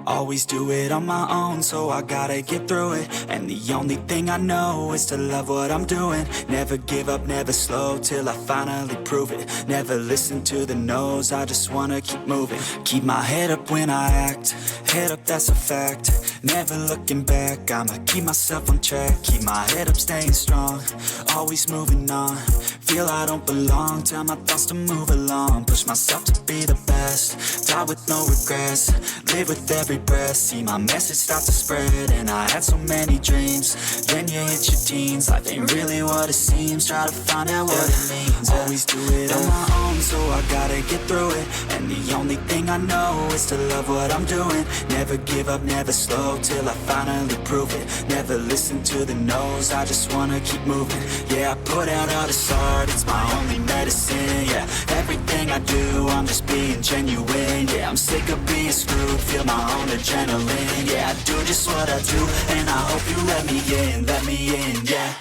Always do it on my own, so I gotta get through it. And the only thing I know is to love what I'm doing. Never give up, never slow, till I finally prove it. Never listen to the no's, I just wanna keep moving. Keep my head up when I act, head up, that's a fact. Never looking back, I'ma keep myself on track. Keep my head up, staying strong, always moving on. Feel I don't belong, tell my thoughts to move along. Push myself to be the best, die with no regrets. Live with every breath, see my message start to spread. And I had so many dreams, then you hit your teens. Life ain't really what it seems, try to find out what it means. Always do it on my own, so I gotta get through it. And the only thing I know is to love what I'm doing. Never give up, never slow, till I finally prove it. Never listen to the no's, I just wanna keep moving. Yeah, I put out all this art, it's my only medicine. Yeah, everything I do, I'm just being genuine. Yeah, I'm sick of being screwed, feel my own adrenaline. Yeah, I do just what I do, and I hope you let me in, yeah.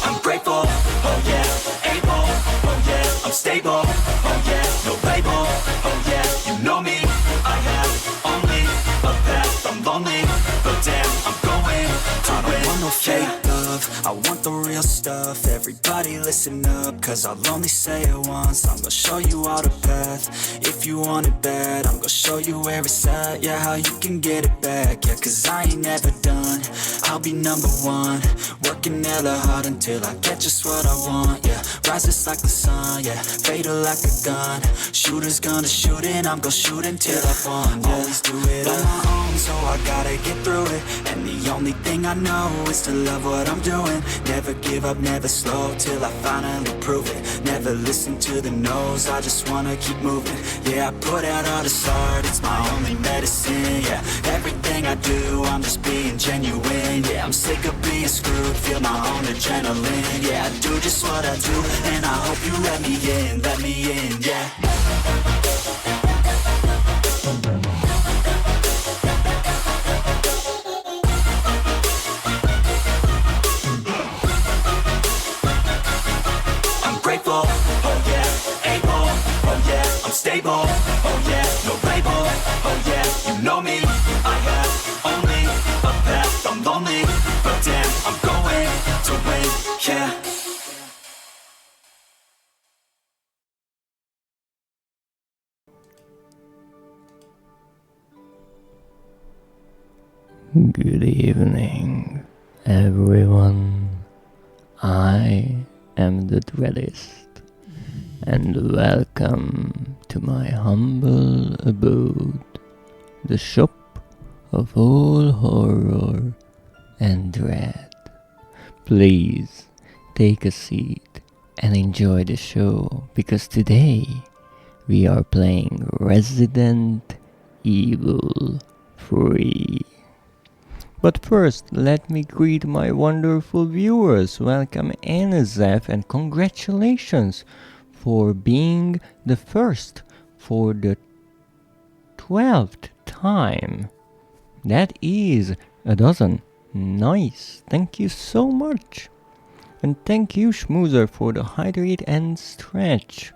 I'm grateful, oh yeah, able, oh yeah, I'm stable, oh yeah, no label, oh yeah, you know me, I have only a path, I'm lonely, but damn, I'm going to win. I don't want no fake love, I want the real stuff. Everybody listen up, cause I'll only say it once. I'm gonna show you all the path, if you want it bad. I'm gonna show you where it's at, yeah, how you can get it back. Yeah, cause I ain't never done, I'll be number one. Working hella hard until I get just what I want, yeah. Rises like the sun, yeah, fatal like a gun. Shooters gonna shoot and I'm gonna shoot until I've won, yeah. Always do it on my own, so I gotta get through it. And the only thing I know is to love what I'm doing. Never give up, never slow, till I finally prove it. Never listen to the no's, I just wanna keep moving. Yeah, I put out all this art, it's my only medicine. Yeah, everything I do, I'm just being genuine. Yeah, I'm sick of being screwed, feel my own adrenaline. Yeah, I do just what I do, and I hope you let me in, yeah. Oh yeah, able, oh yeah, I'm stable, oh yeah, no label, oh yeah, you know me, I have only a path, I'm lonely, but damn, I'm going to win, yeah. Good evening, everyone. I am the Dreadist, and welcome to my humble abode, the shop of all horror and dread. Please take a seat and enjoy the show, because today we are playing Resident Evil 3. But first, let me greet my wonderful viewers. Welcome NZF, and congratulations for being the first for the 12th time. That is a dozen. Nice. Thank you so much. And thank you, Schmoozer, for the hydrate and stretch.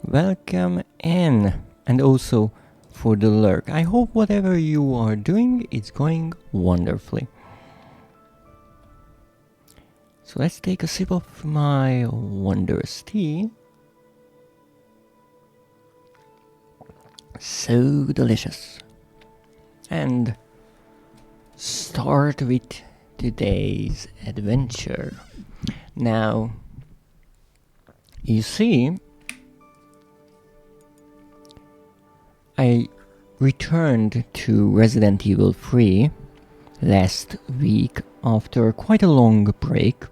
Welcome N, and also for the lurk. I hope whatever you are doing is going wonderfully. So let's take a sip of my wondrous tea. So delicious. And start with today's adventure. Now, you see, I returned to Resident Evil 3 last week after quite a long break,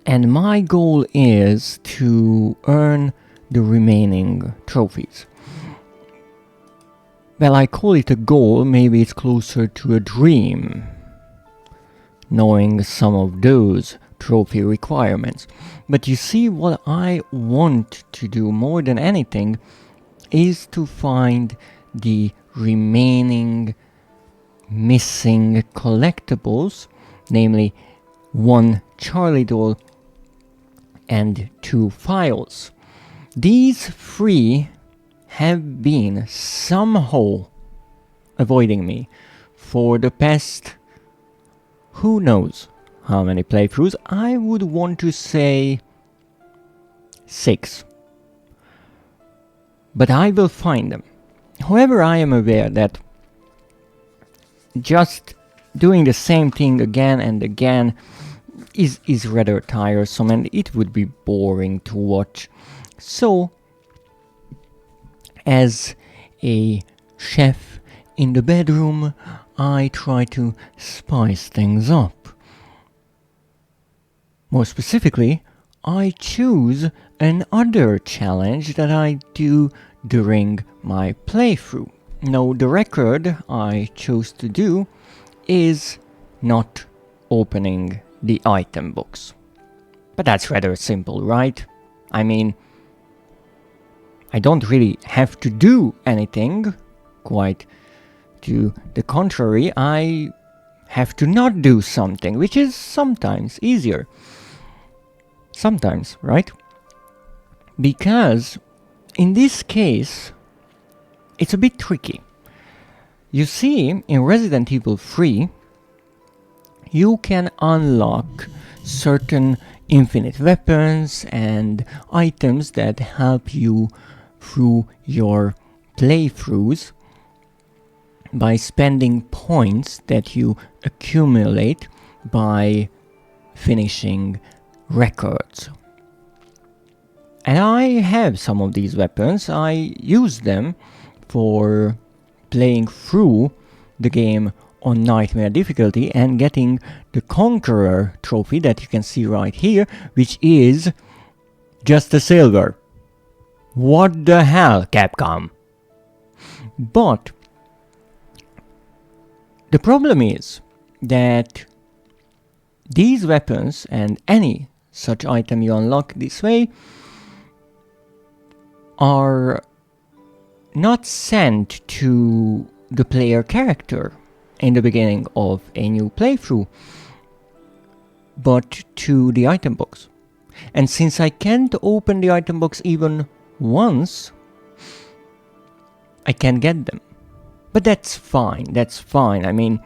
and my goal is to earn the remaining trophies. Well, I call it a goal, maybe it's closer to a dream, knowing some of those trophy requirements. But you see, what I want to do more than anything is to find the remaining missing collectibles, namely 1 Charlie doll and 2 files. These 3 have been somehow avoiding me for the past who knows how many playthroughs. I would want to say 6. But I will find them. However, I am aware that just doing the same thing again and again is rather tiresome and it would be boring to watch. So, as a chef in the bedroom, I try to spice things up. More specifically, I choose another challenge that I do during my playthrough. Now, the record I chose to do is not opening the item box. But that's rather simple, right? I mean, I don't really have to do anything, quite to the contrary, I have to not do something, which is sometimes easier. Sometimes, right? Because in this case, it's a bit tricky. You see, in Resident Evil 3, you can unlock certain infinite weapons and items that help you through your playthroughs by spending points that you accumulate by finishing records. And I have some of these weapons. I use them for playing through the game on Nightmare difficulty and getting the Conqueror trophy that you can see right here, which is just a silver. What the hell, Capcom? But the problem is that these weapons and any such item you unlock this way are not sent to the player character in the beginning of a new playthrough, but to the item box. And since I can't open the item box even once, I can't get them. But that's fine, I mean,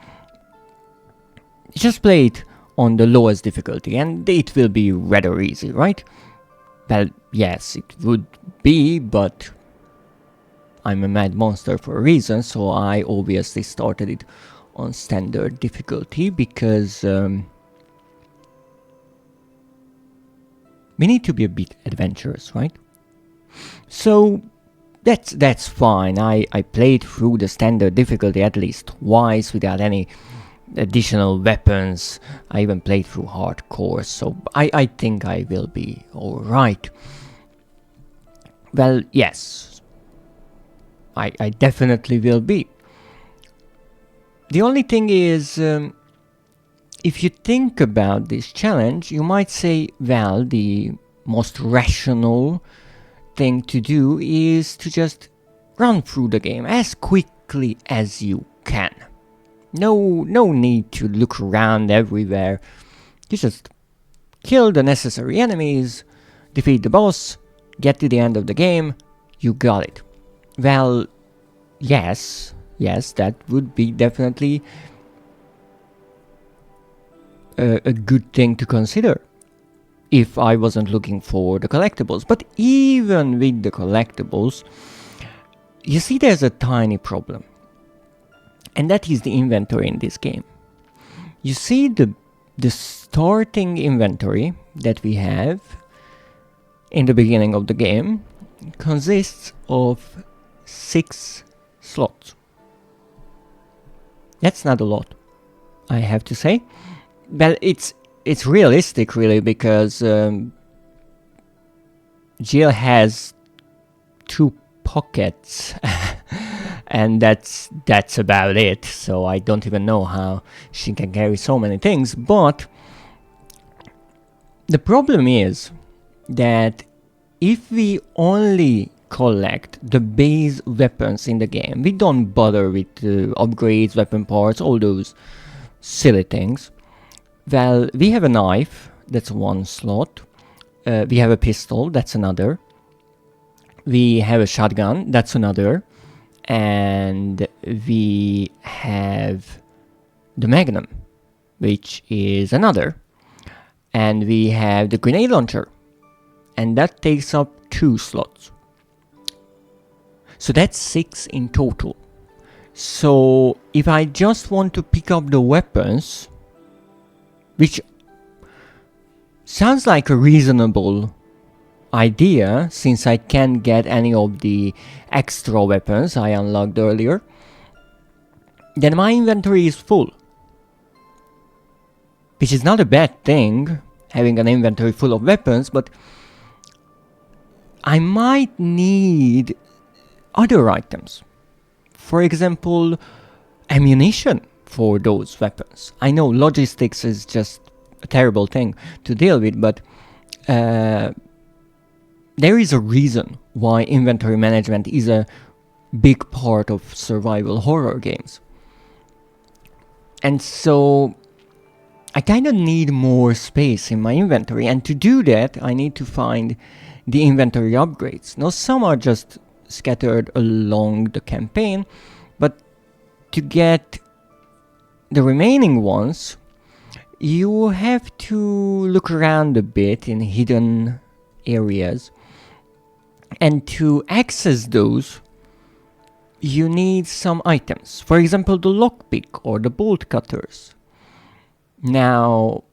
just play it on the lowest difficulty and it will be rather easy, right? Well, yes, it would be, but I'm a mad monster for a reason, so I obviously started it on standard difficulty because we need to be a bit adventurous, right? So that's fine. I played through the standard difficulty at least twice without any additional weapons. I even played through hardcore, so I think I will be alright. Well, yes, I definitely will be. The only thing is, if you think about this challenge, you might say, well, the most rational thing to do is to just run through the game as quickly as you can. No need to look around everywhere. You just kill the necessary enemies, defeat the boss, get to the end of the game, you got it. Well, yes, that would be definitely a good thing to consider if I wasn't looking for the collectibles. But even with the collectibles, you see there's a tiny problem. And that is the inventory in this game. You see the starting inventory that we have in the beginning of the game consists of 6 slots. That's not a lot, I have to say. Well, it's realistic, really, because Jill has 2 pockets, and that's about it. So I don't even know how she can carry so many things. But the problem is that if we only collect the base weapons in the game. We don't bother with upgrades, weapon parts, all those silly things. Well, we have a knife, that's one slot. We have a pistol, that's another. We have a shotgun, that's another. And we have the Magnum, which is another. And we have the grenade launcher, and that takes up 2 slots. So that's 6 in total. So if I just want to pick up the weapons, which sounds like a reasonable idea since I can't get any of the extra weapons I unlocked earlier, then my inventory is full. Which is not a bad thing, having an inventory full of weapons, but I might need other items. For example, ammunition for those weapons. I know logistics is just a terrible thing to deal with, but there is a reason why inventory management is a big part of survival horror games. And so I kind of need more space in my inventory, and to do that I need to find the inventory upgrades. Now some are just scattered along the campaign, but to get the remaining ones you have to look around a bit in hidden areas, and to access those you need some items. For example, the lockpick or the bolt cutters. Now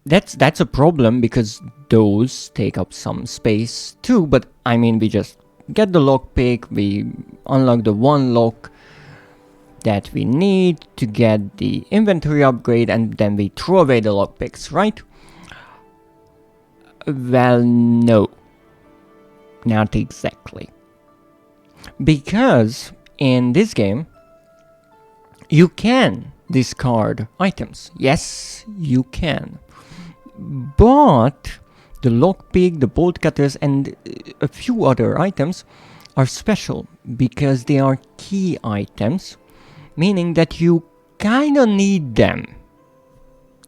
that's a problem because those take up some space too, but I mean, we just get the lockpick, we unlock the one lock that we need to get the inventory upgrade, and then we throw away the lockpicks, right? Well, no. Not exactly. Because in this game you can discard items. Yes, you can. But the lockpick, the bolt cutters, and a few other items are special because they are key items, meaning that you kinda need them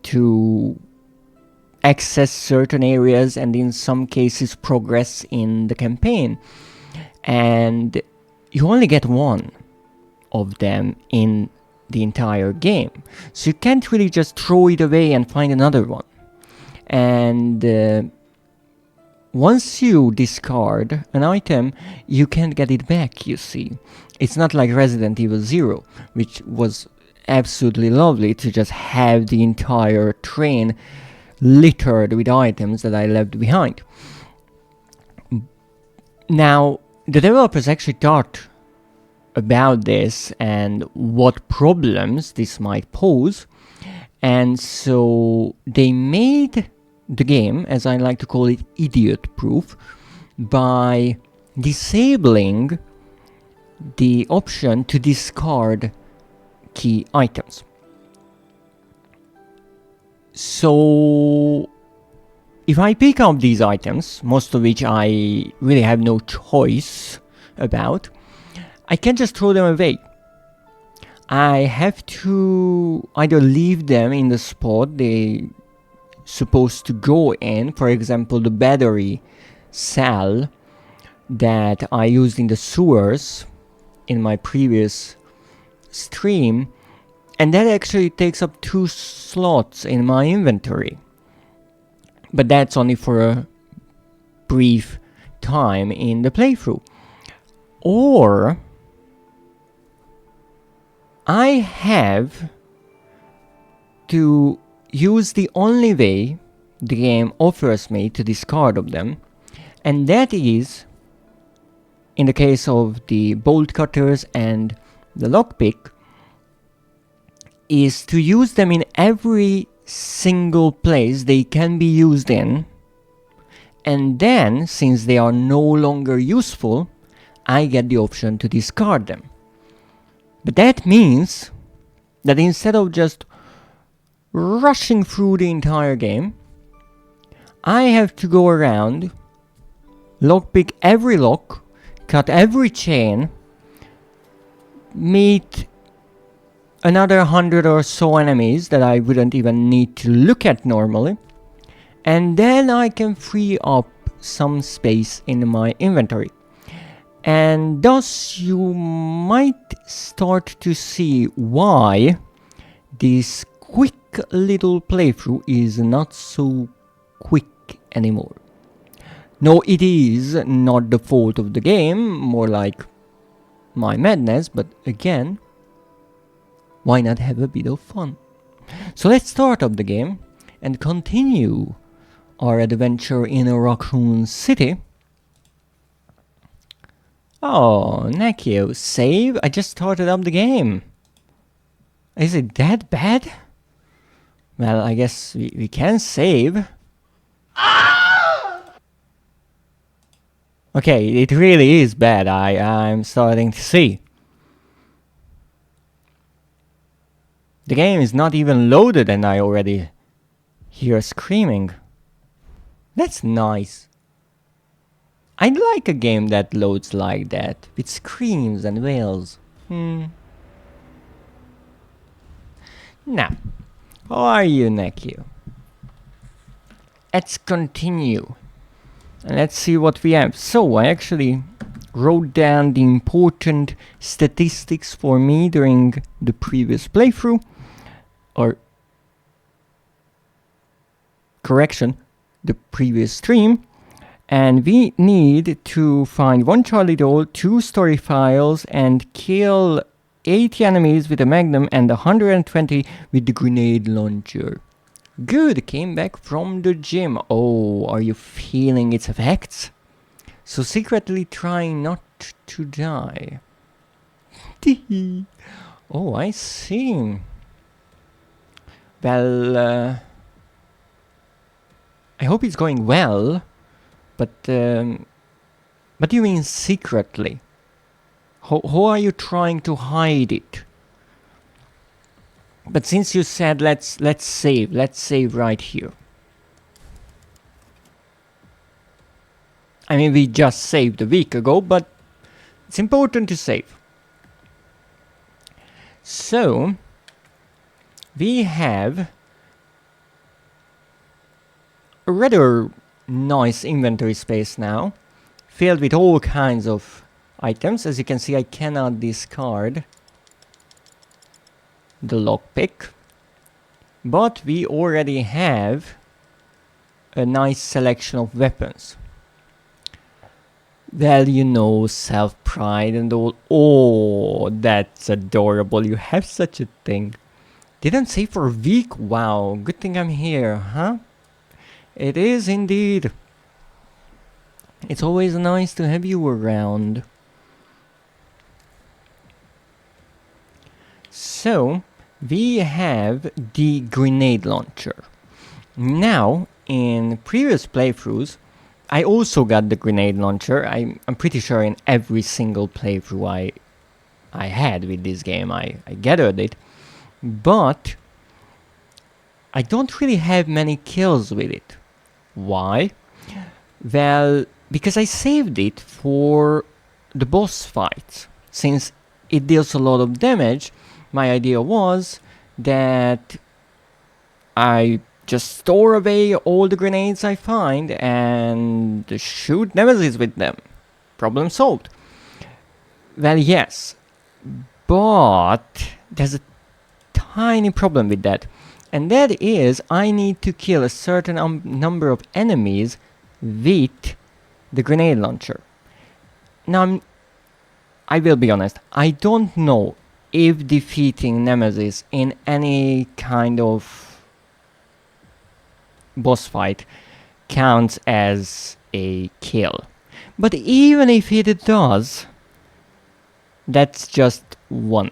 to access certain areas and in some cases progress in the campaign. And you only get one of them in the entire game, so you can't really just throw it away and find another one. And once you discard an item, you can't get it back, you see. It's not like Resident Evil 0, which was absolutely lovely to just have the entire train littered with items that I left behind. Now, the developers actually thought about this and what problems this might pose, and so they made the game, as I like to call it, idiot-proof, by disabling the option to discard key items. So if I pick up these items, most of which I really have no choice about, I can't just throw them away. I have to either leave them in the spot they supposed to go in. For example, the battery cell that I used in the sewers in my previous stream, and that actually takes up 2 slots in my inventory. But that's only for a brief time in the playthrough. Or I have to use the only way the game offers me to discard of them, and that is, in the case of the bolt cutters and the lockpick, is to use them in every single place they can be used in, and then, since they are no longer useful, I get the option to discard them. But that means that instead of just rushing through the entire game, I have to go around lockpick every lock, cut every chain, meet another 100 or so enemies that I wouldn't even need to look at normally, and then I can free up some space in my inventory. And thus you might start to see why this quick little playthrough is not so quick anymore. No, it is not the fault of the game, more like my madness, but again, why not have a bit of fun? So let's start up the game and continue our adventure in Raccoon City. Oh, Nekio, save? I just started up the game. Is it that bad? Well, I guess we can save. Okay, it really is bad, I'm starting to see. The game is not even loaded and I already hear screaming. That's nice. I'd like a game that loads like that, with screams and wails. Now, how are you, Nekio? Let's continue. And let's see what we have. So, I actually wrote down the important statistics for me during the previous playthrough. Or, correction, the previous stream. And we need to find 1 Charlie doll, 2 story files, and kill 80 enemies with a magnum and 120 with the grenade launcher. Good, came back from the gym. Oh, are you feeling its effects? So secretly trying not to die. Oh, I see. Well, I hope it's going well. But you mean secretly? How are you trying to hide it? But since you said let's save right here. I mean, we just saved a week ago, but it's important to save. So we have a rather nice inventory space now, filled with all kinds of items. As you can see, I cannot discard the lockpick, but we already have a nice selection of weapons. Well, you know, self-pride and all. Oh, that's adorable. You have such a thing. Didn't save for a week? Wow, good thing I'm here, huh? It is indeed. It's always nice to have you around. So, we have the grenade launcher. Now, in previous playthroughs, I also got the grenade launcher. I'm pretty sure in every single playthrough I had with this game, I gathered it. But I don't really have many kills with it. Why? Well, because I saved it for the boss fight. Since it deals a lot of damage, my idea was that I just store away all the grenades I find and shoot Nemesis with them. Problem solved. Well, yes, but there's a tiny problem with that. And that is, I need to kill a certain number of enemies with the grenade launcher. Now, I will be honest, I don't know if defeating Nemesis in any kind of boss fight counts as a kill. But even if it does, that's just one.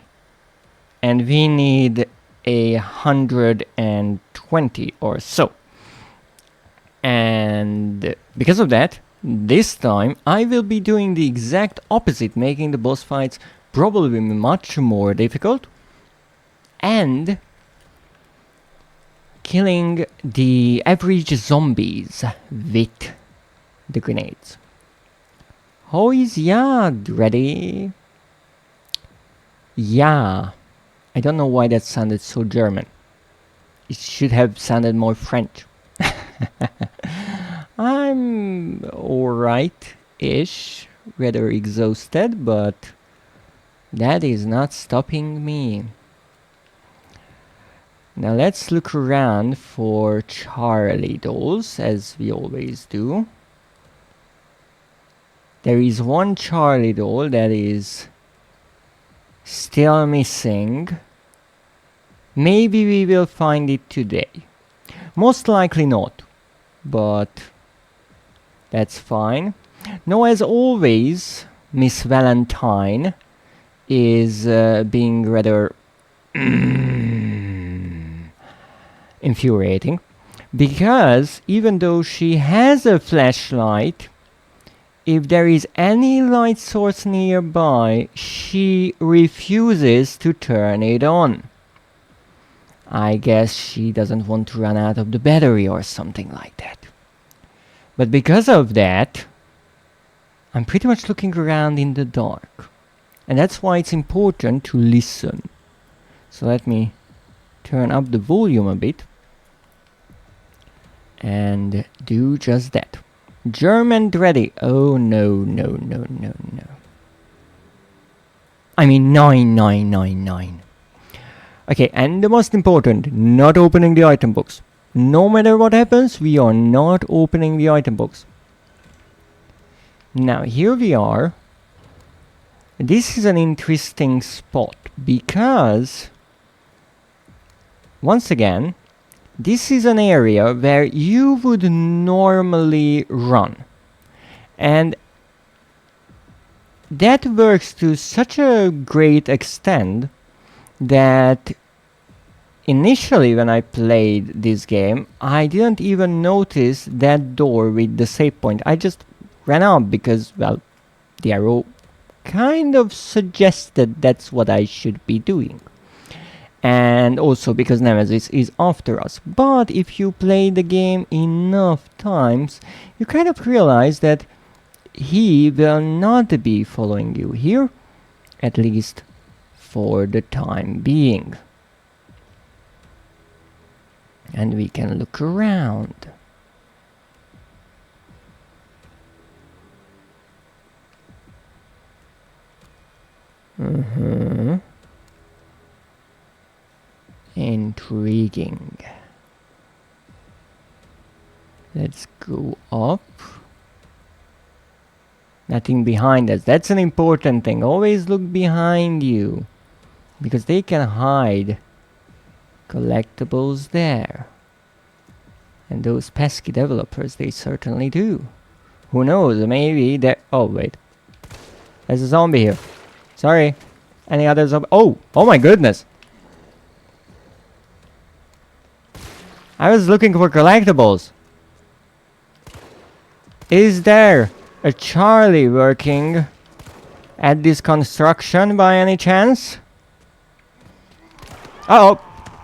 And we need 120 or so. And because of that, this time I will be doing the exact opposite, making the boss fights probably much more difficult and killing the average zombies with the grenades. How is ya, Dready? Yeah. I don't know why that sounded so German. It should have sounded more French. I'm alright-ish, rather exhausted, but that is not stopping me. Now let's look around for Charlie dolls, as we always do. There is one Charlie doll that is still missing. Maybe we will find it today. Most likely not, but that's fine. Now, as always, Miss Valentine is being rather infuriating, because even though she has a flashlight, if there is any light source nearby, she refuses to turn it on. I guess she doesn't want to run out of the battery or something like that. But because of that, I'm pretty much looking around in the dark. And that's why it's important to listen. So let me turn up the volume a bit and do just that. German Dready. Oh no, no, no, no, no. I mean 9999. Okay, and the most important, not opening the item box. No matter what happens, we are not opening the item box. Now, here we are. This is an interesting spot because, once again, this is an area where you would normally run. And that works to such a great extent that initially when I played this game, I didn't even notice that door with the save point. I just ran out because, well, the arrow kind of suggested that's what I should be doing. And also because Nemesis is after us. But if you play the game enough times, you kind of realize that he will not be following you here, at least for the time being. And we can look around. Intriguing. Let's go up. Nothing behind us. That's an important thing. Always look behind you, because they can hide collectibles there. And those pesky developers, they certainly do. Who knows, maybe they're... Oh, wait. There's a zombie here. Sorry. Any other zombie? Oh! Oh my goodness! I was looking for collectibles. Is there a Charlie working at this construction by any chance? Uh oh!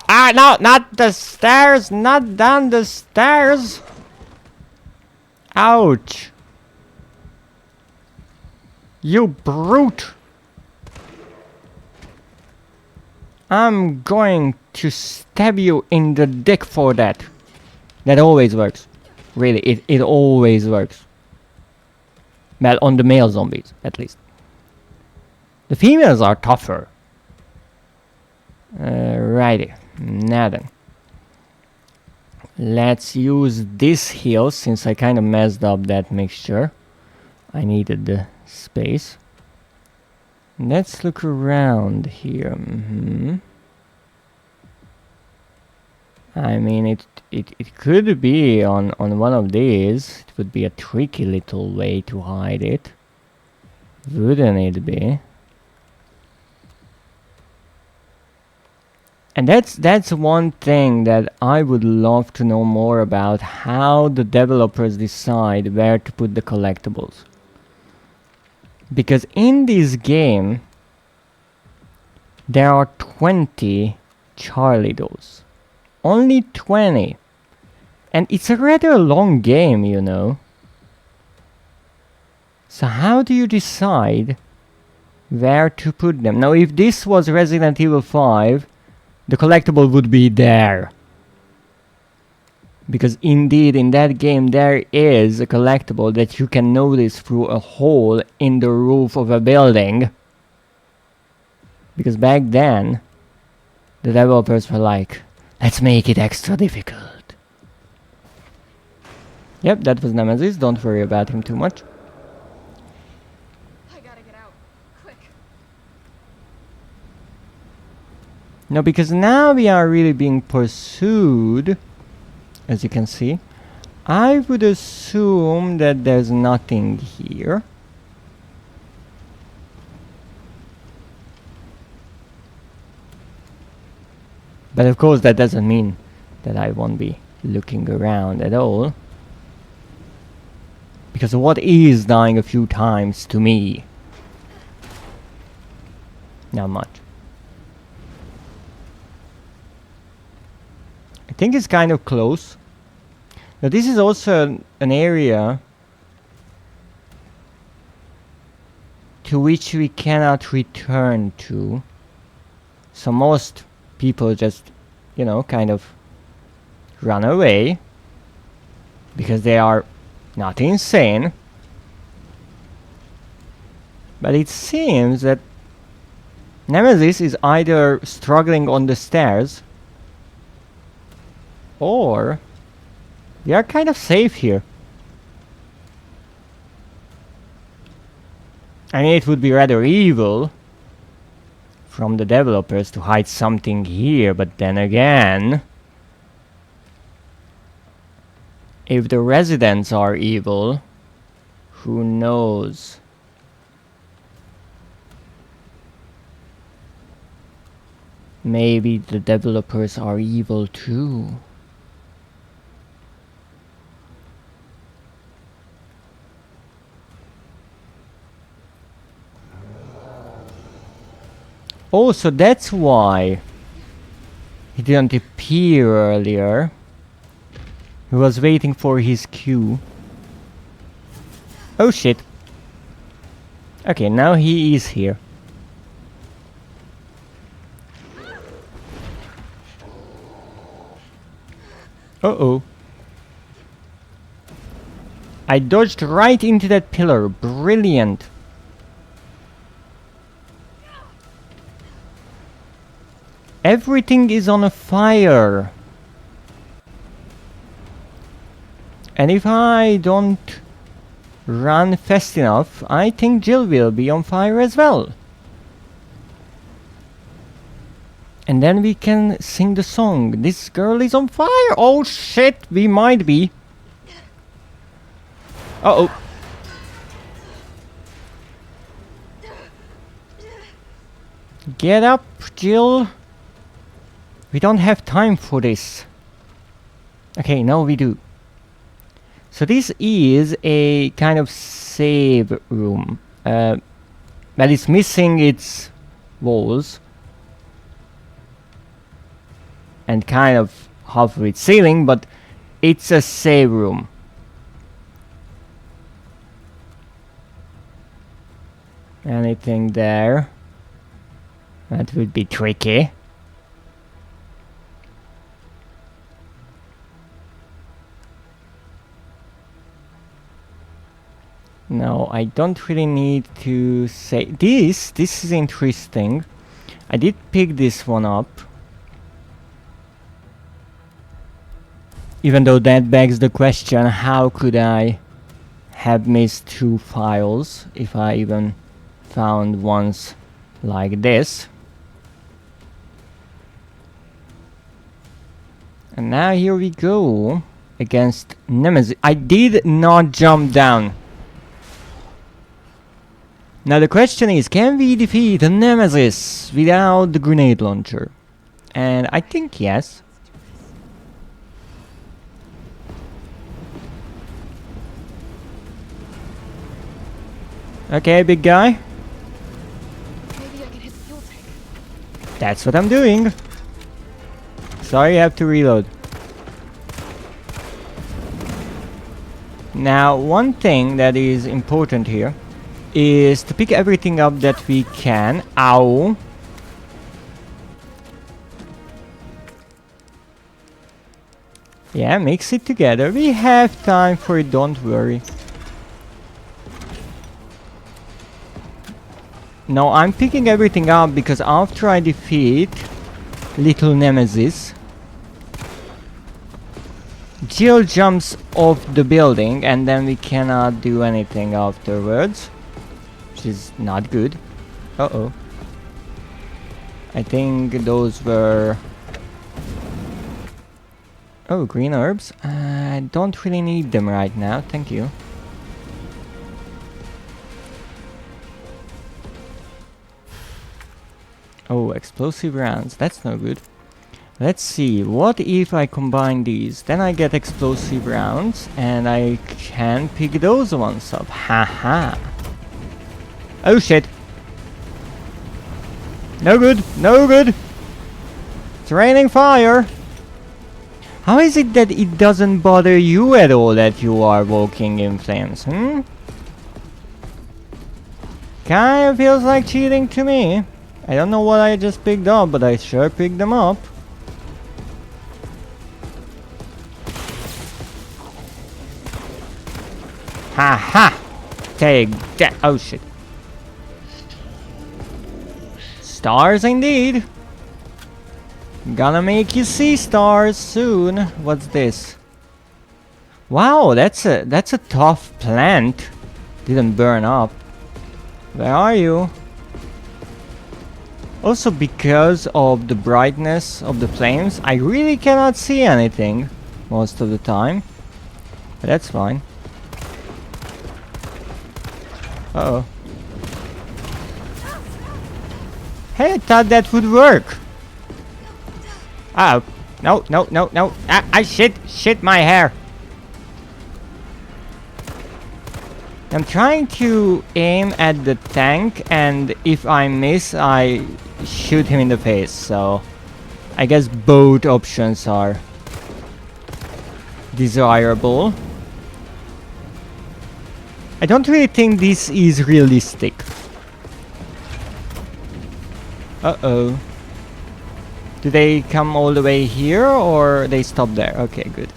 Ah, no, not the stairs! Not down the stairs! Ouch! You brute! I'm going to stab you in the dick for that. That always works. Really, it always works. Well, on the male zombies, at least. The females are tougher. Righty. Now then. Let's use this heal, since I kind of messed up that mixture. I needed the space. Let's look around here. I mean, it could be on one of these. It would be a tricky little way to hide it. Wouldn't it be? And that's one thing that I would love to know more about, how the developers decide where to put the collectibles. Because in this game, there are 20 Charlie dolls. Only 20. And it's a rather long game, you know. So how do you decide where to put them? Now, if this was Resident Evil 5, the collectible would be there. Because indeed, in that game, there is a collectible that you can notice through a hole in the roof of a building. Because back then, the developers were like, let's make it extra difficult. Yep, that was Nemesis. Don't worry about him too much. I gotta get out. Quick. No, because now we are really being pursued. As you can see, I would assume that there's nothing here. But of course that doesn't mean that I won't be looking around at all. Because what is dying a few times to me? Not much. I think it's kind of close. Now this is also an area to which we cannot return to. So most people just, you know, kind of run away because they are not insane. But it seems that Nemesis is either struggling on the stairs or we are kind of safe here. I mean, it would be rather evil from the developers to hide something here, but then again, if the residents are evil, who knows? Maybe the developers are evil too. Oh, so that's why he didn't appear earlier. He was waiting for his cue. Oh shit. Okay, now he is here. Uh-oh. I dodged right into that pillar. Brilliant. Everything is on a fire. And if I don't run fast enough, I think Jill will be on fire as well. And then we can sing the song. This girl is on fire. Oh shit, we might be. Uh-oh. Get up, Jill. We don't have time for this. Okay, now we do. So this is a kind of save room. But it's missing its walls. And kind of half of its ceiling, but it's a save room. Anything there? That would be tricky. No, I don't really need to say this. This is interesting. I did pick this one up. Even though that begs the question, how could I have missed 2 files if I even found ones like this? And now here we go against Nemesis. I did not jump down. Now the question is, can we defeat Nemesis without the grenade launcher? And I think yes. Okay, big guy. Maybe I can hit the fuel tank. That's what I'm doing. Sorry, I have to reload. Now, one thing that is important here is to pick everything up that we can. Ow! Yeah, mix it together. We have time for it, don't worry. No, I'm picking everything up because after I defeat little Nemesis, Jill jumps off the building and then we cannot do anything afterwards, which is not good. Uh-oh. I think those were... Oh, green herbs. I don't really need them right now, thank you. Oh, explosive rounds, that's no good. Let's see, what if I combine these? Then I get explosive rounds and I can pick those ones up. Haha. Oh shit. No good, no good. It's raining fire. How is it that it doesn't bother you at all that you are walking in flames, hmm? Kinda feels like cheating to me. I don't know what I just picked up, but I sure picked them up. Haha! Take that! Oh shit. Stars indeed! Gonna make you see stars soon. What's this? Wow, that's a tough plant. Didn't burn up. Where are you? Also, because of the brightness of the flames, I really cannot see anything most of the time. But that's fine. Uh-oh. Hey, I thought that would work. Oh, no, no, no, no. I shit my hair. I'm trying to aim at the tank, and if I miss, I shoot him in the face, so I guess both options are desirable. I don't really think this is realistic. Uh-oh. Do they come all the way here, or they stop there? Okay, good.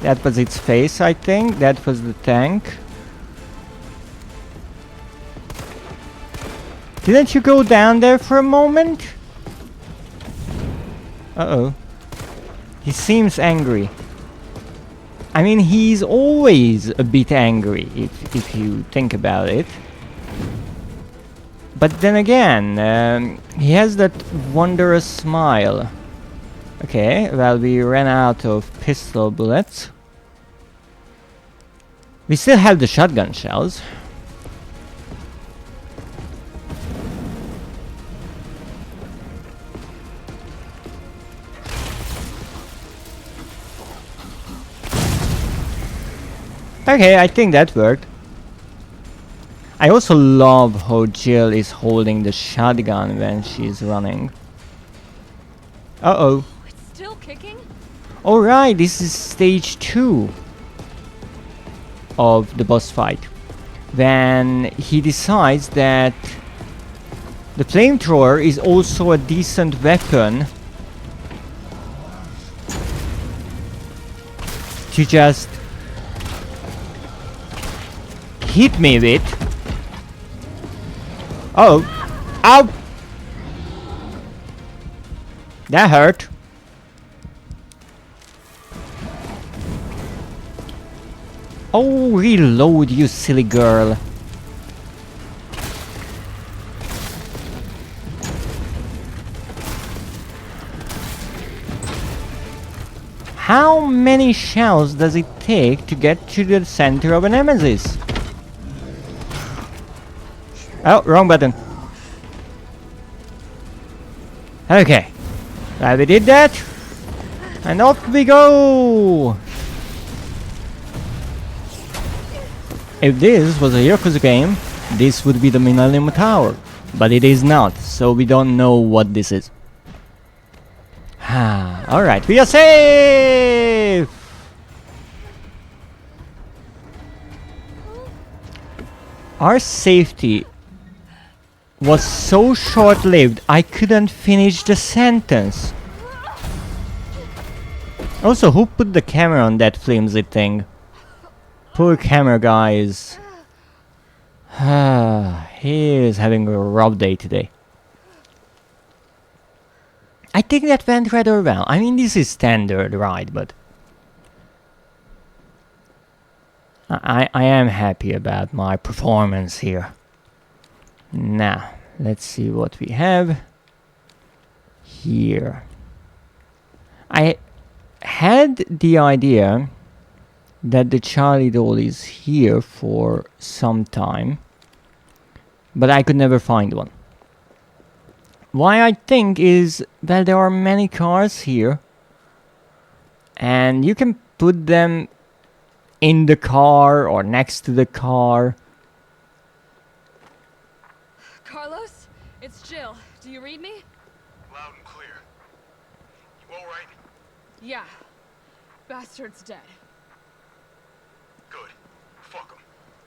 That was its face, I think. That was the tank. Didn't you go down there for a moment? Uh-oh. He seems angry. I mean, he's always a bit angry, if you think about it. But then again, he has that wondrous smile. Okay, well, we ran out of pistol bullets. We still have the shotgun shells. Okay, I think that worked. I also love how Jill is holding the shotgun when she's running. Uh-oh. It's still kicking? Alright, this is stage 2 of the boss fight. When he decides that the flamethrower is also a decent weapon to just hit me with. Oh, ow! That hurt. Oh, reload, you silly girl. How many shells does it take to get to the center of a nemesis? Oh, wrong button. Okay. Now we did that. And off we go! If this was a Yakuza game, this would be the Millennium Tower. But it is not, so we don't know what this is. Alright, we are safe! Our safety was so short-lived, I couldn't finish the sentence. Also, who put the camera on that flimsy thing? Poor camera guys. He is having a rough day today. I think that went rather well. I mean, this is standard, right? But I am happy about my performance here. Now, let's see what we have here. I had the idea that the Charlie doll is here for some time, but I could never find one. Why I think is that there are many cars here, and you can put them in the car or next to the car. Carlos, it's Jill. Do you read me? Loud and clear. You all right? Yeah. Bastard's dead. Good. Fuck him.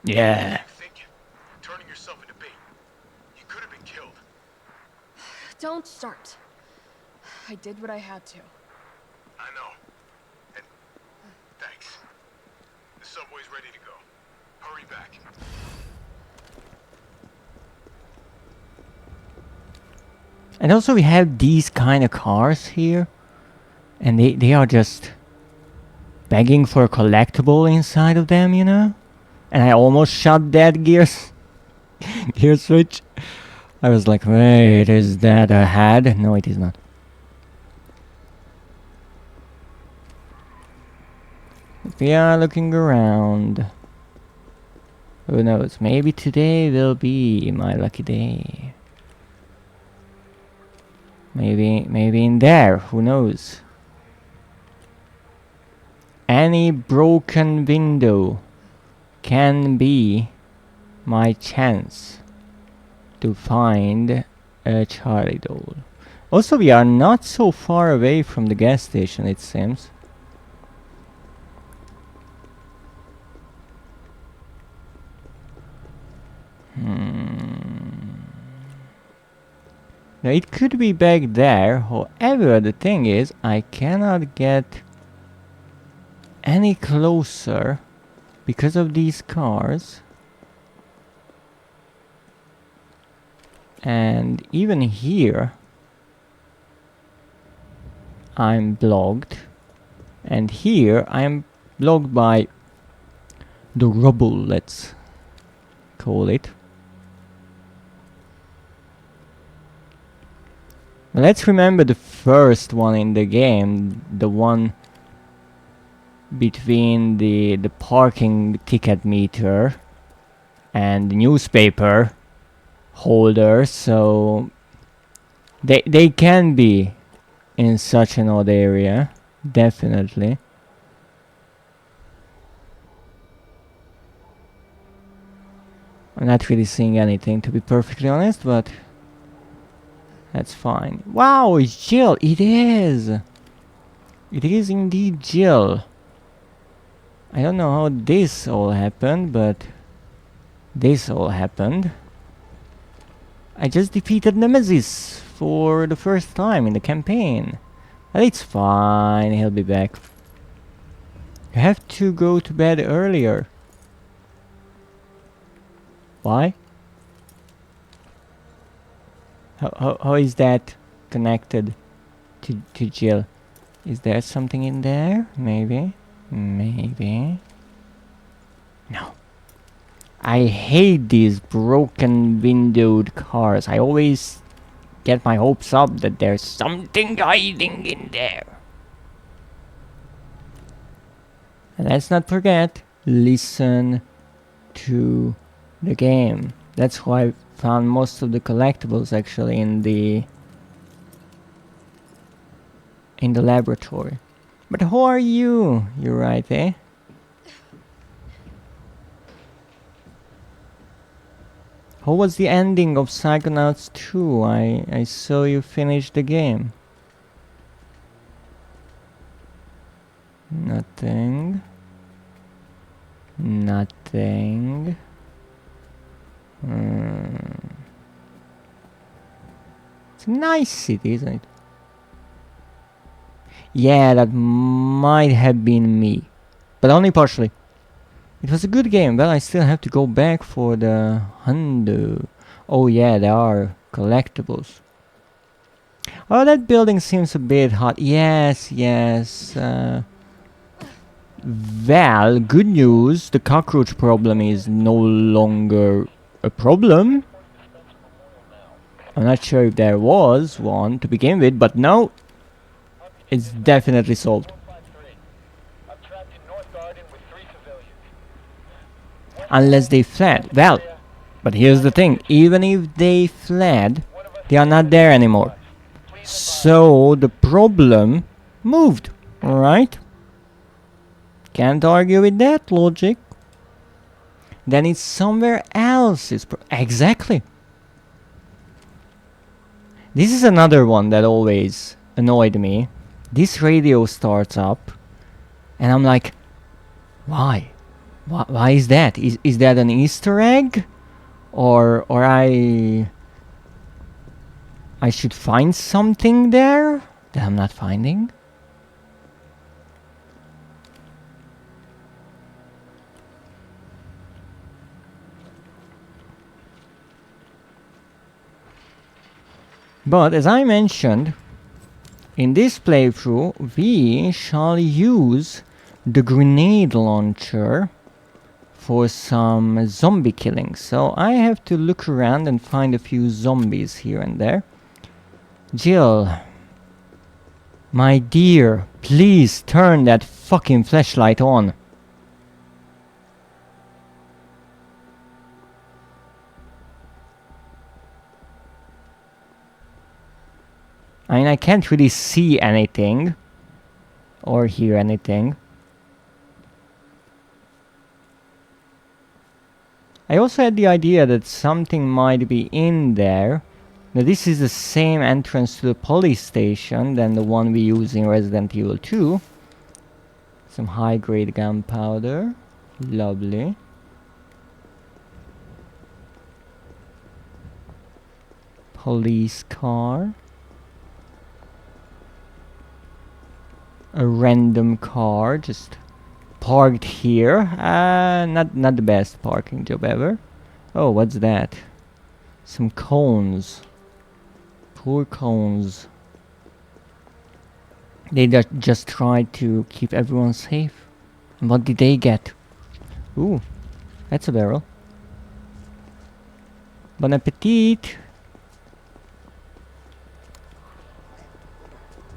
Yeah. What are you thinking? Turning yourself into bait. You could have been killed. Don't start. I did what I had to. I know. And thanks. The subway's ready to go. Hurry back. And also we have these kind of cars here, and they are just begging for a collectible inside of them, you know? And I almost shot that gear switch. I was like, wait, is that a head? No, it is not. We are looking around. Who knows? Maybe today will be my lucky day. Maybe in there. Who knows? Any broken window can be my chance to find a Charlie doll. Also, we are not so far away from the gas station, it seems. Now it could be back there. However, the thing is, I cannot get any closer because of these cars. And even here, I'm blocked. And here, I'm blocked by the rubble, let's call it. Let's remember the first one in the game, the one between the parking ticket meter and the newspaper holder, so they can be in such an odd area, definitely. I'm not really seeing anything, to be perfectly honest, but that's fine. Wow, it's Jill! It is! It is indeed Jill. I don't know how this all happened, but this all happened. I just defeated Nemesis for the first time in the campaign. But it's fine, he'll be back. You have to go to bed earlier. Why? How is that connected to Jill? Is there something in there? Maybe. Maybe. No. I hate these broken windowed cars. I always get my hopes up that there's something hiding in there. And let's not forget, listen to the game. That's why I found most of the collectibles actually in the laboratory. But who are you? You're right, eh? How was the ending of Psychonauts 2? I saw you finish the game. Nothing. Nothing. It's a nice city, isn't it? Yeah, that might have been me. But only partially. It was a good game. Well, I still have to go back for the hundo. Oh yeah, there are collectibles. Oh, that building seems a bit hot. Yes, yes. Well, good news. The cockroach problem is no longer a problem. I'm not sure if there was one to begin with, but now it's definitely solved. Unless they fled. Well, but here's the thing. Even if they fled, they are not there anymore. So the problem moved, alright? Can't argue with that logic. Then it's somewhere else. Exactly. This is another one that always annoyed me. This radio starts up, and I'm like, why? Why is that? Is that an Easter egg? Or I should find something there that I'm not finding? But as I mentioned, in this playthrough we shall use the grenade launcher for some zombie killing. So I have to look around and find a few zombies here and there. Jill, my dear, please turn that fucking flashlight on. I mean, I can't really see anything or hear anything. I also had the idea that something might be in there. Now this is the same entrance to the police station than the one we use in Resident Evil 2. Some high-grade gunpowder. Lovely. Police car. A random car just parked here. Not the best parking job ever. Oh, what's that? Some cones. Poor cones. They just tried to keep everyone safe. And what did they get? Ooh, that's a barrel. Bon appetit!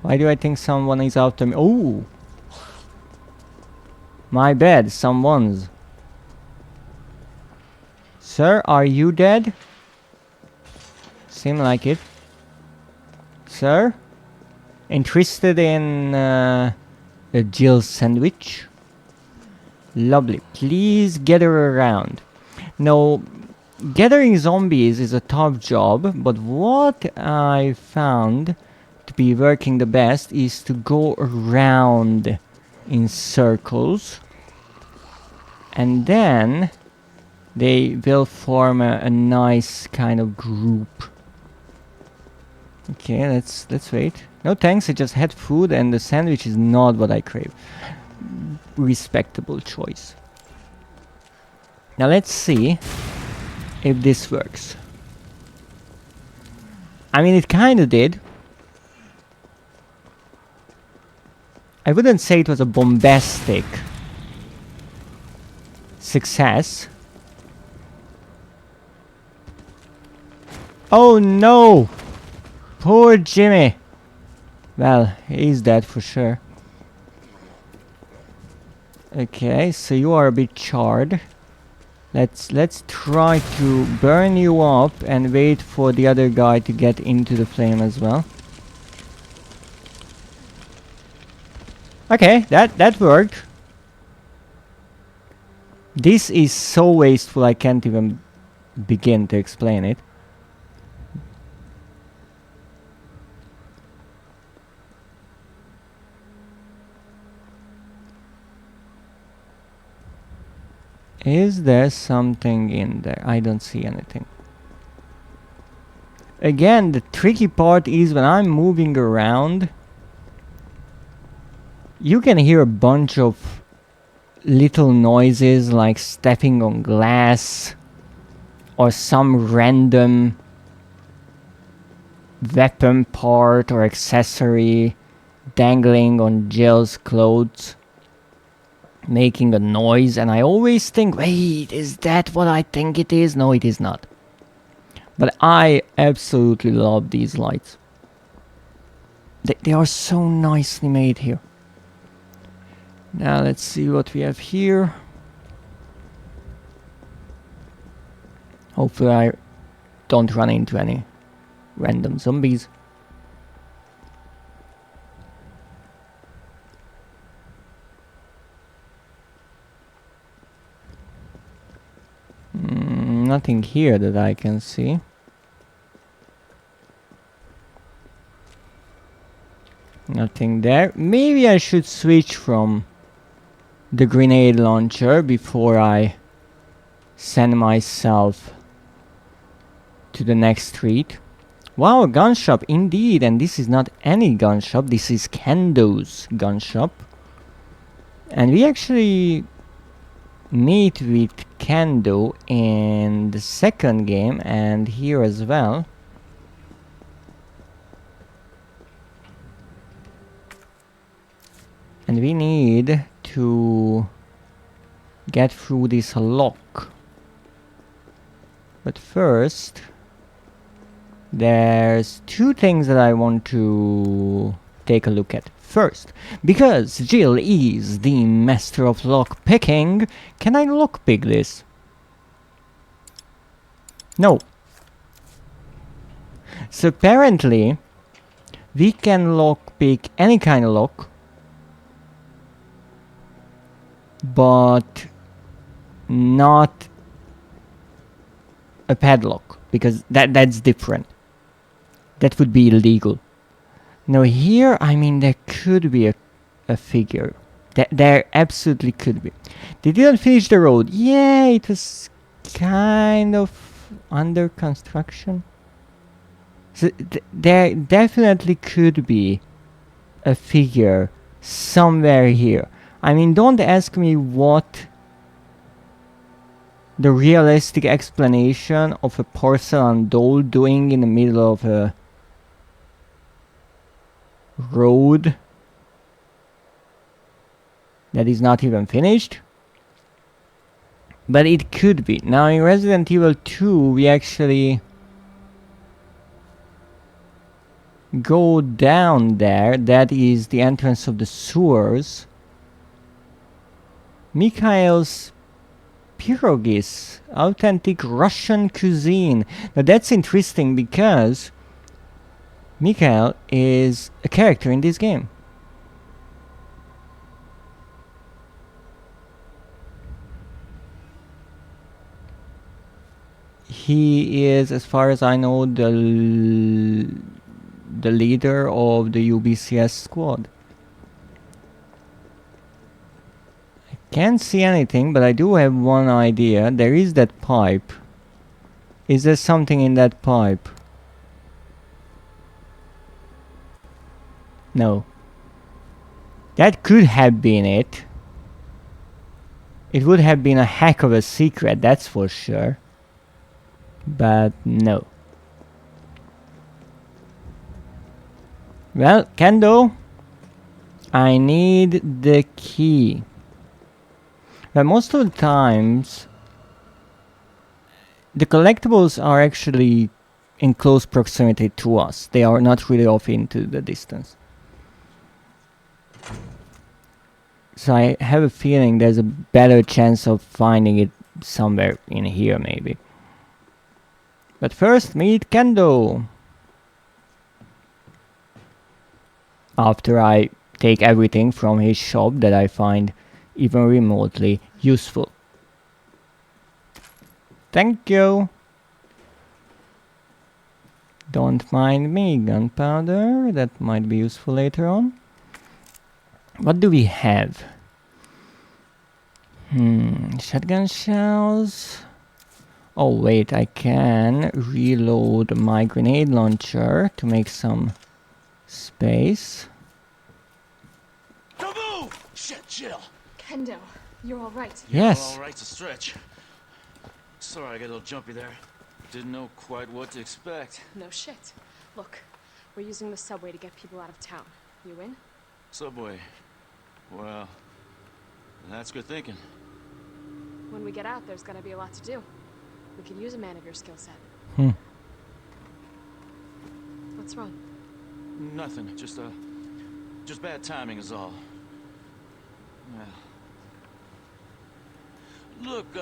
Why do I think someone is after me? Oh! My bad, someone's. Sir, are you dead? Seem like it. Sir? Interested in a Jill sandwich? Lovely. Please gather around. Now, gathering zombies is a tough job, but what I found to be working the best is to go around in circles, and then they will form a nice kind of group. Okay, let's wait. No thanks, I just had food and the sandwich is not what I crave. Respectable choice. Now let's see if this works. I mean, it kinda did. I wouldn't say it was a bombastic success. Oh no! Poor Jimmy! Well, he's dead for sure. Okay, so you are a bit charred. Let's try to burn you up and wait for the other guy to get into the flame as well. Okay, that worked. This is so wasteful I can't even begin to explain it. Is there something in there? I don't see anything. Again, the tricky part is when I'm moving around, you can hear a bunch of little noises like stepping on glass or some random weapon part or accessory dangling on Jill's clothes, making a noise, and I always think, wait, is that what I think it is? No, it is not. But I absolutely love these lights. They are so nicely made here. Now let's see what we have here. Hopefully I don't run into any random zombies. Nothing here that I can see. Nothing there. Maybe I should switch from the grenade launcher before I send myself to the next street. Wow, a gun shop indeed, and this is not any gun shop, this is Kendo's gun shop. And we actually meet with Kendo in the second game and here as well. And we need to get through this lock. But first, there's two things that I want to take a look at. First, because Jill is the master of lock picking, can I lock pick this? No. So apparently, we can lock pick any kind of lock, but not a padlock, because that's different. That would be illegal. Now here, I mean, there could be a figure. There absolutely could be. They didn't finish the road. Yeah, it was kind of under construction. So there definitely could be a figure somewhere here. I mean, don't ask me what the realistic explanation of a porcelain doll doing in the middle of a road that is not even finished, but it could be. Now in Resident Evil 2 we actually go down there. That is the entrance of the sewers. Mikhail's pierogies, authentic Russian cuisine. Now that's interesting because Mikhail is a character in this game. He is, as far as I know, the leader of the UBCS squad. I can't see anything, but I do have one idea. There is that pipe. Is there something in that pipe? No. That could have been it. It would have been a heck of a secret, that's for sure. But no. Well, Kendo, I need the key. But most of the times, the collectibles are actually in close proximity to us. They are not really off into the distance. So I have a feeling there's a better chance of finding it somewhere in here, maybe. But first, meet Kendo. After I take everything from his shop that I find even remotely useful. Thank you. Don't mind me, gunpowder. That might be useful later on. What do we have? Shotgun shells. Oh wait, I can reload my grenade launcher to make some space. Don't move! Shit, Jill. Kendo, you're all right. Yes. All right's a stretch. Sorry, I got a little jumpy there. Didn't know quite what to expect. No shit. Look, we're using the subway to get people out of town. You in? Subway. Well, that's good thinking. When we get out, there's gonna be a lot to do. We could use a man of your skill set. What's wrong? Nothing. Just bad timing is all. Yeah. Look,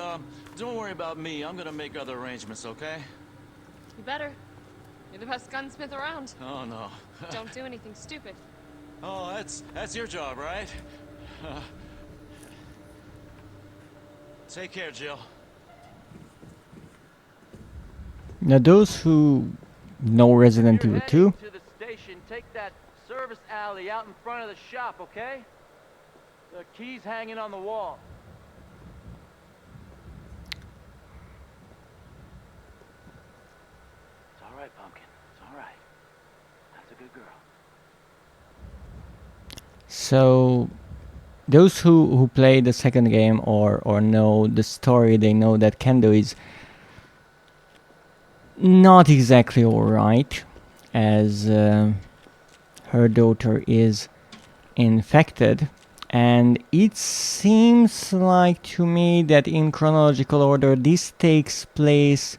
don't worry about me. I'm gonna make other arrangements, okay? You better. You're the best gunsmith around. Oh no. Don't do anything stupid. Oh, that's your job, right? Take care, Jill. Now those who know Resident Evil 2, To the station, take that service alley out in front of the shop, okay? The key's hanging on the wall. It's all right, Pumpkin. It's all right. That's a good girl. so those who play the second game or know the story, they know that Kendo is not exactly alright, as her daughter is infected, and it seems like to me that in chronological order this takes place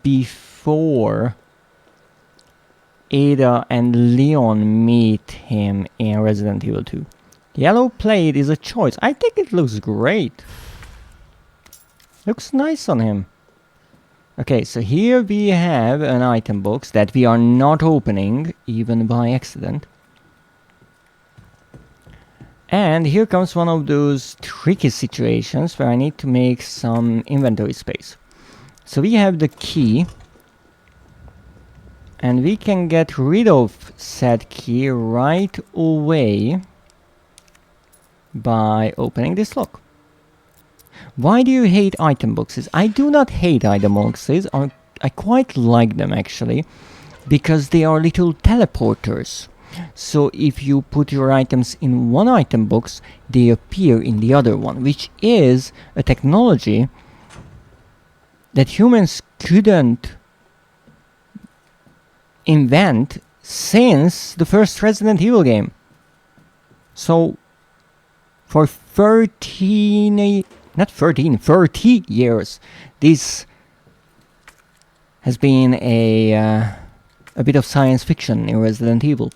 before Ada and Leon meet him in Resident Evil 2. Yellow plate is a choice. I think it looks great. Looks nice on him. Okay, so here we have an item box that we are not opening, even by accident. And here comes one of those tricky situations where I need to make some inventory space. So we have the key, and we can get rid of said key right away by opening this lock. Why do you hate item boxes? I do not hate item boxes. I quite like them actually, because they are little teleporters. So if you put your items in one item box, they appear in the other one, which is a technology that humans couldn't invent since the first Resident Evil game. So for 30 years, this has been a bit of science fiction in Resident Evil.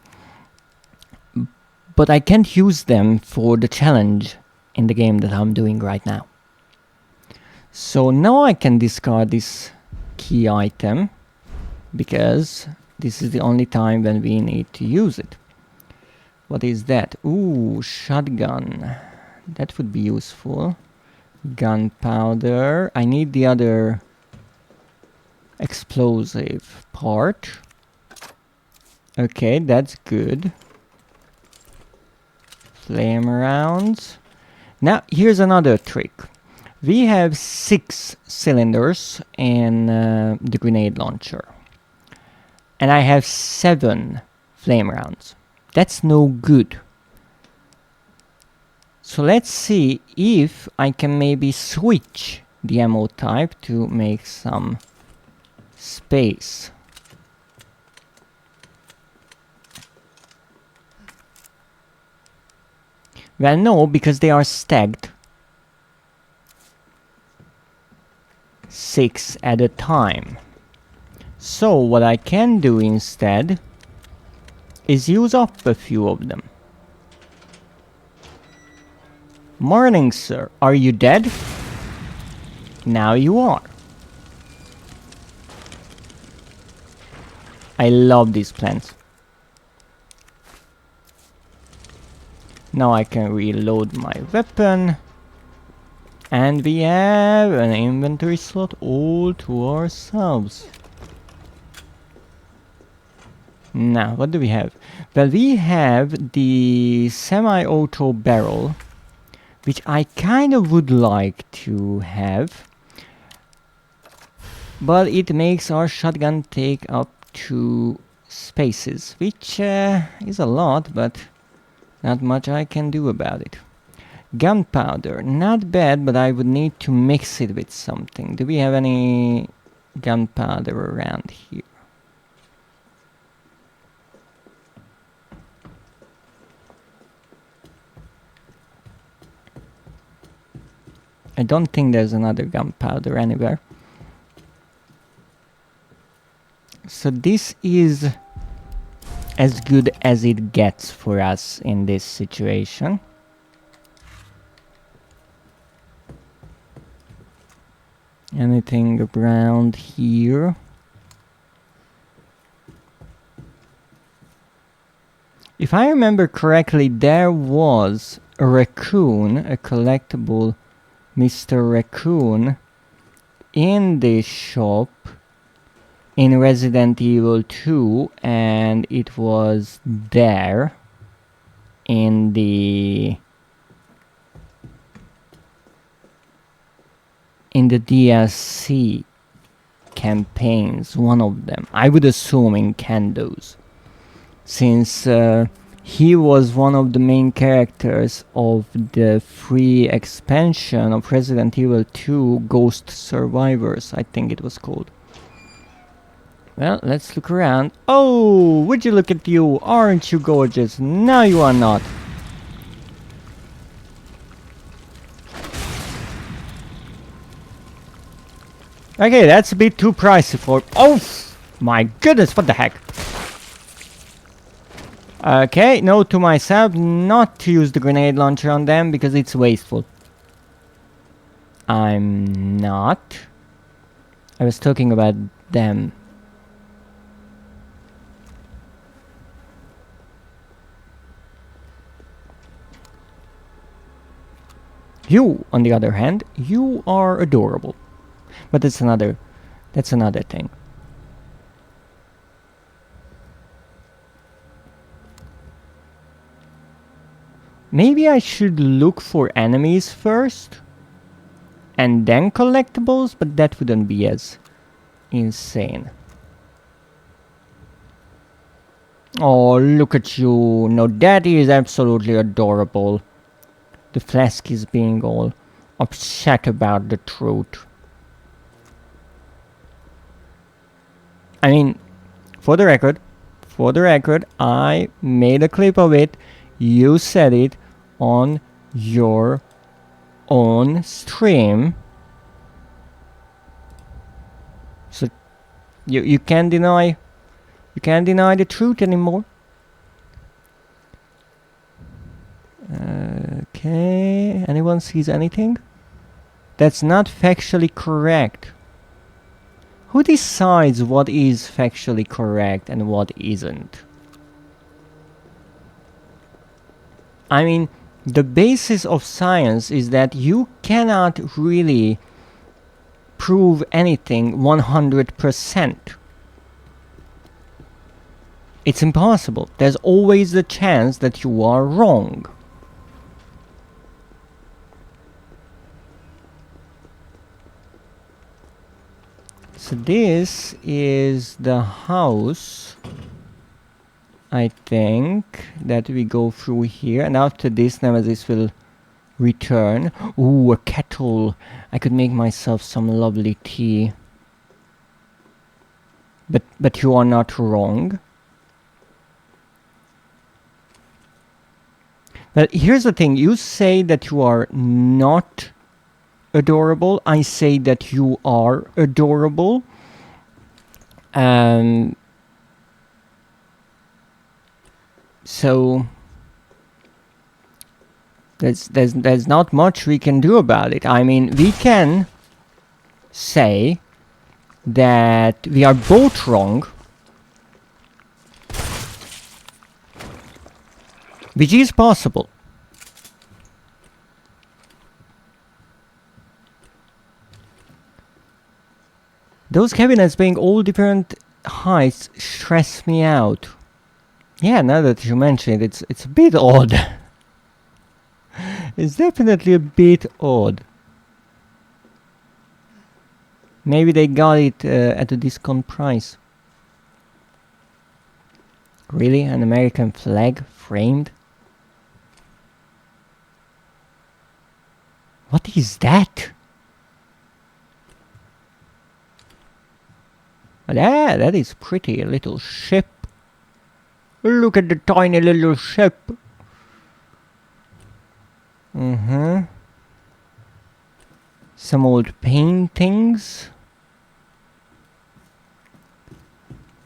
But I can't use them for the challenge in the game that I'm doing right now. So now I can discard this key item, because this is the only time when we need to use it. What is that? Ooh, shotgun. That would be useful. Gunpowder. I need the other explosive part. Okay, that's good. Flame rounds. Now, here's another trick. We have 6 cylinders in the grenade launcher. And I have 7 flame rounds. That's no good. So let's see if I can maybe switch the ammo type to make some space. Well, no, because they are stacked 6 at a time. So what I can do instead is use up a few of them. Morning, sir. Are you dead? Now you are. I love these plants. Now I can reload my weapon. And we have an inventory slot all to ourselves. Now, what do we have? Well, we have the semi-auto barrel, which I kind of would like to have. But it makes our shotgun take up 2 spaces, which is a lot, but not much I can do about it. Gunpowder, not bad, but I would need to mix it with something. Do we have any gunpowder around here? I don't think there's another gunpowder anywhere. So this is as good as it gets for us in this situation. Anything around here? If I remember correctly, there was a raccoon, a collectible Mr. Raccoon, in this shop in Resident Evil 2, and it was there in the DLC campaigns, one of them. I would assume in Kando's, since he was one of the main characters of the free expansion of Resident Evil 2 Ghost Survivors, I think it was called. Well, let's look around. Oh, would you look at you? Aren't you gorgeous? No, you are not. Okay, that's a bit too pricey for... Oh, my goodness, what the heck? Okay, note to myself not to use the grenade launcher on them because it's wasteful. I'm not. I was talking about them. You, on the other hand, you are adorable. But that's another thing. Maybe I should look for enemies first and then collectibles, but that wouldn't be as insane. Oh, look at you. No, that is absolutely adorable. The flask is being all upset about the truth. I mean, for the record, I made a clip of it. You said it on your own stream. So you can't deny the truth anymore. Okay, anyone sees anything? That's not factually correct. Who decides what is factually correct and what isn't? I mean, the basis of science is that you cannot really prove anything 100%. It's impossible. There's always the chance that you are wrong. So this is the house, I think, that we go through here, and after this Nemesis will return. Ooh, a kettle. I could make myself some lovely tea. But you are not wrong. But here's the thing, you say that you are not adorable, I say that you are adorable. So there's not much we can do about it. I mean, we can say that we are both wrong, which is possible. Those cabinets being all different heights stress me out. Yeah, now that you mention it, it's a bit odd. It's definitely a bit odd. Maybe they got it at a discount price. Really? An American flag framed? What is that? That is pretty little ship. Look at the tiny little ship. Some old paintings.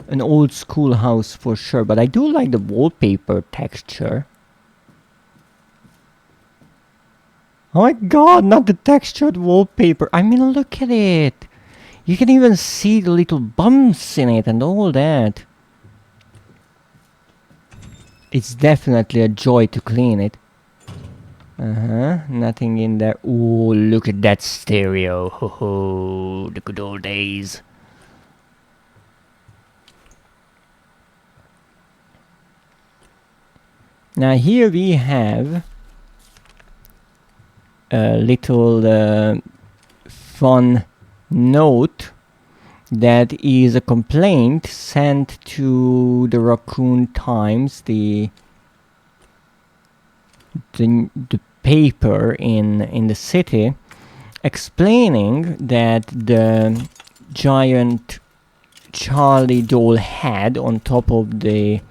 An old schoolhouse for sure, but I do like the wallpaper texture. Oh my god, not the textured wallpaper. I mean, look at it. You can even see the little bumps in it and all that. It's definitely a joy to clean it. Nothing in there. Ooh, look at that stereo. Ho ho, the good old days. Now here we have a little fun note that is a complaint sent to the Raccoon Times, the paper in the city, explaining that the giant Charlie doll head on top of the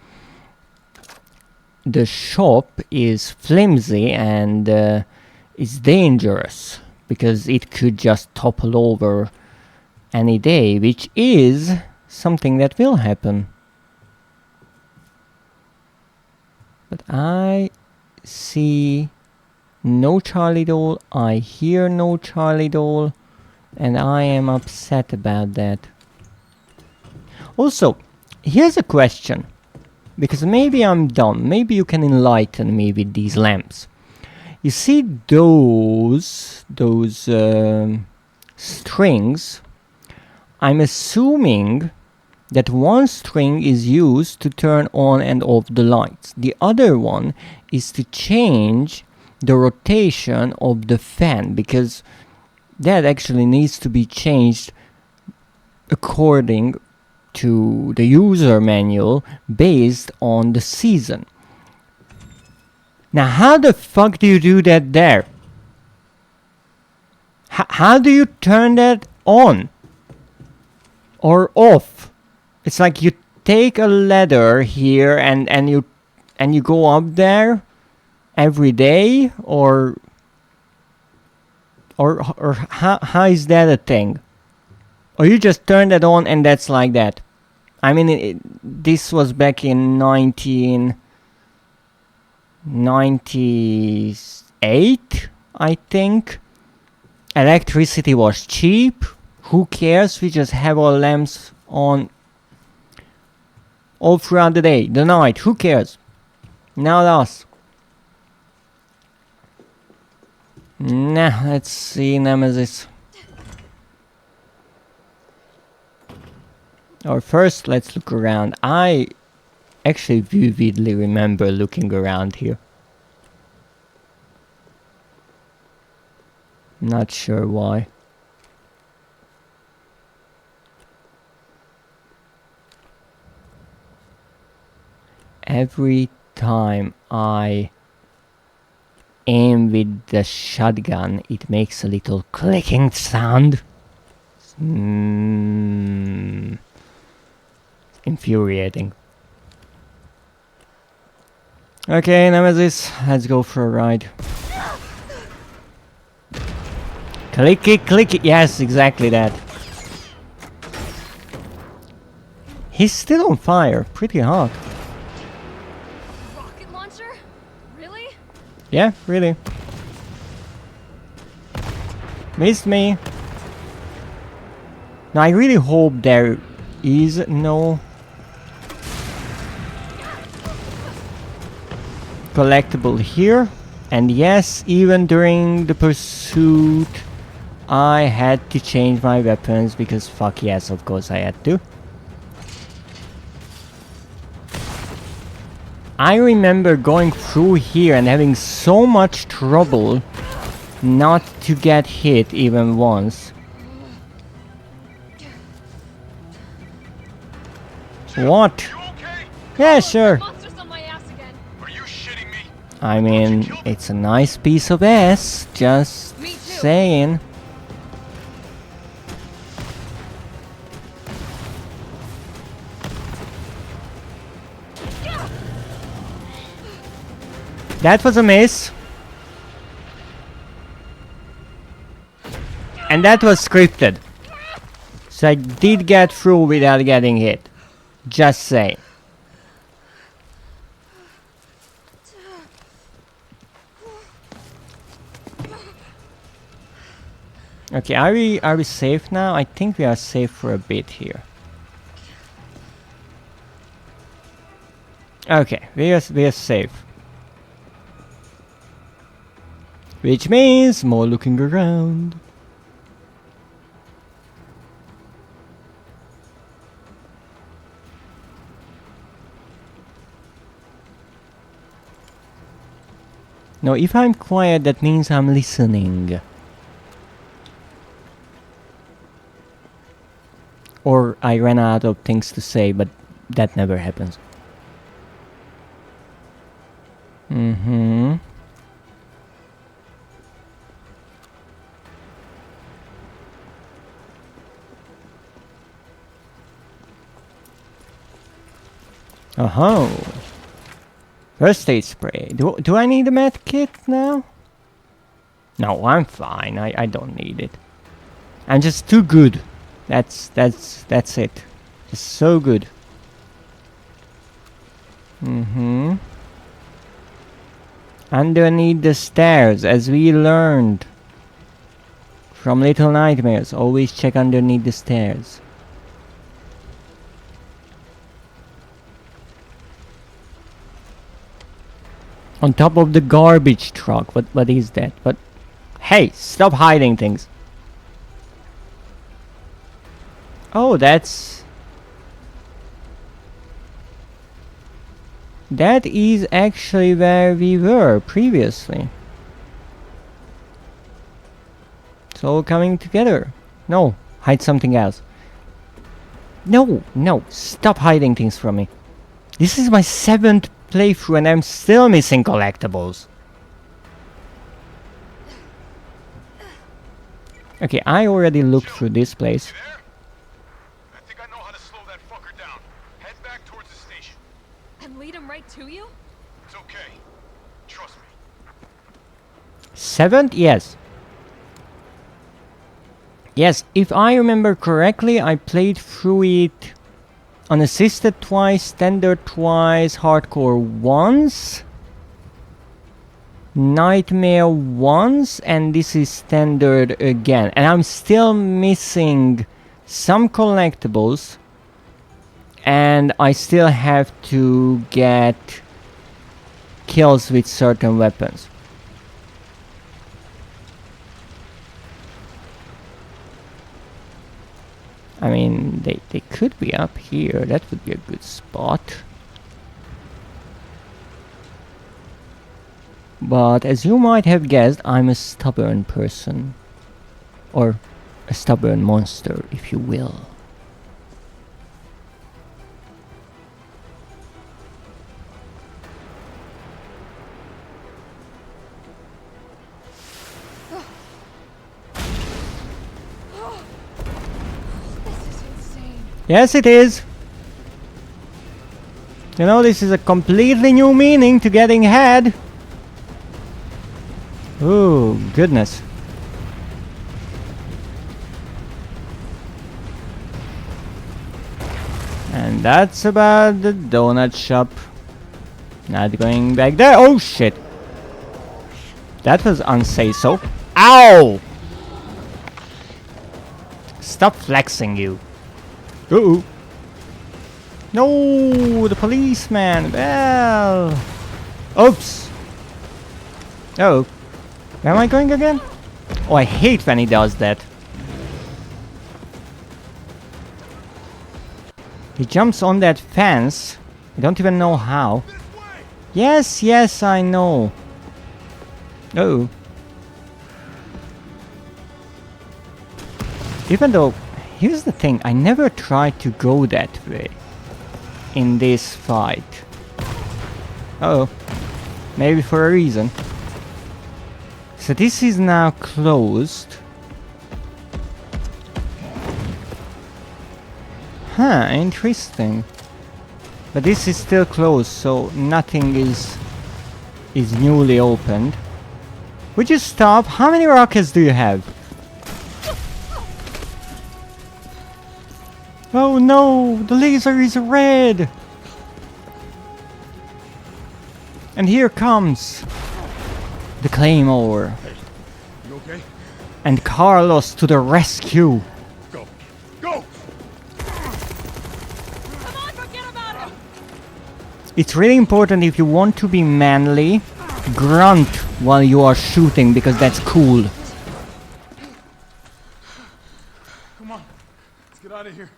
shop is flimsy and is dangerous because it could just topple over any day, which is something that will happen. But I see no Charlie doll, I hear no Charlie doll, and I am upset about that. Also, here's a question, because maybe I'm dumb, maybe you can enlighten me with these lamps. You see those strings? I'm assuming that one string is used to turn on and off the lights. The other one is to change the rotation of the fan, because that actually needs to be changed according to the user manual based on the season. Now, how the fuck do you do that there? How do you turn that on or off? It's like you take a ladder here and you go up there every day, or how is that a thing? Or you just turn that on and that's like that? I mean, this was back in 1998, I think. Electricity was cheap. Who cares? We just have our lamps on all throughout the day, the night. Who cares? Not us. Nah, let's see Nemesis. Or first, let's look around. I actually vividly remember looking around here. Not sure why. Every time I aim with the shotgun, it makes a little clicking sound. Infuriating. Okay, Nemesis, let's go for a ride. Click it, click it. Yes, exactly that. He's still on fire. Pretty hot. Rocket launcher? Really? Yeah, really. Missed me. Now, I really hope there is no collectible here. And yes, even during the pursuit, I had to change my weapons because fuck yes, of course I had to. I remember going through here and having so much trouble not to get hit even once. What? You okay? Yeah, sure. Monster's on my ass again. Are you shitting me? I mean, it's a nice piece of ass, just Me too. saying. That was a miss. And that was scripted. So I did get through without getting hit. Just saying. Okay, are we safe now? I think we are safe for a bit here. Okay, we are safe. Which means more looking around. Now, if I'm quiet, that means I'm listening. Or I ran out of things to say, but that never happens. Mm-hmm. Oh-ho. First aid spray. Do I need a med kit now? No, I'm fine. I don't need it. I'm just too good. That's it. Just so good. Mm-hmm. Underneath the stairs, as we learned from Little Nightmares, always check underneath the stairs. On top of the garbage truck. What is that? But hey, stop hiding things. Oh, that is actually where we were previously. It's all coming together. No, hide something else. No, stop hiding things from me. This is my 7th playthrough and I'm still missing collectibles. Okay, I already looked through this place. You there? I think I know how to slow that fucker down. Head back towards the station. And lead him right to you? It's okay. Trust me. 7th? Yes. Yes, if I remember correctly, I played through it unassisted twice, standard twice, hardcore once, nightmare once, and this is standard again. And I'm still missing some collectibles, and I still have to get kills with certain weapons. I mean, they could be up here. That would be a good spot. But as you might have guessed, I'm a stubborn person. Or a stubborn monster, if you will. This is insane. Yes, it is. You know, this is a completely new meaning to getting head. Ooh, goodness. And that's about the donut shop. Not going back there. Oh shit. That was unsafe. So. Ow! Stop flexing, you. Uh-oh. No, the policeman. Well. Oops. Oh. Where am I going again? Oh, I hate when he does that. He jumps on that fence. I don't even know how. Yes, yes, I know. Oh. Even though, here's the thing, I never tried to go that way in this fight. Oh, maybe for a reason. So this is now closed. Huh, interesting. But this is still closed, so nothing is newly opened. Would you stop? How many rockets do you have? Oh no, the laser is red! And here comes the Claymore. You okay? And Carlos to the rescue. Go. Go! Come on, forget about it! It's really important if you want to be manly, grunt while you are shooting because that's cool. Come on. Let's get out of here.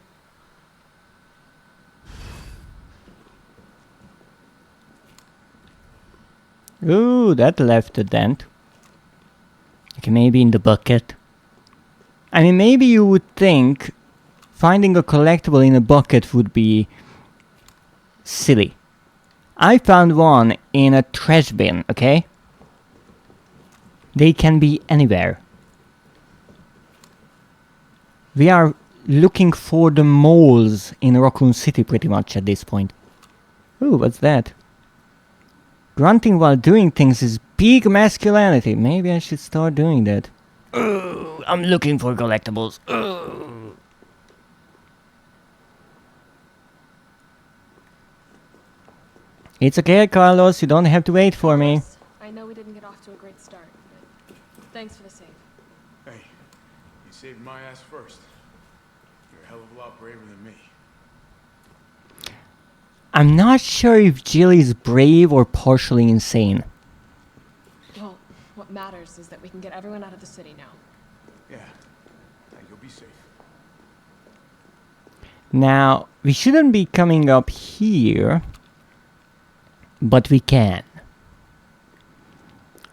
Ooh, that left a dent. Okay, maybe in the bucket. I mean, maybe you would think finding a collectible in a bucket would be silly. I found one in a trash bin, okay? They can be anywhere. We are looking for the moles in Raccoon City pretty much at this point. Ooh, what's that? Grunting while doing things is peak masculinity. Maybe I should start doing that. I'm looking for collectibles. It's okay, Carlos. You don't have to wait for me. I know we didn't get off to a great start, but thanks for the save. Hey, you saved my ass first. You're a hell of a lot braver than me. I'm not sure if Jill is brave or partially insane. Well, what matters is that we can get everyone out of the city now. Yeah. You'll be safe. Now, we shouldn't be coming up here, but we can.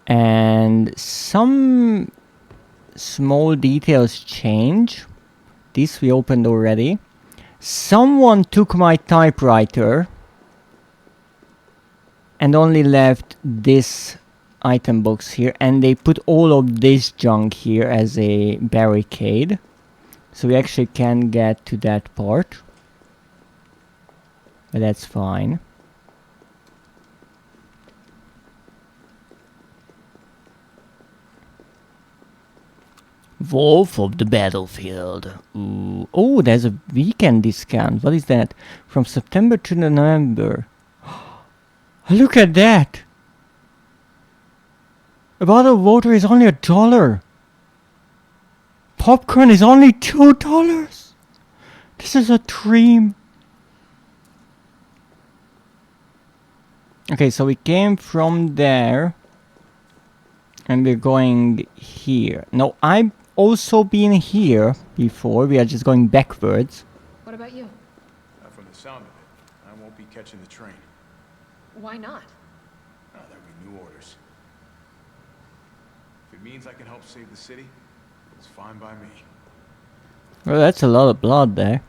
And some small details change. This we opened already. Someone took my typewriter and only left this item box here, and they put all of this junk here as a barricade. So we actually can get to that part. But that's fine. Wolf of the Battlefield. Ooh. Oh, there's a weekend discount. What is that? From September to November. Look at that! A bottle of water is only $1. Popcorn is only $2. This is a dream. Okay, so we came from there. And we're going here. No, I've also been here before. We are just going backwards. What about you? From the sound of it, I won't be catching the train. Why not? There'll be new orders. If it means I can help save the city, it's fine by me. Well, that's a lot of blood there.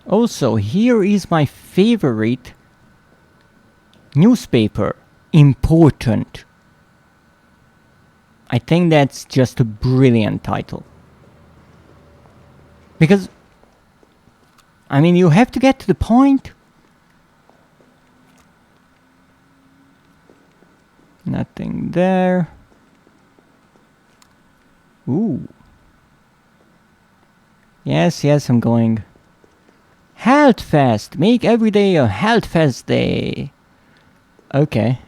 Also, here is my favorite newspaper. Important. I think that's just a brilliant title. Because, I mean, you have to get to the point. Nothing there. Ooh. Yes, yes, I'm going. Health Fest! Make every day a Health Fest day! Okay.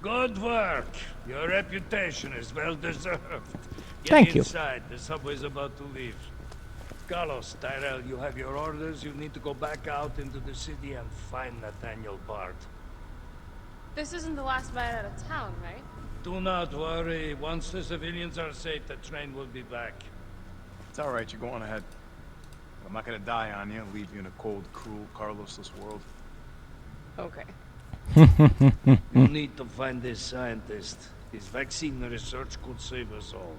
Good work. Your reputation is well deserved. Get Thank you. inside. The subway's about to leave. Carlos, Tyrell, you have your orders. You need to go back out into the city and find Nathaniel Bard. This isn't the last ride out of town, right? Do not worry. Once the civilians are safe, the train will be back. It's alright, you go on ahead. I'm not gonna die on you and leave you in a cold, cruel, Carlosless world. Okay. You need to find this scientist. His vaccine research could save us all.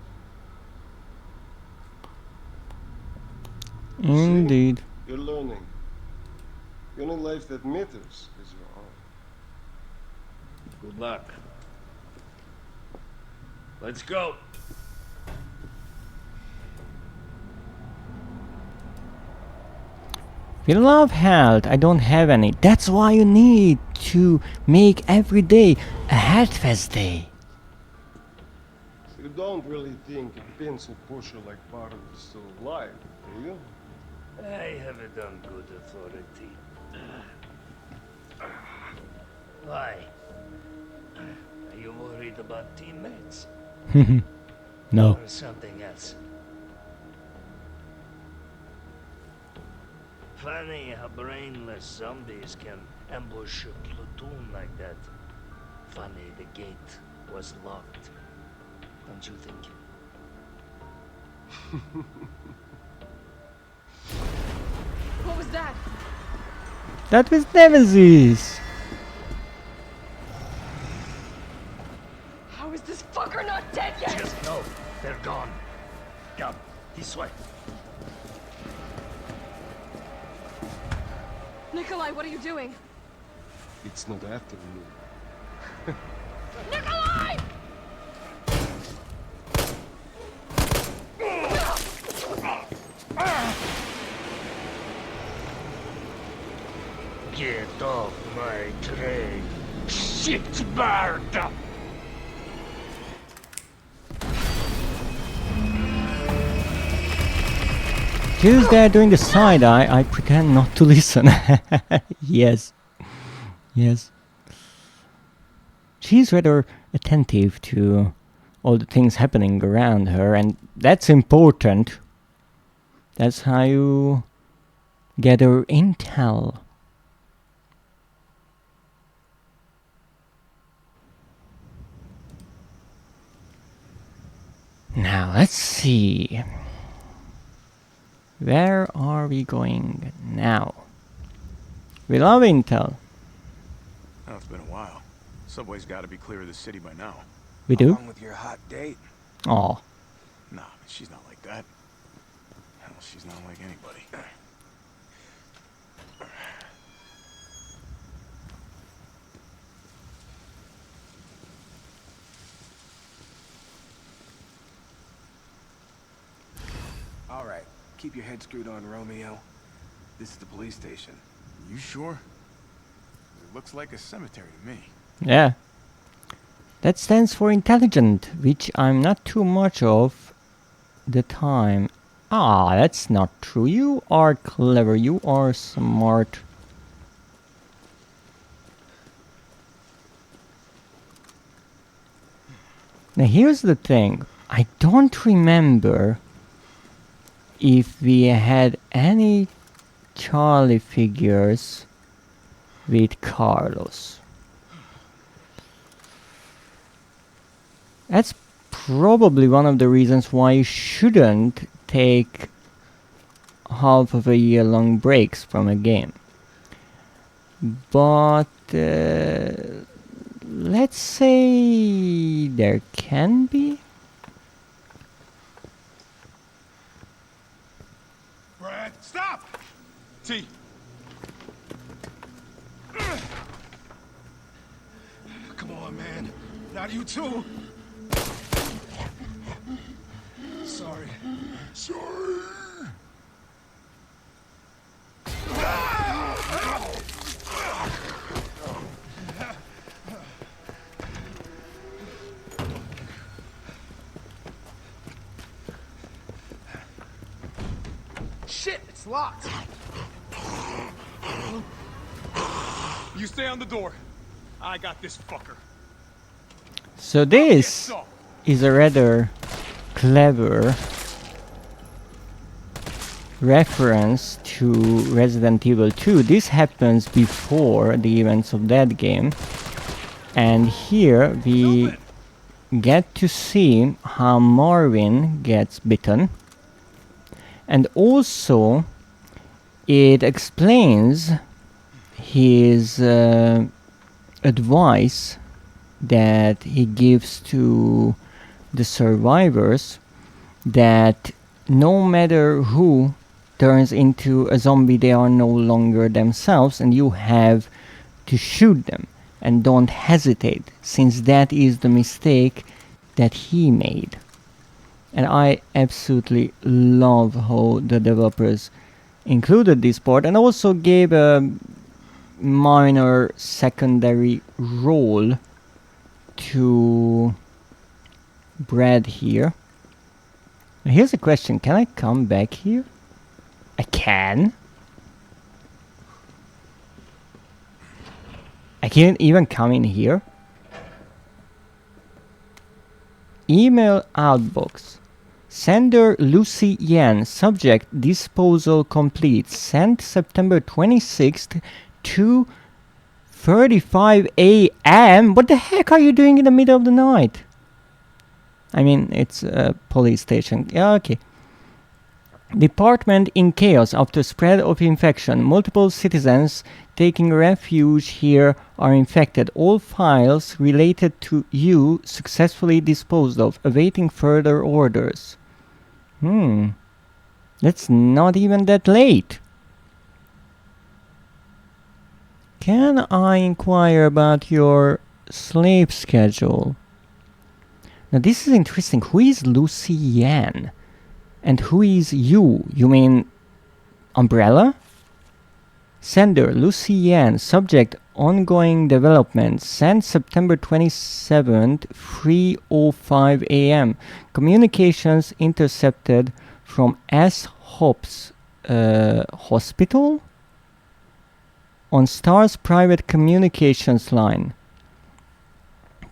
Indeed. You're learning. The only life that matters is your own. Good luck. Let's go. We love health. I don't have any. That's why you need to make every day a health fest day. You don't really think a pencil pusher like Barton is still alive, do you? I have it on good authority. Why? Are you worried about teammates? No. Or something else? Funny how brainless zombies can ambush a platoon like that. Funny the gate was locked. Don't you think? What was that? That was Nemesis. How is this fucker not dead yet? Just no, they're gone. Come, this way. Nikolai, what are you doing? It's not after me. Nikolai! Get off my train, shitbird! She's there doing the side eye. I pretend not to listen. Yes. Yes. She's rather attentive to all the things happening around her, and that's important. That's how you gather intel. Now, let's see. Where are we going now? We love intel. Oh, it's been a while. Subway's got to be clear of the city by now. We do? Along with your hot date. Aw. Nah, she's not like that. Hell, she's not like anybody. All right, keep your head screwed on, Romeo. This is the police station. You sure? It looks like a cemetery to me. Yeah. That stands for intelligent, which I'm not too much of the time. Ah, that's not true. You are clever. You are smart. Now here's the thing. I don't remember if we had any Charlie figures with Carlos. That's probably one of the reasons why you shouldn't take half of a year long breaks from a game. But let's say there can be. Brad, stop! T. Come on, man. Not you too. Sorry. Sorry. Shit, it's locked. You stay on the door. I got this fucker. So this is a rather clever reference to Resident Evil 2. This happens before the events of that game, and here we get to see how Marvin gets bitten, and also it explains his advice that he gives to the survivors, that no matter who turns into a zombie, they are no longer themselves, and you have to shoot them, and don't hesitate, since that is the mistake that he made. And I absolutely love how the developers included this part, and also gave a minor secondary role to Brad here. Now here's a question, can I come back here? I can? I can't even come in here? Email outbox. Sender Lucy Yan. Subject disposal complete. Sent September 26th, 2:35 a.m. What the heck are you doing in the middle of the night? I mean, it's a police station. Yeah, okay. Department in chaos after spread of infection. Multiple citizens taking refuge here are infected. All files related to you successfully disposed of. Awaiting further orders. That's not even that late. Can I inquire about your sleep schedule? Now this is interesting. Who is Lucy Yan? And who is you? You mean Umbrella? Sender Lucy Yan. Subject ongoing development. Sent September 27th, 3:05 a.m. Communications intercepted from S. Hobbs Hospital on Star's private communications line.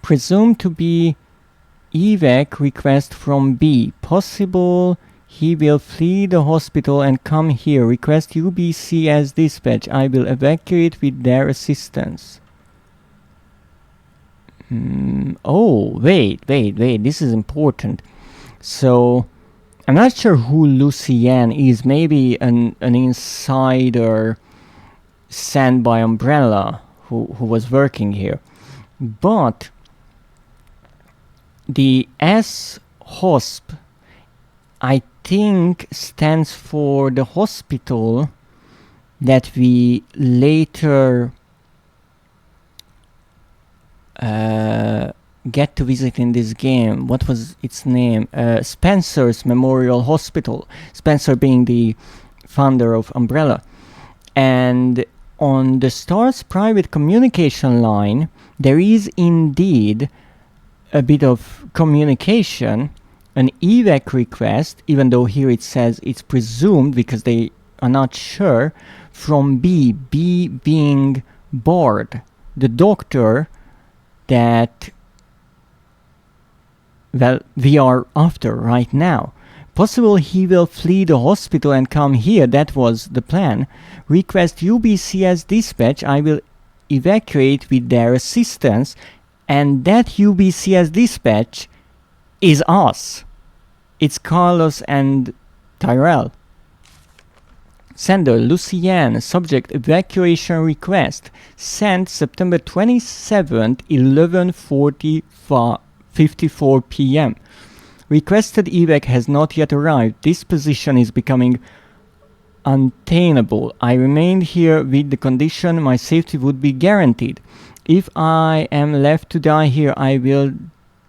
Presumed to be evac request from B. Possible he will flee the hospital and come here. Request UBC as dispatch. I will evacuate with their assistance. Oh, wait. This is important. So, I'm not sure who Lucy Yan is. Maybe an insider sent by Umbrella who was working here. But the S-HOSP, I think, stands for the hospital that we later get to visit in this game. What was its name? Spencer's Memorial Hospital. Spencer being the founder of Umbrella. And on the Star's private communication line, there is indeed a bit of communication, an evac request, even though here it says it's presumed because they are not sure, from B being Bard, the doctor that, well, we are after right now. Possible he will flee the hospital and come here. That was the plan. Request UBC as dispatch. I will evacuate with their assistance. And that UBC as dispatch is us. It's Carlos and Tyrell. Sender Lucy Yan. Subject evacuation request. Sent September 27th, 11:54 p.m. Requested evac has not yet arrived. This position is becoming untenable. I remained here with the condition my safety would be guaranteed. If I am left to die here, I will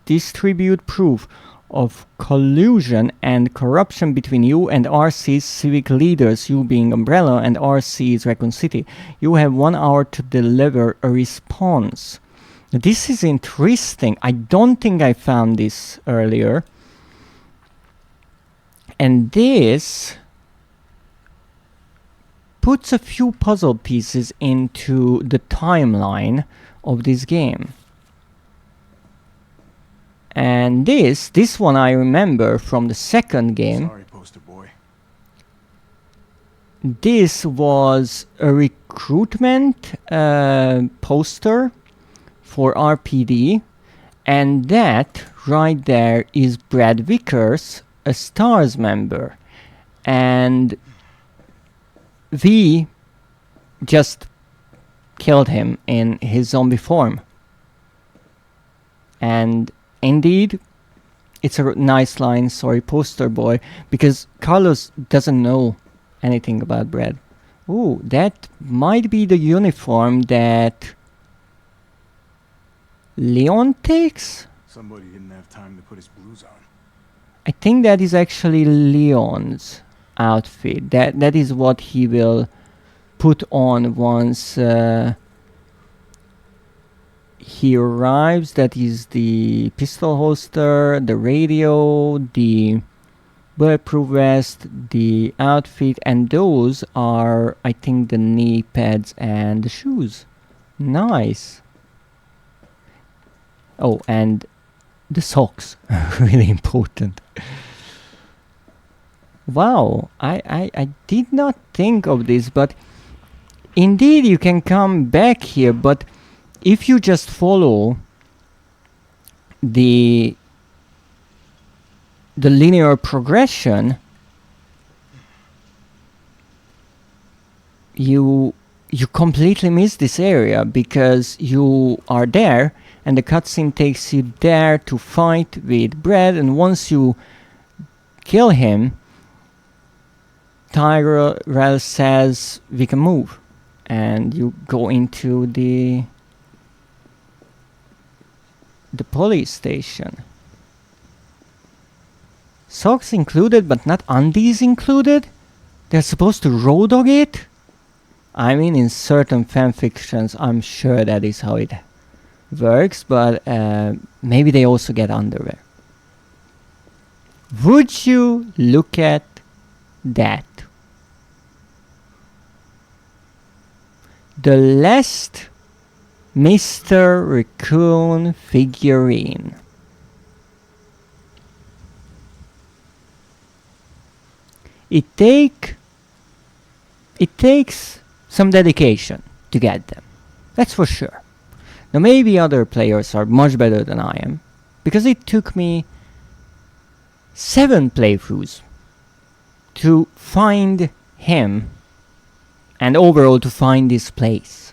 distribute proof of collusion and corruption between you and RC's civic leaders, you being Umbrella and RC is Raccoon City. You have 1 hour to deliver a response. Now, this is interesting. I don't think I found this earlier. And this puts a few puzzle pieces into the timeline of this game. And this one I remember from the second game. Sorry, poster boy. This was a recruitment poster for RPD, and that right there is Brad Vickers, a STARS member. And V just killed him in his zombie form. And indeed, it's a nice line, sorry, poster boy, because Carlos doesn't know anything about bread. Ooh, that might be the uniform that Leon takes? Somebody didn't have time to put his blues on. I think that is actually Leon's outfit. That is what he will put on once he arrives. That is the pistol holster, the radio, the bulletproof vest, the outfit, and those are, I think, the knee pads and the shoes. Nice. Oh, and the socks. Really important. Wow, I did not think of this, but indeed you can come back here, but if you just follow the linear progression, you completely miss this area, because you are there and the cutscene takes you there to fight with Brad, and once you kill him, Tyrell says we can move, and you go into the police station. Socks included, but not undies included? They're supposed to road dog it? I mean, in certain fanfictions, I'm sure that is how it works, but maybe they also get underwear. Would you look at that? The last Mr. Raccoon figurine. It takes some dedication to get them. That's for sure. Now maybe other players are much better than I am, because it took me 7 playthroughs to find him and overall to find this place.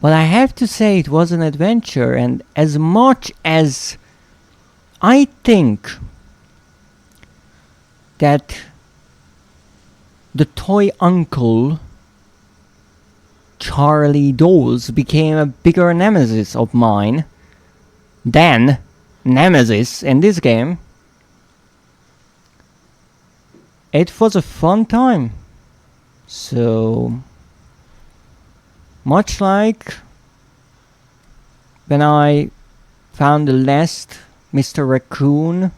But I have to say it was an adventure, and as much as I think that the toy uncle Charlie Dolls became a bigger nemesis of mine than Nemesis in this game, it was a fun time. So much like when I found the last Mr. Raccoon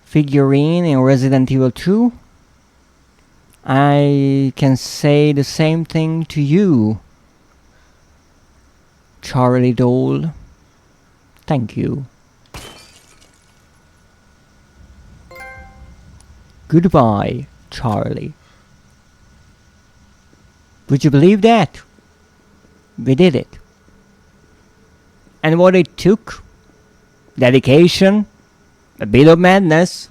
figurine in Resident Evil 2, I can say the same thing to you, Charlie Doll. Thank you. Goodbye, Charlie. Would you believe that? We did it. And what it took? Dedication, a bit of madness,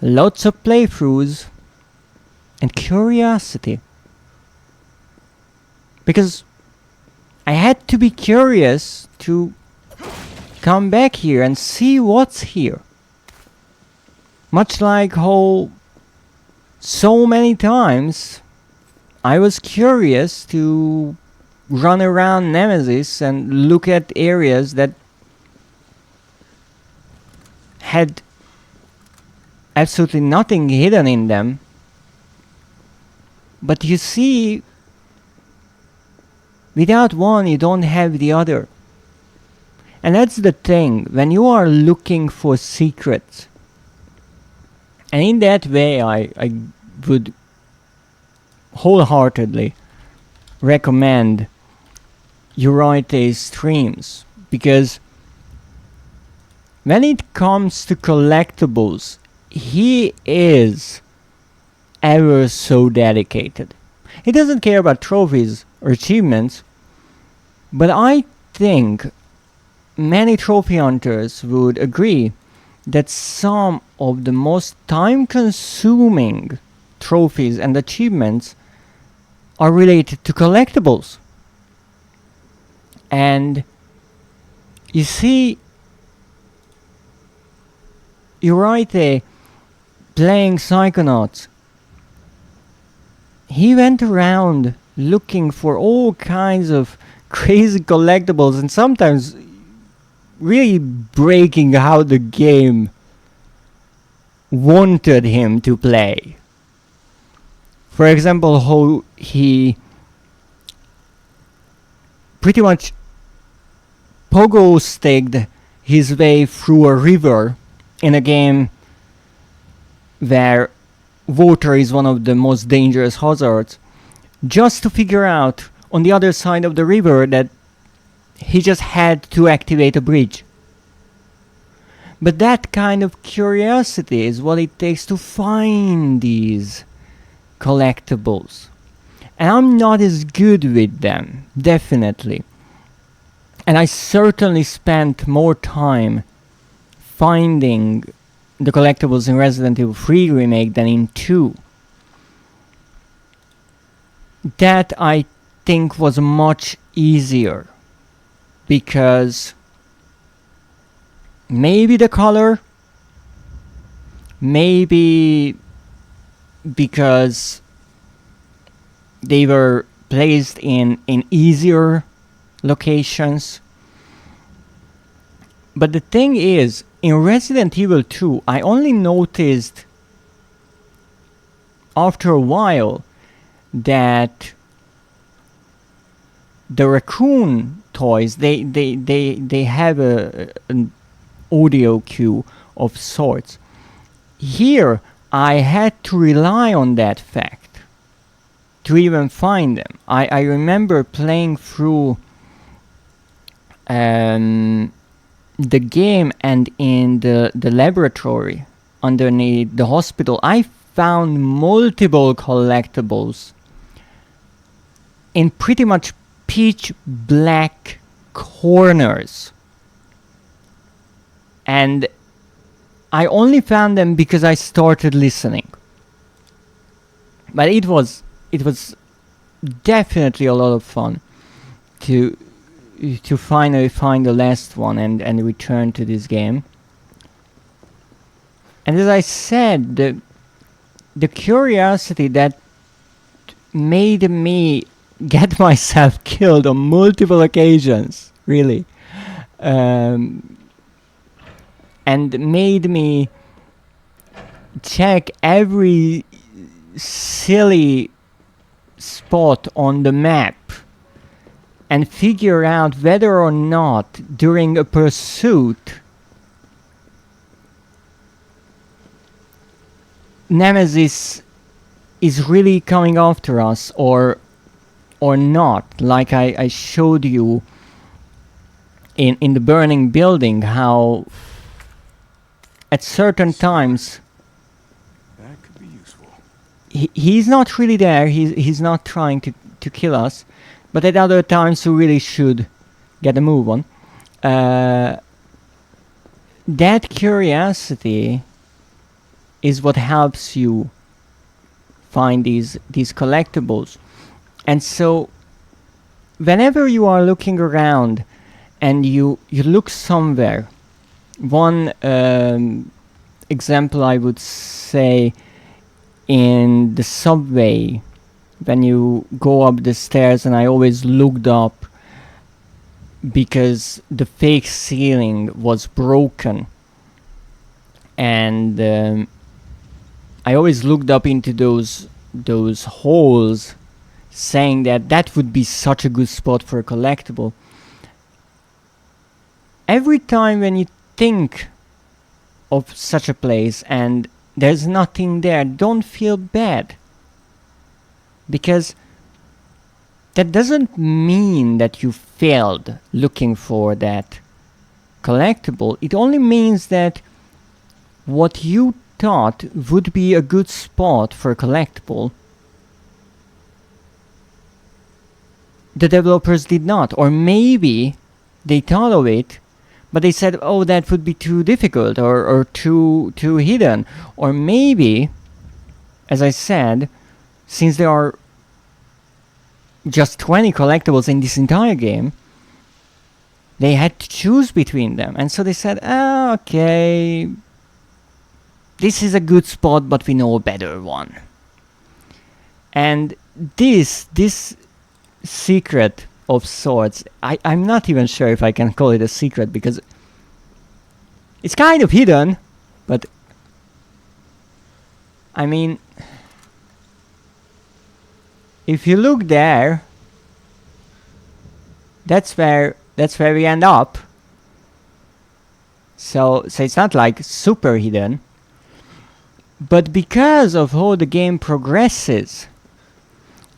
lots of playthroughs, and curiosity. Because I had to be curious to come back here and see what's here. Much like how so many times I was curious to run around Nemesis and look at areas that had absolutely nothing hidden in them. But you see, without one you don't have the other. And that's the thing, when you are looking for secrets. And in that way I would wholeheartedly recommend Urite's streams, because when it comes to collectibles, he is ever so dedicated. He doesn't care about trophies or achievements, but I think many trophy hunters would agree that some of the most time-consuming trophies and achievements are related to collectibles. And you see, Urite playing Psychonauts, he went around looking for all kinds of crazy collectibles and sometimes really breaking how the game wanted him to play. For example, how he pretty much pogo sticked his way through a river in a game where water is one of the most dangerous hazards, just to figure out on the other side of the river that he just had to activate a bridge. But that kind of curiosity is what it takes to find these collectibles. And I'm not as good with them, definitely. And I certainly spent more time finding the collectibles in Resident Evil 3 Remake than in 2. That I think was much easier, because maybe the color, maybe because they were placed in easier locations. But the thing is, in Resident Evil 2, I only noticed after a while that the raccoon toys, they have an audio cue of sorts. Here, I had to rely on that fact to even find them. I remember playing through the game, and in the laboratory underneath the hospital, I found multiple collectibles in pretty much pitch black corners, and I only found them because I started listening. But it was definitely a lot of fun to finally find the last one and return to this game. And as I said, the curiosity that made me get myself killed on multiple occasions, really, and made me check every silly spot on the map and figure out whether or not during a pursuit Nemesis is really coming after us or not, like I showed you in the burning building, how at certain times That could be useful. he's not really there, he's not trying to kill us, but at other times we really should get a move on. That curiosity is what helps you find these collectibles. And so whenever you are looking around and you look somewhere, one example I would say, in the subway, when you go up the stairs, and I always looked up because the fake ceiling was broken, and I always looked up into those holes, saying that would be such a good spot for a collectible. Every time when you think of such a place and there's nothing there, don't feel bad, because that doesn't mean that you failed looking for that collectible. It only means that what you thought would be a good spot for a collectible, the developers did not, or maybe they thought of it, But they said, oh, that would be too difficult or too hidden. Or maybe, as I said, since there are just 20 collectibles in this entire game, they had to choose between them. And so they said, okay, this is a good spot, but we know a better one. And this secret of sorts, I'm not even sure if I can call it a secret, because it's kind of hidden, but I mean, if you look there, that's where we end up. So it's not like super hidden, but because of how the game progresses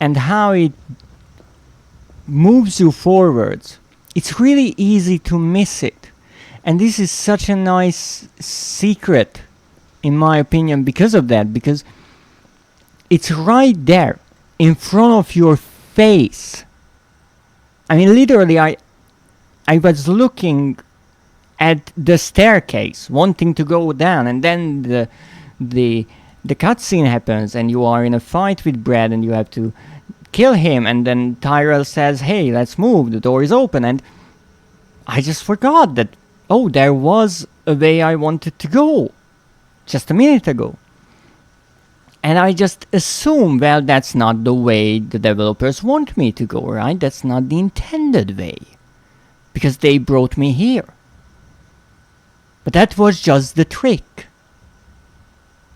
and how it moves you forwards, it's really easy to miss it. And this is such a nice secret, in my opinion, because of that, because it's right there in front of your face. I mean, literally, I was looking at the staircase, wanting to go down, and then the cutscene happens, and you are in a fight with Brad, and you have to kill him, and then Tyrell says, hey, let's move, the door is open, and I just forgot that, oh, there was a way I wanted to go just a minute ago. And I just assume, well, that's not the way the developers want me to go, right? That's not the intended way, because they brought me here. But that was just the trick.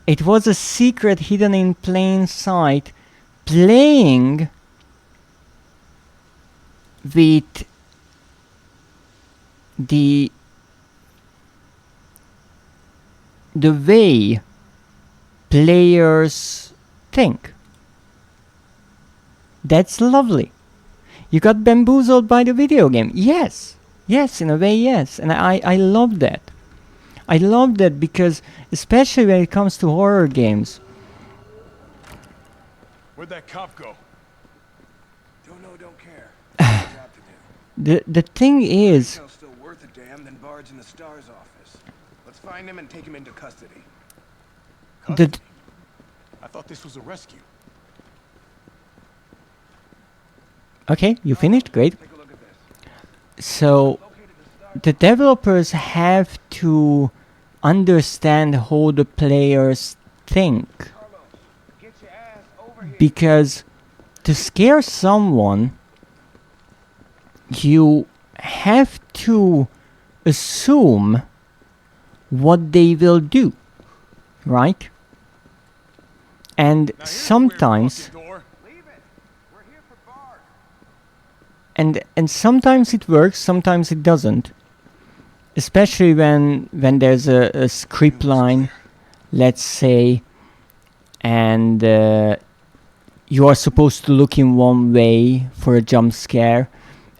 It was a secret hidden in plain sight, playing with the way players think. That's lovely. You got bamboozled by the video game. Yes, in a way, yes. And I love that. I love that because, especially when it comes to horror games. Where'd that cop go? Don't know, don't care. Job to do. The thing is, Intel's still worth a damn than Bard's in the STARS office. Let's find him and take him into custody. I thought this was a rescue. okay, you finished? Great. Take a look at this. So, the developers have to understand how the players think. Get your ass over here. Because to scare someone, you have to assume what they will do, right? And sometimes, and sometimes it works, sometimes it doesn't. Especially when there's a script line, let's say, and you are supposed to look in one way for a jump scare,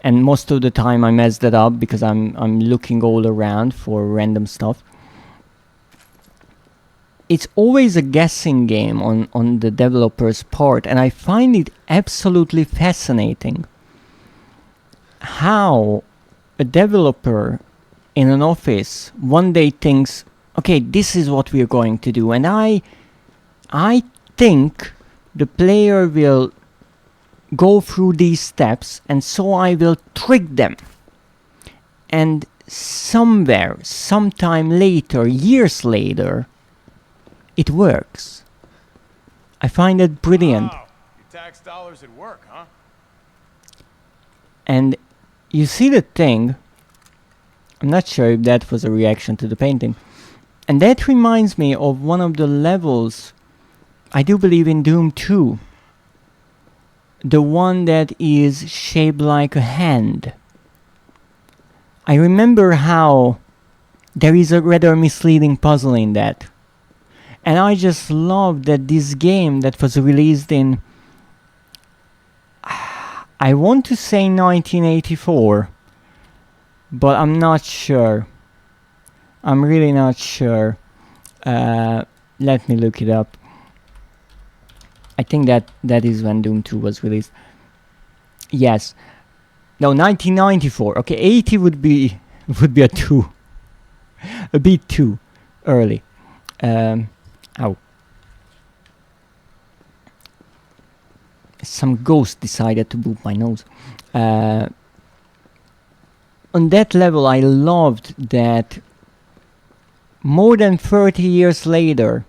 and most of the time I mess that up because I'm looking all around for random stuff. It's always a guessing game on the developer's part, and I find it absolutely fascinating how a developer in an office one day thinks, okay, this is what we're going to do, and I think the player will go through these steps, and so I will trick them. And somewhere, sometime later, years later, it works. I find it brilliant. Wow. Your tax dollars at work, huh? And you see the thing, I'm not sure if that was a reaction to the painting, and that reminds me of one of the levels, I do believe in Doom 2, the one that is shaped like a hand. I remember how there is a rather misleading puzzle in that. And I just love that this game that was released in, I want to say 1984, but I'm not sure. I'm really not sure. Let me look it up. I think that is when Doom 2 was released. Yes. No, 1994. Okay, 80 would be would be a bit too early. Ow. Some ghost decided to boop my nose. On that level, I loved that more than 30 years later,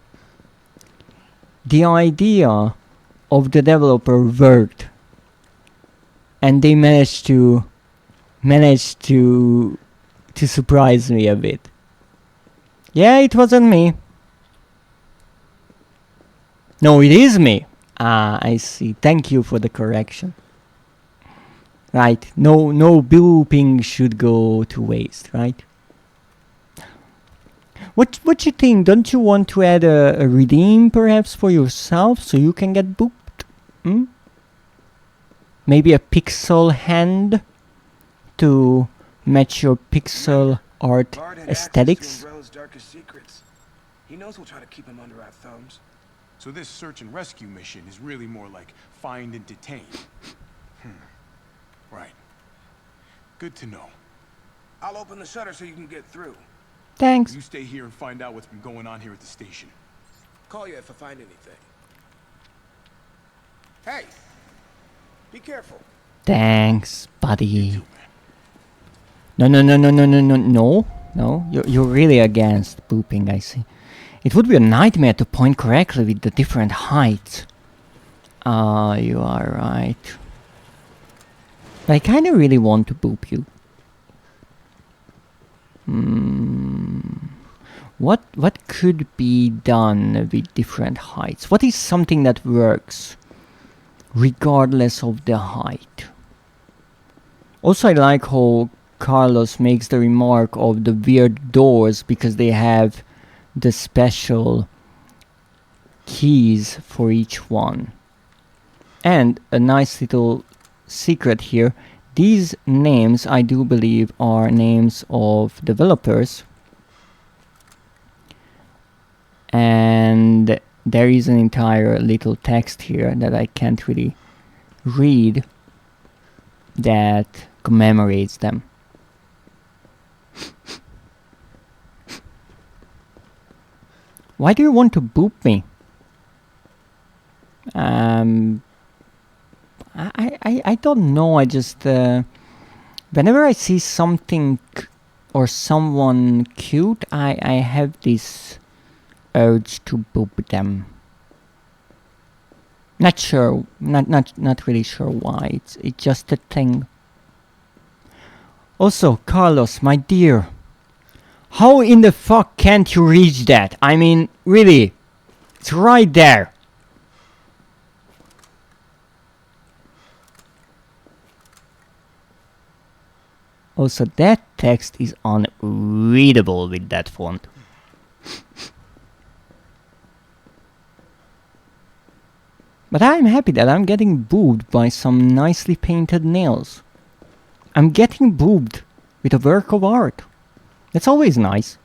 the idea of the developer worked, and they managed to surprise me a bit. Yeah, it wasn't me. No, it is me. Ah, I see. Thank you for the correction. Right, no booping should go to waste, right? What you think? Don't you want to add a redeem perhaps for yourself so you can get booped? Hmm? Maybe a pixel hand to match your pixel art aesthetics? Darkest secrets. He knows we'll try to keep him under our thumbs. So this search and rescue mission is really more like find and detain. Right. Good to know. I'll open the shutter so you can get through. Thanks. You stay here and find out what's been going on here at the station. Call you if I find anything. Hey! Be careful. Thanks, buddy. No. You're really against booping, I see. It would be a nightmare to point correctly with the different heights. Ah, you are right. But I kinda really want to boop you. What could be done with different heights? What is something that works regardless of the height? Also, I like how Carlos makes the remark of the weird doors because they have the special keys for each one. And a nice little secret here. These names, I do believe, are names of developers. And there is an entire little text here that I can't really read that commemorates them. Why do you want to boop me? I don't know. I just whenever I see something or someone cute, I have this urge to boop them. Not sure. Not really sure why. It's just a thing. Also, Carlos, my dear, how in the fuck can't you reach that? I mean, really, it's right there. Also, that text is unreadable with that font. But I'm happy that I'm getting booped by some nicely painted nails. I'm getting booped with a work of art. That's always nice.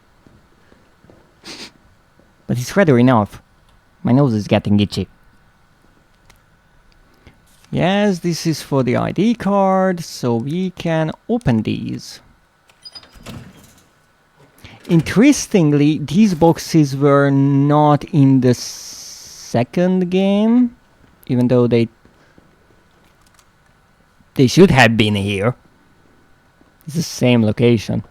But it's rather enough. My nose is getting itchy. Yes, this is for the ID card, so we can open these. Interestingly, these boxes were not in the second game, even though they should have been here. It's the same location.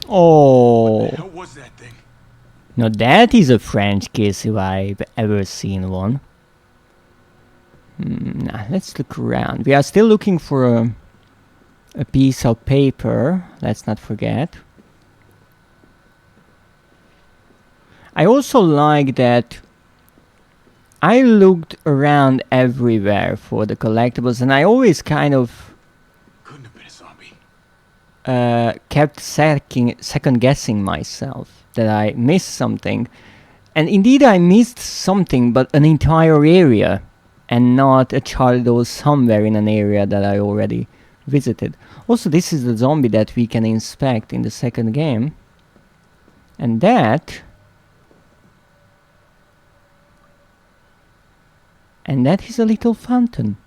Oh. What the hell was that thing? Now that is a French kiss if I've ever seen one. Nah, let's look around. We are still looking for a piece of paper. Let's not forget. I also like that I looked around everywhere for the collectibles, and I always kind of Couldn't have been a zombie. kept second guessing myself that I missed something. And indeed I missed something, but an entire area, and not a child or somewhere in an area that I already visited. Also, this is the zombie that we can inspect in the second game. And that And that is a little fountain.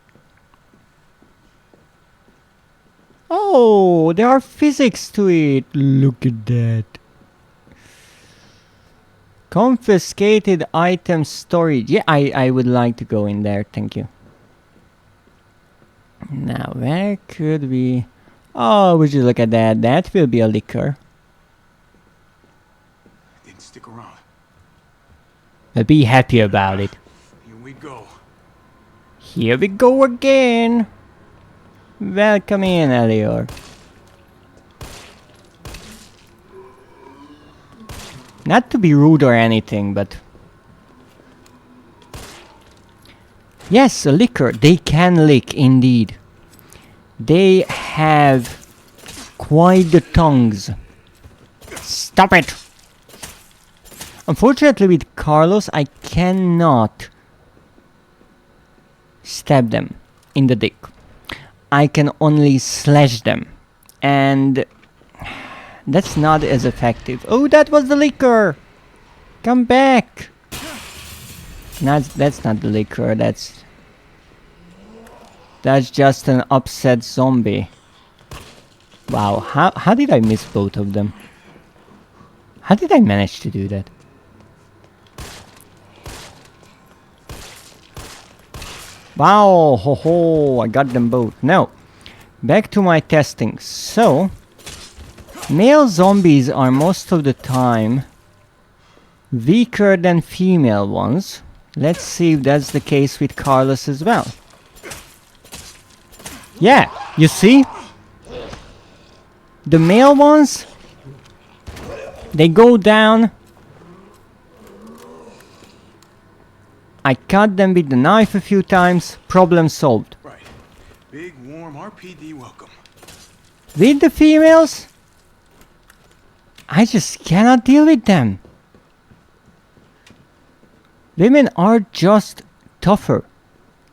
Oh, there are physics to it. Look at that. Confiscated item storage. Yeah, I would like to go in there. Thank you. Now, where could we... Oh, would you look at that? That will be a liquor. Didn't stick around. But be happy about it. Here we go. Here we go again. Welcome in, Elior. Not to be rude or anything, but... Yes, a liquor. They can lick, indeed. They have quite the tongues. Stop it! Unfortunately, with Carlos, I cannot stab them in the dick. I can only slash them. And that's not as effective. Oh, that was the liquor! Come back! That's not the liquor, that's just an upset zombie. Wow, how did I miss both of them? How did I manage to do that? Wow, ho ho, I got them both. Now, back to my testing. So, male zombies are most of the time weaker than female ones. Let's see if that's the case with Carlos as well. Yeah, you see? The male ones, they go down. I cut them with the knife a few times, problem solved. Right. Big, warm RPD welcome. With the females, I just cannot deal with them. Women are just tougher,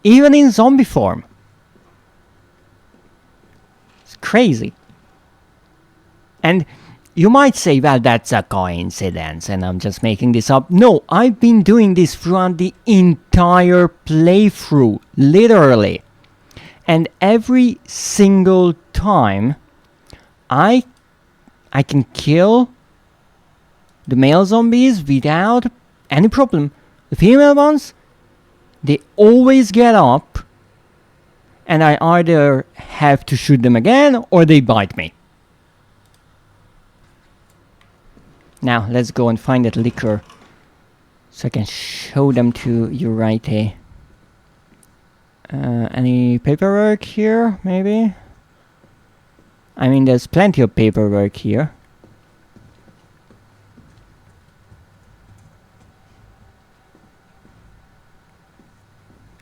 even in zombie form. It's crazy. And you might say, well, that's a coincidence and I'm just making this up. No, I've been doing this throughout the entire playthrough, literally. And every single time, I can kill the male zombies without any problem. The female ones, they always get up and I either have to shoot them again or they bite me. Now, let's go and find that liquor so I can show them to Urite. Any paperwork here, maybe? I mean, there's plenty of paperwork here.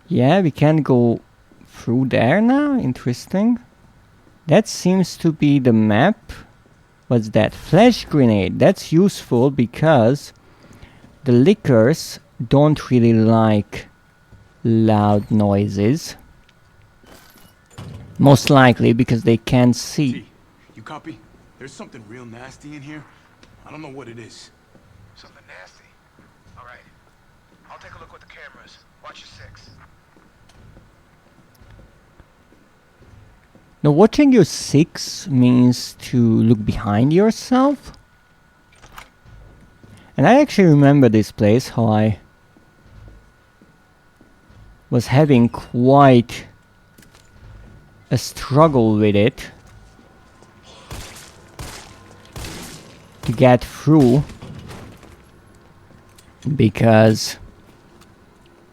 Yeah, we can go through there now. Interesting. That seems to be the map. What's that? Flash grenade. That's useful because the lickers don't really like loud noises. Most likely because they can't see. T, you copy? There's something real nasty in here. I don't know what it is. Something nasty? All right. I'll take a look with the cameras. Watch your six. Now, watching your six means to look behind yourself. And I actually remember this place, how I was having quite a struggle with it to get through, because,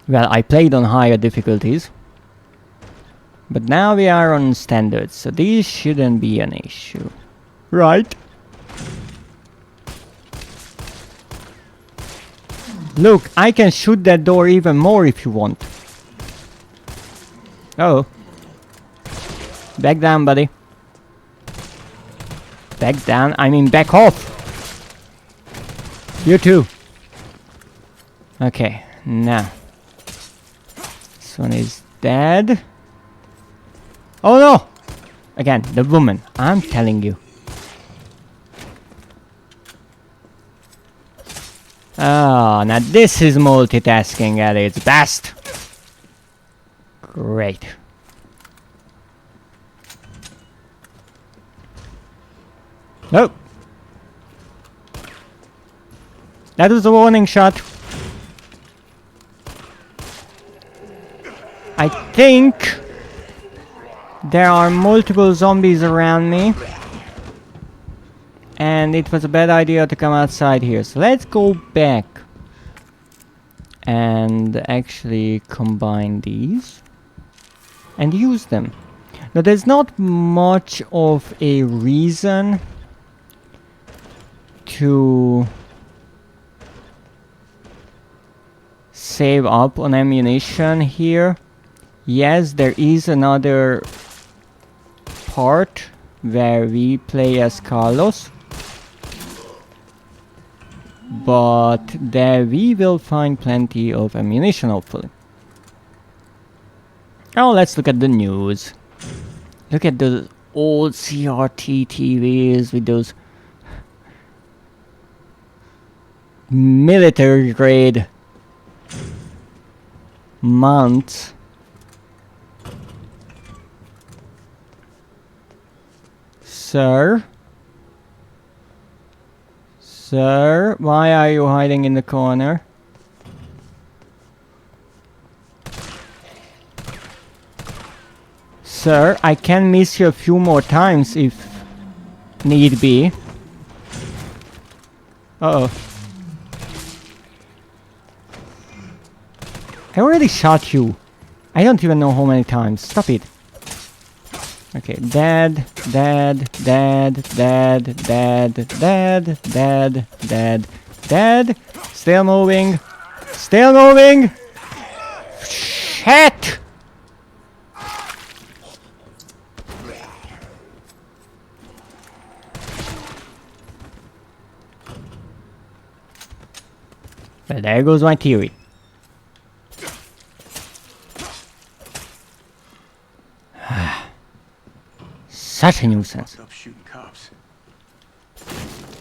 well, I played on higher difficulties. But now we are on standards, so these shouldn't be an issue. Right? Look, I can shoot that door even more if you want. Oh. Back down, buddy. Back down, I mean back off! You too. Okay, now. This one is dead. Oh no! Again, the woman. I'm telling you. Ah, now this is multitasking at its best. Great. Nope. That was a warning shot. I think there are multiple zombies around me. And it was a bad idea to come outside here. So let's go back and actually combine these and use them. Now there's not much of a reason to save up on ammunition here. Yes, there is another part where we play as Carlos, but there we will find plenty of ammunition, hopefully. Now let's look at the news. Look at those old CRT TVs with those military grade mounts. Sir? Sir, why are you hiding in the corner? Sir, I can miss you a few more times if need be. Uh-oh. I already shot you. I don't even know how many times. Stop it. Okay, dead, dead, dead, dead, dead, dead, dead, dead, dead. Still moving. Still moving. Shit! Well, there goes my theory. Such a nuisance. Up shooting cops.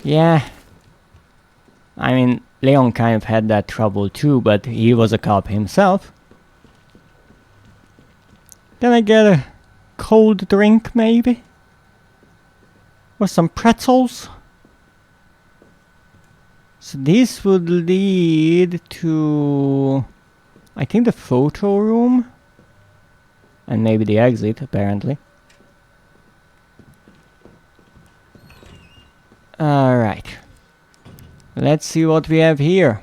Yeah. I mean, Leon kind of had that trouble too, but he was a cop himself. Can I get a cold drink, maybe? Or some pretzels? So this would lead to, I think, the photo room. And maybe the exit, apparently. Alright. Let's see what we have here.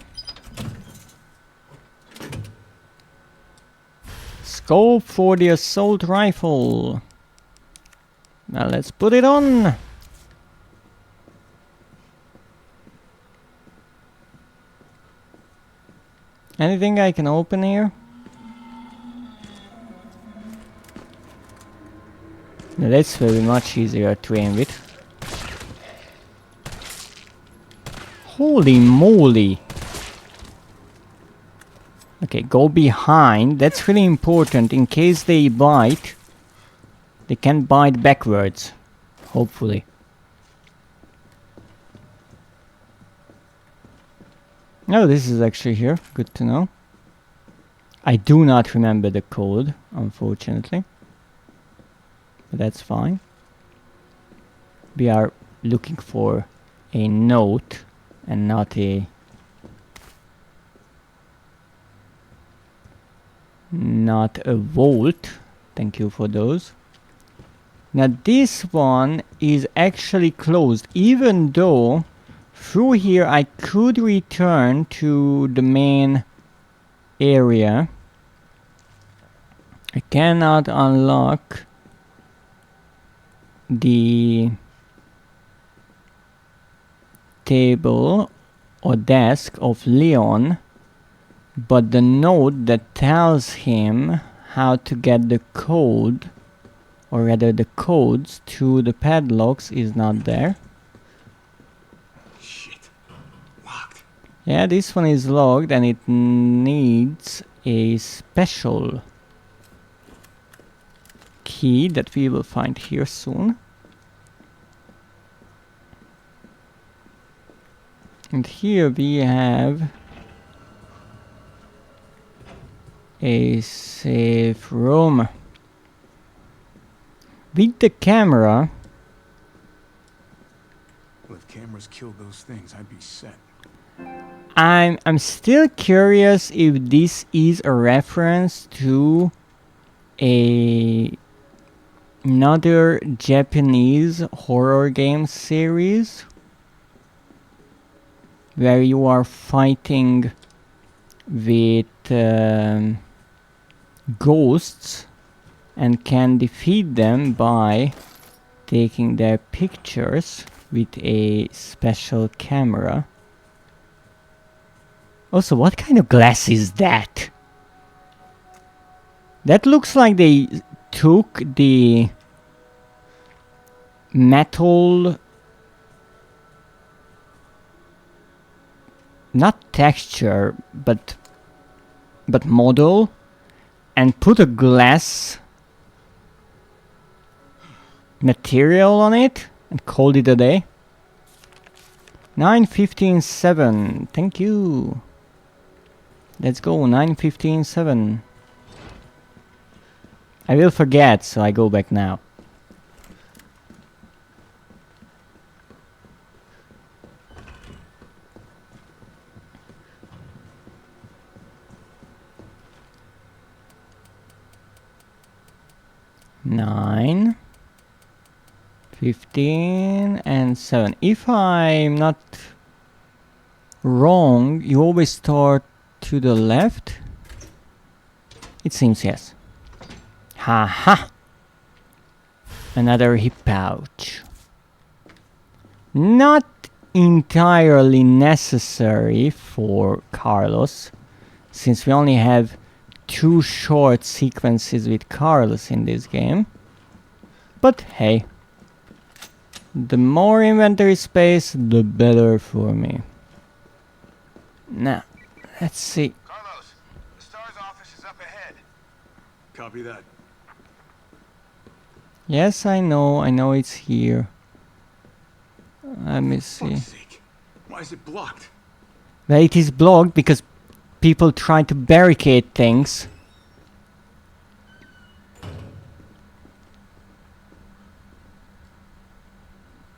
Scope for the assault rifle. Now let's put it on. Anything I can open here? Now that's very much easier to aim with. Holy moly! Okay, go behind. That's really important. In case they bite, they can bite backwards. Hopefully. Oh, this is actually here. Good to know. I do not remember the code, unfortunately. But that's fine. We are looking for a note and not a vault. Thank you for those. Now this one is actually closed, even though through here I could return to the main area. I cannot unlock the table or desk of Leon, but the note that tells him how to get the code, or rather the codes to the padlocks, is not there. Shit. Locked. Yeah, this one is locked and it needs a special key that we will find here soon. And here we have a safe room. With the camera. Well, if cameras killed those things, I'd be set. I'm still curious if this is a reference to another Japanese horror game series where you are fighting with ghosts and can defeat them by taking their pictures with a special camera. Also, what kind of glass is that? That looks like they took the metal, not texture, but model, and put a glass material on it and called it a day. 9:15:7. Thank you. Let's go. 9:15:7. I will forget, so I go back now. Nine, 15, and 7. If I'm not wrong, you always start to the left. It seems yes. Haha! Another hip pouch. Not entirely necessary for Carlos, since we only have 2 short sequences with Carlos in this game. But hey, the more inventory space, the better for me. Now, let's see. Carlos, the STAR's office is up ahead. Copy that. Yes, I know it's here. Let me see. Fuck's sake. Why is it blocked? Well, it is blocked because people try to barricade things.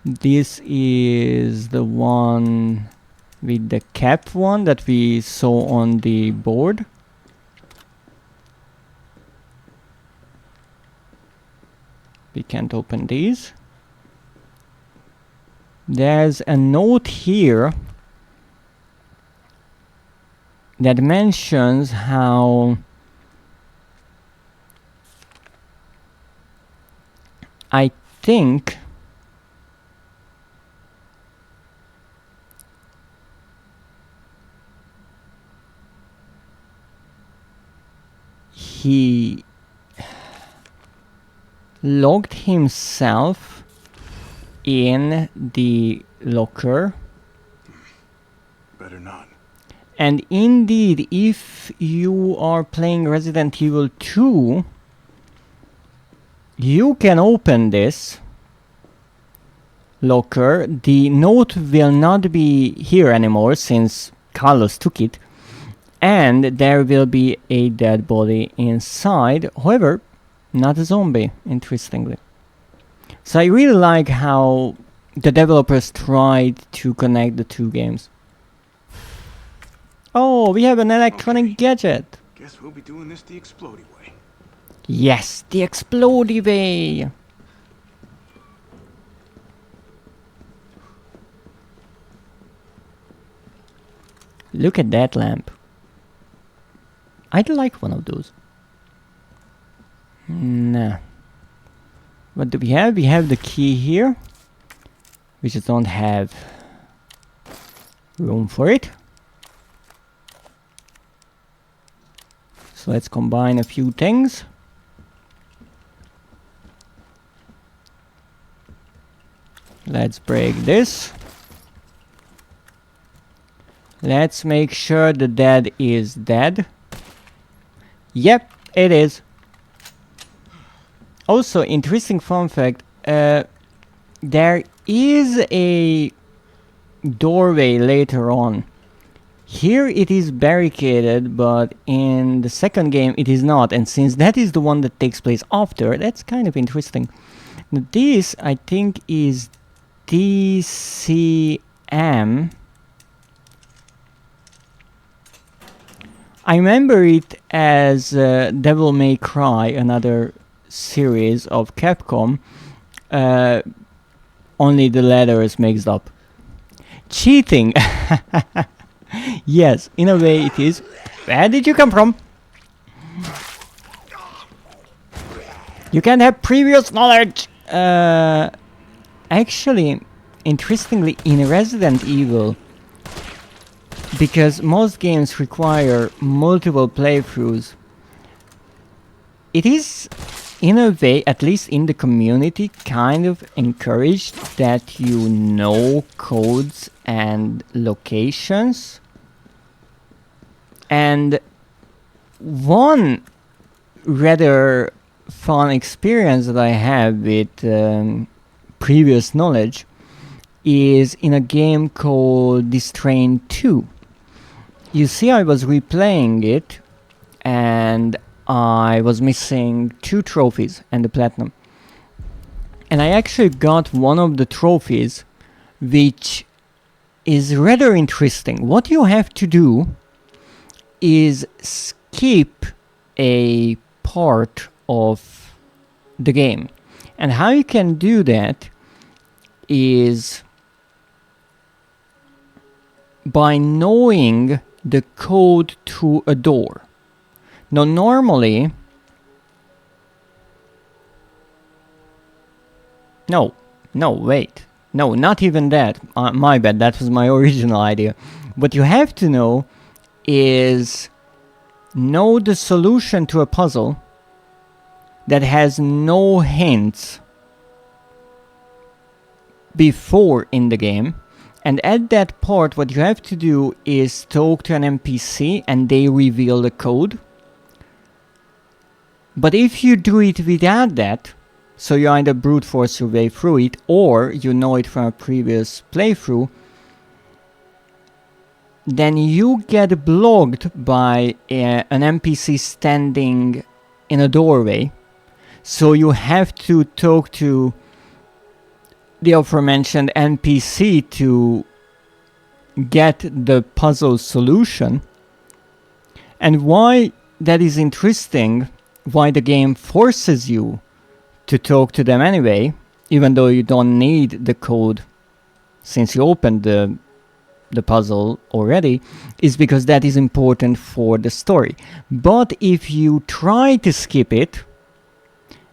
This is the one with the cap one that we saw on the board. We can't open these. There's a note here that mentions how I think he locked himself in the locker. Better not. And indeed, if you are playing Resident Evil 2, you can open this locker. The note will not be here anymore since Carlos took it. And there will be a dead body inside. However, not a zombie, interestingly. So I really like how the developers tried to connect the two games. Oh, we have an electronic gadget. Guess we'll be doing this the explodey way. Yes, the explodey way. Look at that lamp. I'd like one of those. Nah. What do we have? We have the key here. We just don't have room for it. So let's combine a few things. Let's break this. Let's make sure the dead is dead. Yep, it is. Also, interesting fun fact, there is a doorway later on Here it is barricaded, but in the second game it is not, and since that is the one that takes place after, that's kind of interesting. Now this, I think, is DCM. I remember it as Devil May Cry, another series of Capcom, only the letters mixed up. Cheating! Yes, in a way it is. Where did you come from? You can't have previous knowledge! Actually, interestingly, in Resident Evil, because most games require multiple playthroughs, it is, in a way, at least in the community, kind of encouraged that you know codes and locations. And one rather fun experience that I have with previous knowledge is in a game called This Train 2. You see, I was replaying it and I was missing 2 trophies and the platinum. And I actually got one of the trophies, which is rather interesting. What you have to do is skip a part of the game. And how you can do that is by knowing the code to a door. Now normally, no, wait, no, not even that, my bad, that was my original idea. What you have to know is know the solution to a puzzle that has no hints before in the game. And at that part, what you have to do is talk to an NPC and they reveal the code. But if you do it without that, so you either brute force your way through it, or you know it from a previous playthrough, then you get blocked by an NPC standing in a doorway. So you have to talk to the aforementioned NPC to get the puzzle solution. And why that is interesting, why the game forces you to talk to them anyway, even though you don't need the code since you opened the puzzle already, is because that is important for the story. But if you try to skip it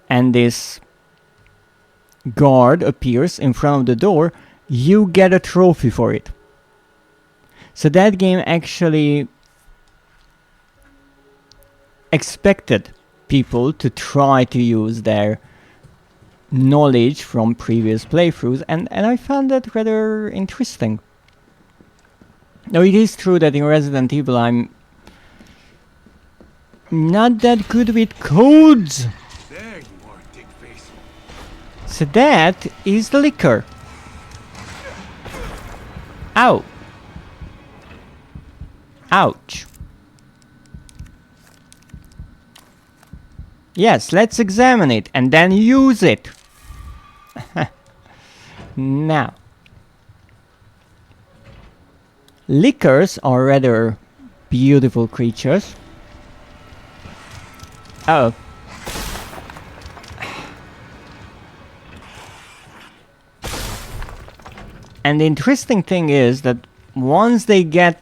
and this guard appears in front of the door, you get a trophy for it. So that game actually expected people to try to use their knowledge from previous playthroughs, and I found that rather interesting. Now it is true that in Resident Evil I'm not that good with codes. There you are, dick face. So that is the liquor. Ow. Ouch. Yes, let's examine it and then use it. Now, liquors are rather beautiful creatures. Oh. And the interesting thing is that once they get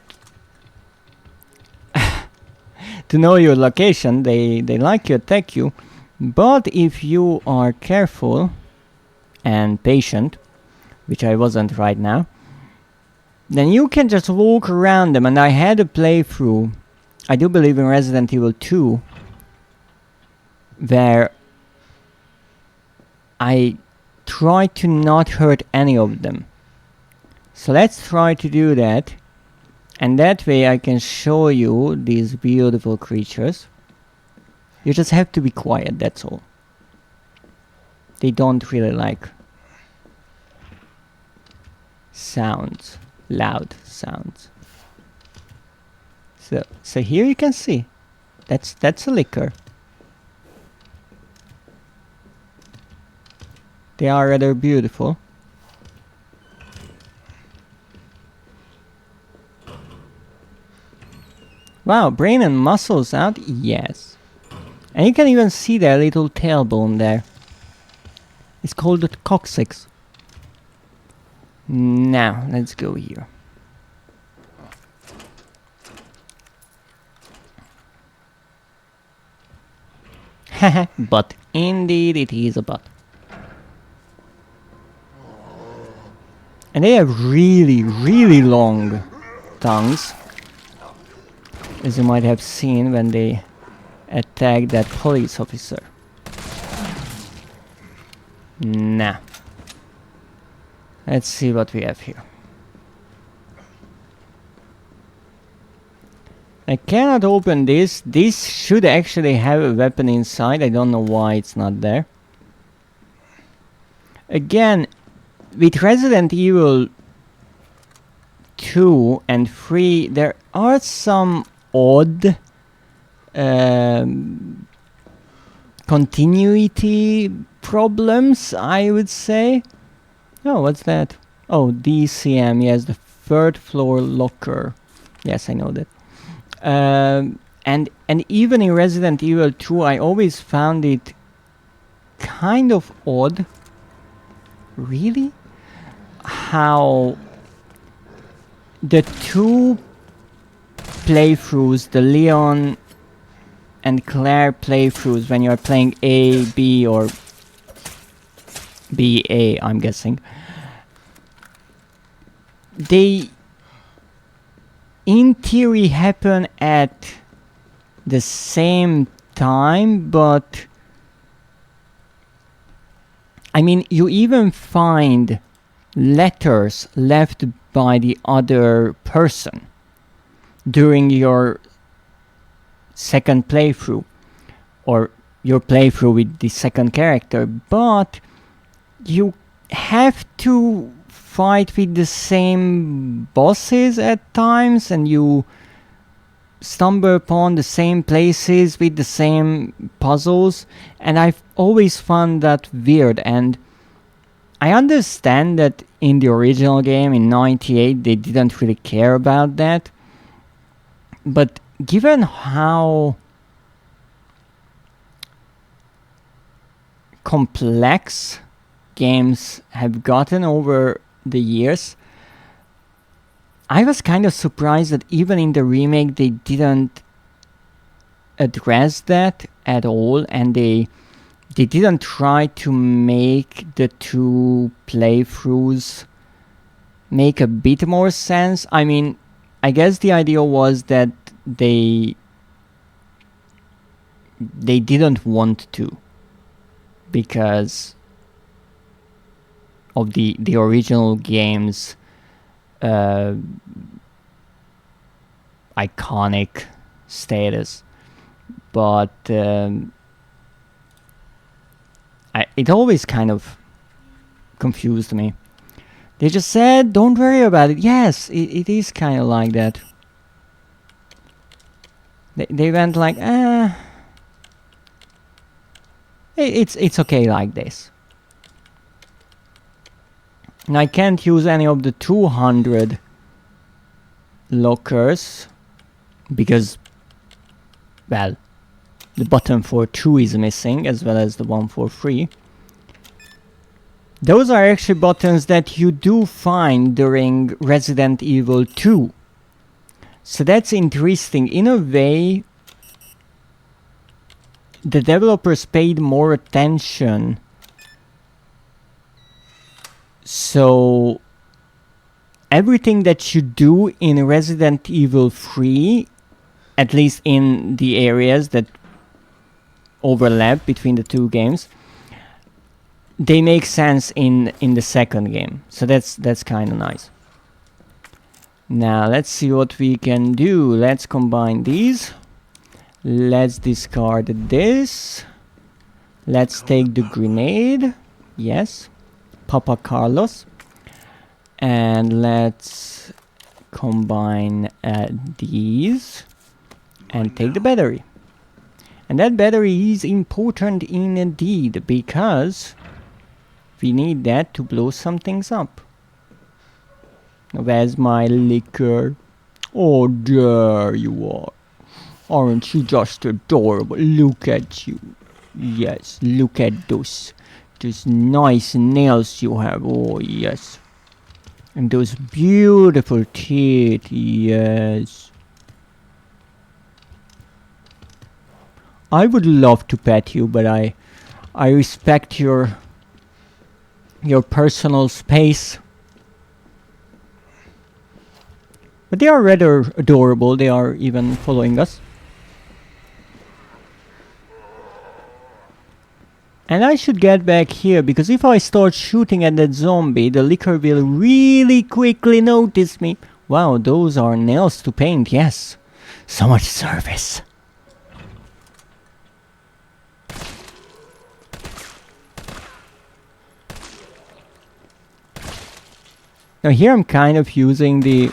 to know your location, they like to attack you. But if you are careful and patient, which I wasn't right now, then you can just walk around them. And I had a playthrough, I do believe in Resident Evil 2, where I tried to not hurt any of them. So let's try to do that. And that way I can show you these beautiful creatures. You just have to be quiet, that's all. They don't really like sounds, loud sounds. So here you can see. That's a liquor. They are rather beautiful. Wow, brain and muscles out? Yes. And you can even see their little tailbone there. It's called the coccyx. Now, let's go here. Haha, but indeed it is a butt. And they have really, really long tongues. As you might have seen when they attacked that police officer. Nah. Let's see what we have here. I cannot open this. This should actually have a weapon inside. I don't know why it's not there. Again, with Resident Evil 2 and 3, there are some odd continuity problems, I would say. Oh, what's that? Oh, DCM, yes, the third floor locker. Yes, I know that. And even in Resident Evil 2, I always found it kind of odd. Really? How the two playthroughs, the Leon and Claire playthroughs, when you're playing A, B, or B, A, I'm guessing, they in theory happen at the same time, but I mean, you even find letters left by the other person during your second playthrough, or your playthrough with the second character, but you have to fight with the same bosses at times, and you stumble upon the same places with the same puzzles, and I've always found that weird. And I understand that in the original game in '98 they didn't really care about that, but given how complex games have gotten over the years, I was kind of surprised that even in the remake they didn't address that at all, and they didn't try to make the two playthroughs make a bit more sense. I mean, I guess the idea was that they didn't want to, because of the original game's iconic status, but it always kind of confused me. They just said, don't worry about it. Yes, it is kind of like that. They went like, it's okay like this. And I can't use any of the 200 lockers because, well, the button for 2 is missing, as well as the one for 3. Those are actually buttons that you do find during Resident Evil 2. So that's interesting. In a way, the developers paid more attention. So everything that you do in Resident Evil 3, at least in the areas that overlap between the two games, they make sense in the second game. So that's kind of nice. Now let's see what we can do. Let's combine these. Let's discard this. Let's take the grenade. Yes. Papa Carlos. And let's combine these. and take the battery. And that battery is important indeed, because we need that to blow some things up. Where's my liquor? Oh, there you are. Aren't you just adorable? Look at you. Yes, look at those nice nails you have. Oh, yes. And those beautiful teeth. Yes. I would love to pet you, but I respect your personal space. But they are rather adorable. They are even following us. And I should get back here, because if I start shooting at that zombie, the liquor will really quickly notice me. Wow, those are nails to paint, yes. So much service. Now here I'm kind of using the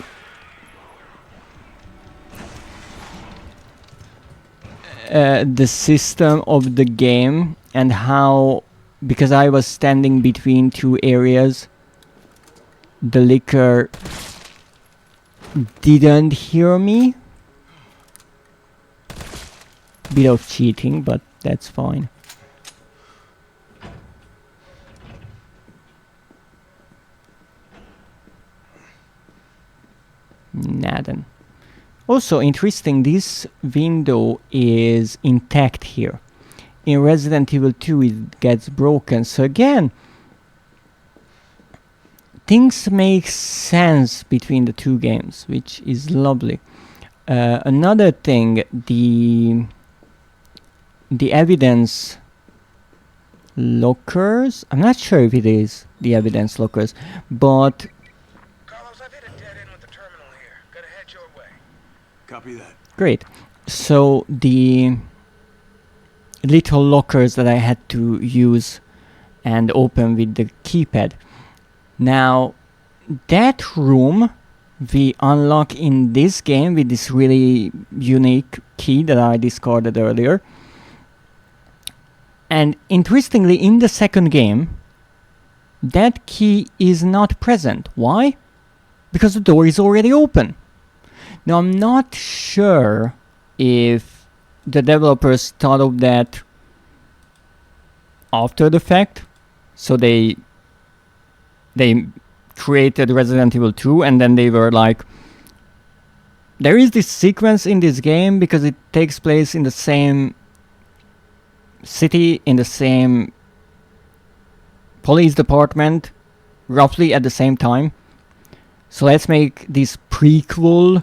system of the game, and how, because I was standing between two areas, the liquor didn't hear me. Bit of cheating, but that's fine. Nothing. Also interesting, this window is intact here. In Resident Evil 2 it gets broken, so again, things make sense between the two games, which is lovely. Another thing, the evidence lockers, I'm not sure if it is the evidence lockers, but Carlos, I've hit a dead end with the terminal here. Gotta head your way. Copy that. great. So the little lockers that I had to use and open with the keypad. Now that room we unlock in this game with this really unique key that I discarded earlier. And interestingly, in the second game, that key is not present. Why? Because the door is already open. Now I'm not sure if the developers thought of that after the fact, so they created Resident Evil 2 and then they were like, there is this sequence in this game because it takes place in the same city, in the same police department, roughly at the same time. So let's make this prequel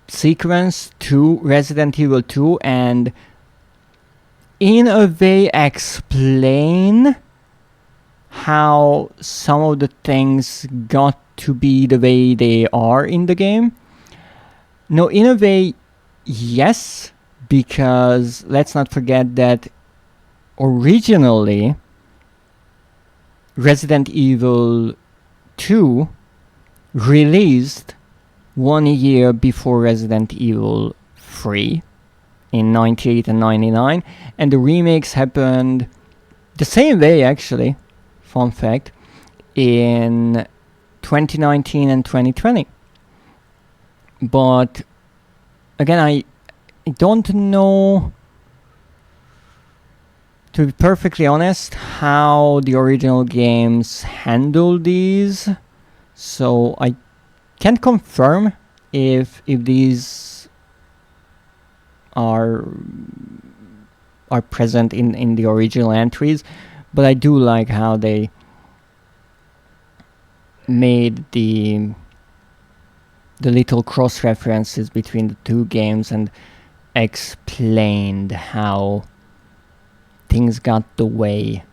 sequence to Resident Evil 2 and in a way explain how some of the things got to be the way they are in the game. No, in a way, yes, because let's not forget that originally Resident Evil 2 released 1 year before Resident Evil 3 in 98 and 99, and the remakes happened the same way actually, fun fact, in 2019 and 2020. But again, I don't know, to be perfectly honest, how the original games handle these, so I can't confirm if these are present in the original entries, but I do like how they made the little cross references between the two games and explained how things got the way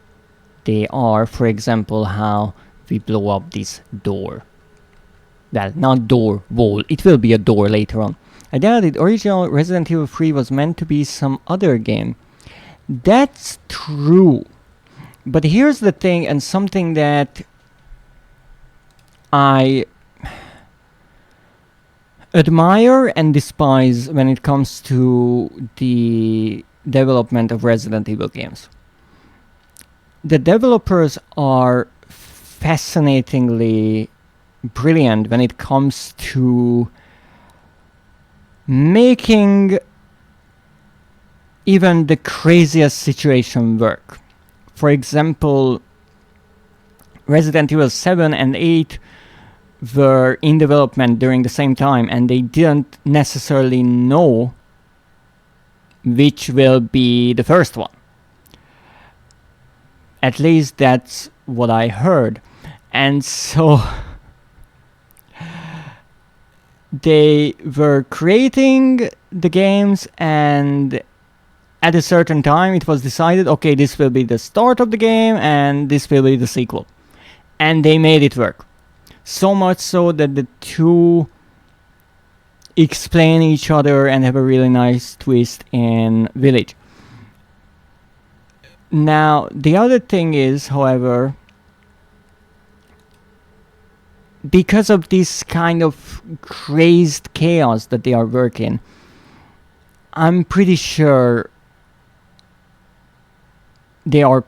they are. For example, how we blow up this door. Well, not door, wall. It will be a door later on. I doubt the original Resident Evil 3 was meant to be some other game. That's true. But here's the thing, and something that I admire and despise when it comes to the development of Resident Evil games. The developers are fascinatingly brilliant when it comes to making even the craziest situation work. For example, Resident Evil 7 and 8 were in development during the same time, and they didn't necessarily know which will be the first one. At least that's what I heard. And so they were creating the games, and at a certain time it was decided, okay, this will be the start of the game and this will be the sequel. And they made it work. So much so that the two explain each other and have a really nice twist in Village. Now, the other thing is, however, because of this kind of crazed chaos that they are working, I'm pretty sure they are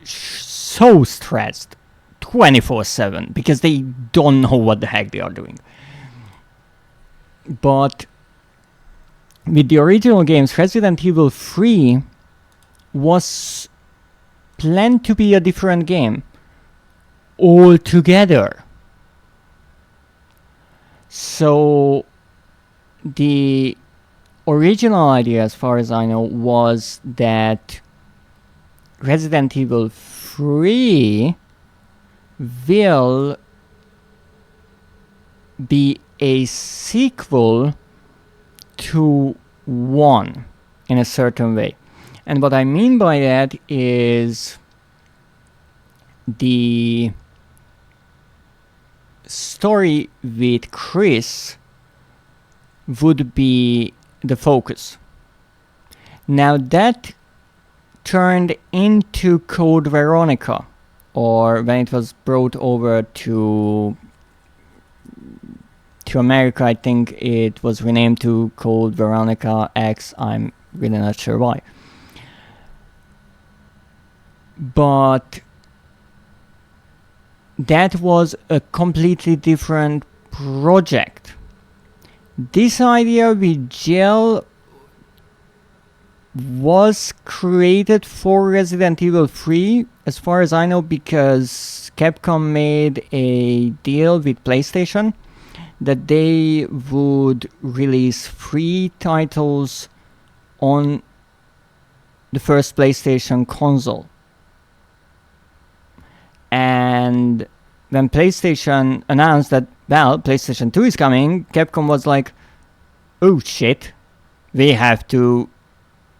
so stressed 24/7 because they don't know what the heck they are doing. But with the original games, Resident Evil 3 was planned to be a different game altogether. So the original idea, as far as I know, was that Resident Evil 3 will be a sequel to 1 in a certain way. And what I mean by that is the story with Chris would be the focus. Now that turned into Code Veronica, or when it was brought over to America, I think it was renamed to Code Veronica X. I'm really not sure why. But that was a completely different project. This idea with Jill was created for Resident Evil 3, as far as I know, because Capcom made a deal with PlayStation that they would release 3 titles on the first PlayStation console. And when PlayStation announced that, well, PlayStation 2 is coming, Capcom was like, oh shit, we have to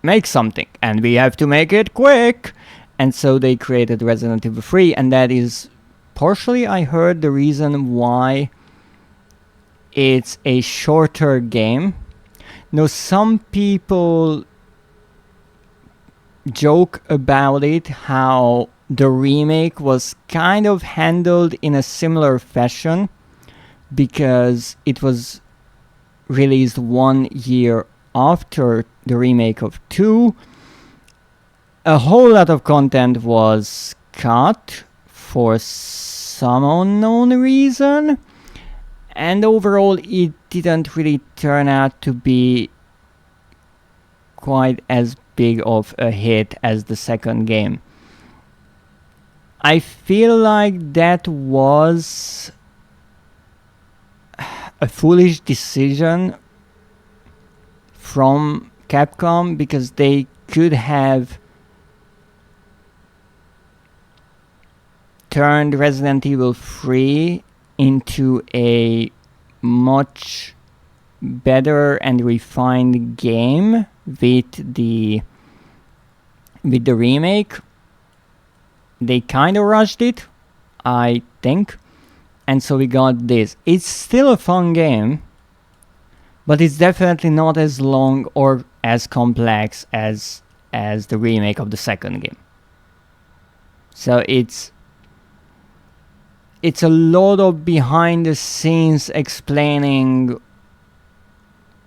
make something, and we have to make it quick. And so they created Resident Evil 3, and that is partially, I heard, the reason why it's a shorter game. Now, some people joke about it, how the remake was kind of handled in a similar fashion because it was released 1 year after the remake of 2. A whole lot of content was cut for some unknown reason, and overall it didn't really turn out to be quite as big of a hit as the second game. I feel like that was a foolish decision from Capcom, because they could have turned Resident Evil 3 into a much better and refined game with the remake. They kind of rushed it, I think, and so we got this. It's still a fun game, but it's definitely not as long or as complex as the remake of the second game. So it's a lot of behind the scenes explaining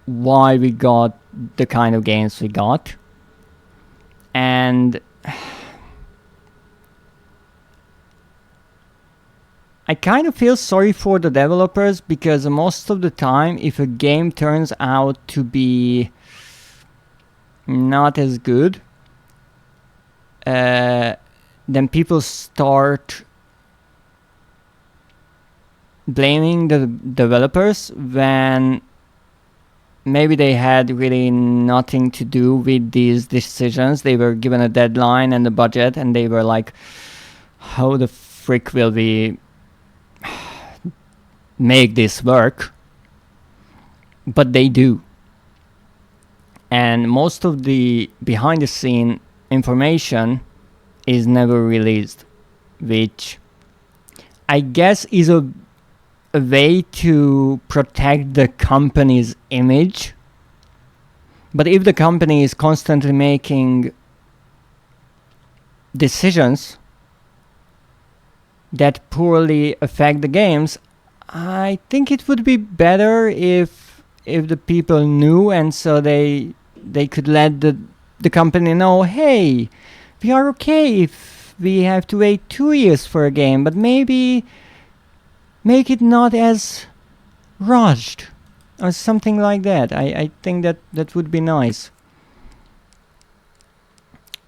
why we got the kind of games we got. And I kind of feel sorry for the developers, because most of the time, if a game turns out to be not as good, then people start blaming the developers when maybe they had really nothing to do with these decisions. They were given a deadline and a budget, and they were like, how the frick will we make this work? But they do. And most of the behind the scene information is never released, which I guess is a way to protect the company's image. But if the company is constantly making decisions that poorly affect the games, I think it would be better if the people knew, and so they could let the company know, hey, we are okay if we have to wait 2 years for a game, but maybe make it not as rushed or something like that. I think that would be nice.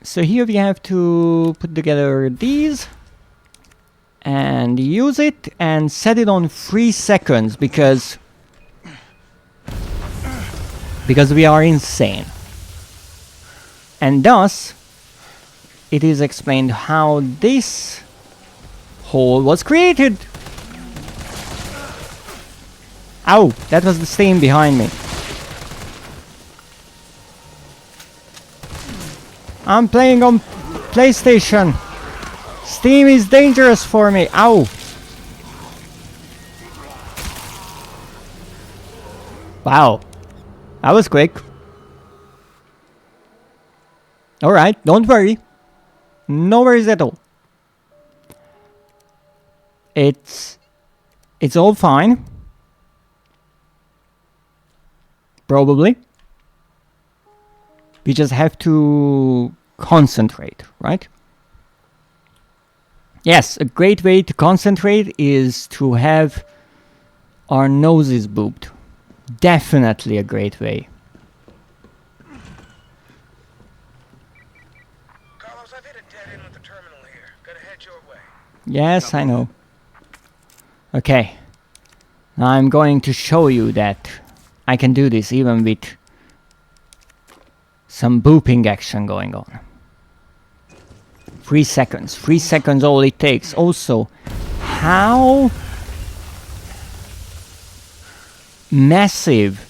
So here we have to put together these and use it and set it on 3 seconds because we are insane. And thus it is explained how this hole was created. Ow, that was the Steam behind me. I'm playing on PlayStation. Steam is dangerous for me. Ow. Wow. That was quick. Alright, don't worry. No worries at all. It's all fine. Probably. We just have to concentrate, right? Yes, a great way to concentrate is to have our noses booped. Definitely a great way. Carlos, I've hit a dead end with the terminal here. Gotta head your way. Yes, I know. Okay. I'm going to show you that I can do this even with some booping action going on. 3 seconds. 3 seconds all it takes. Also, how massive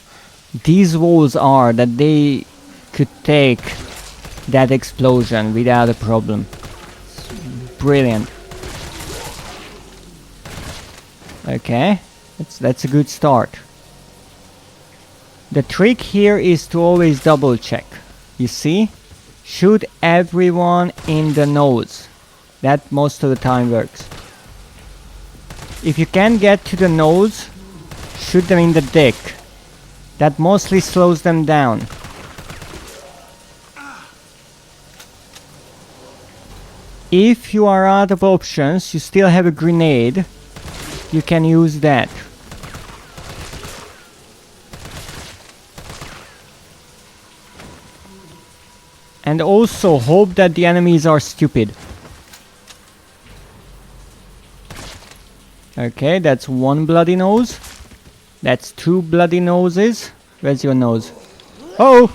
these walls are that they could take that explosion without a problem. It's brilliant. Okay, that's a good start. The trick here is to always double check. You see? Shoot everyone in the nose. That most of the time works. If you can't get to the nose, shoot them in the dick. That mostly slows them down. If you are out of options, you still have a grenade. You can use that. And also hope that the enemies are stupid. Okay, that's 1 bloody nose. That's 2 bloody noses. Where's your nose? Oh!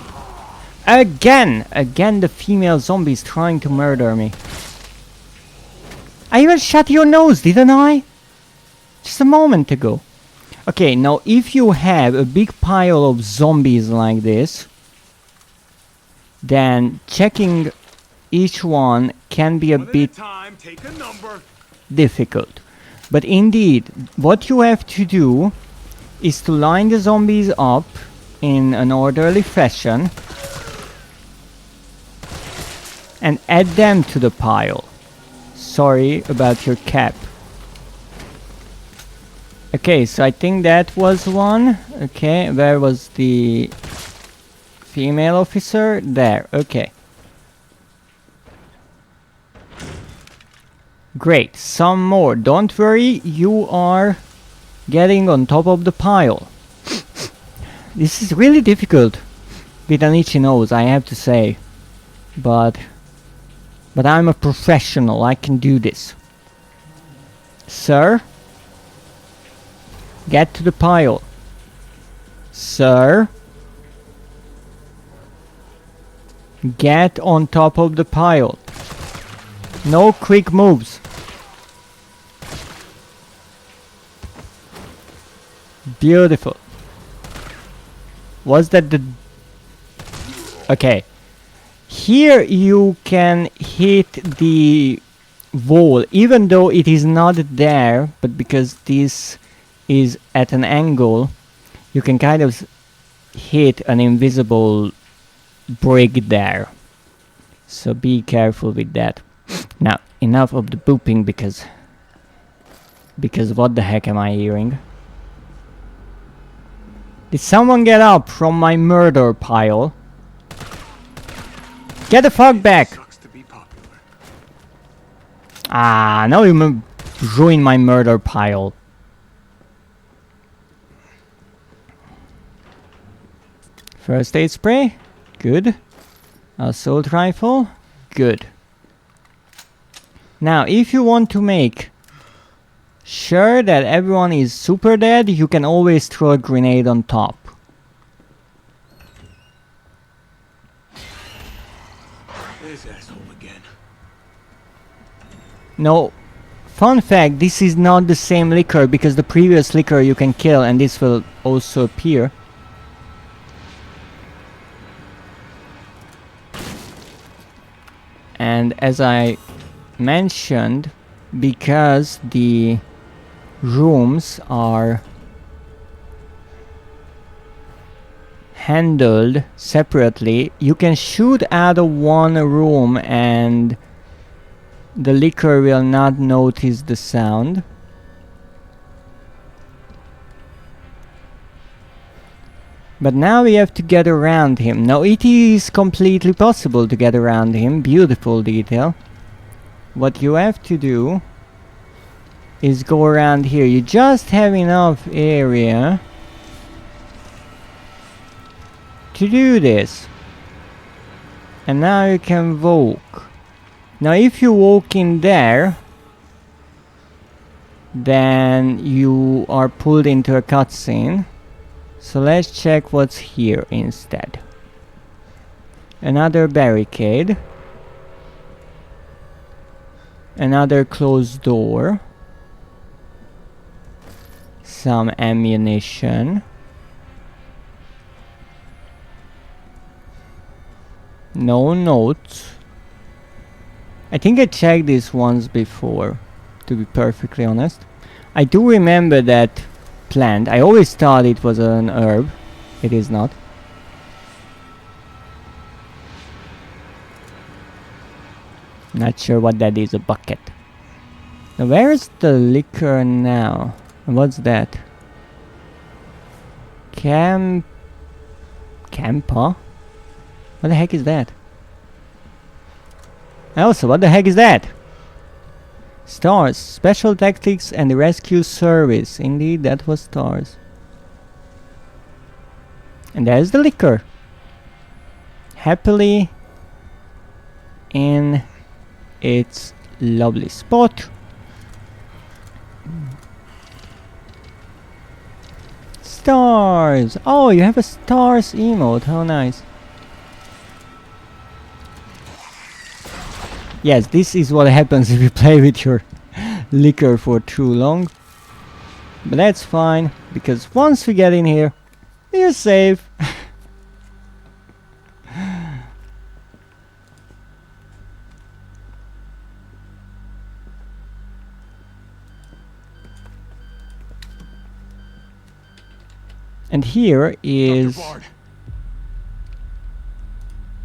Again! Again the female zombie is trying to murder me. I even shot your nose, didn't I? Just a moment ago. Okay, now if you have a big pile of zombies like this, then checking each one can be a bit difficult. But indeed, what you have to do is to line the zombies up in an orderly fashion and add them to the pile. Sorry about your cap. Okay, so I think that was one. Okay, where was the female officer? There, okay. Great, some more. Don't worry, you are getting on top of the pile. This is really difficult with an itchy nose, I have to say. But I'm a professional, I can do this. Sir? Get to the pile. Sir? Get on top of the pile. No quick moves. Beautiful. Was that the... Okay. Here you can hit the wall, even though it is not there, but because this is at an angle, you can kind of hit an invisible brick there. So be careful with that. Now, enough of the booping because what the heck am I hearing? Did someone get up from my murder pile? Get the fuck back! Ah, now you ruined my murder pile. First aid spray, good. Assault rifle, good. Now, if you want to make sure that everyone is super dead, you can always throw a grenade on top. This asshole again. No, fun fact, this is not the same liquor because the previous liquor you can kill and this will also appear. And as I mentioned, because the rooms are handled separately, you can shoot out of one room and the liquor will not notice the sound. But now we have to get around him. Now it is completely possible to get around him. Beautiful detail. What you have to do is go around here. You just have enough area to do this. And now you can walk. Now if you walk in there, then you are pulled into a cutscene. So let's check what's here instead. Another barricade. Another closed door. Some ammunition. No notes. I think I checked this once before, to be perfectly honest. I do remember that plant. I always thought it was an herb. It is not. Not sure what that is, a bucket. Now where is the liquor now? What's that? Camper? What the heck is that? Also, what the heck is that? Stars, Special Tactics and Rescue Service. Indeed, that was stars. And there's the liquor. Happily in its lovely spot. Stars! Oh, you have a stars emote. How nice. Yes, this is what happens if you play with your liquor for too long. But that's fine, because once we get in here, we're safe. And here is...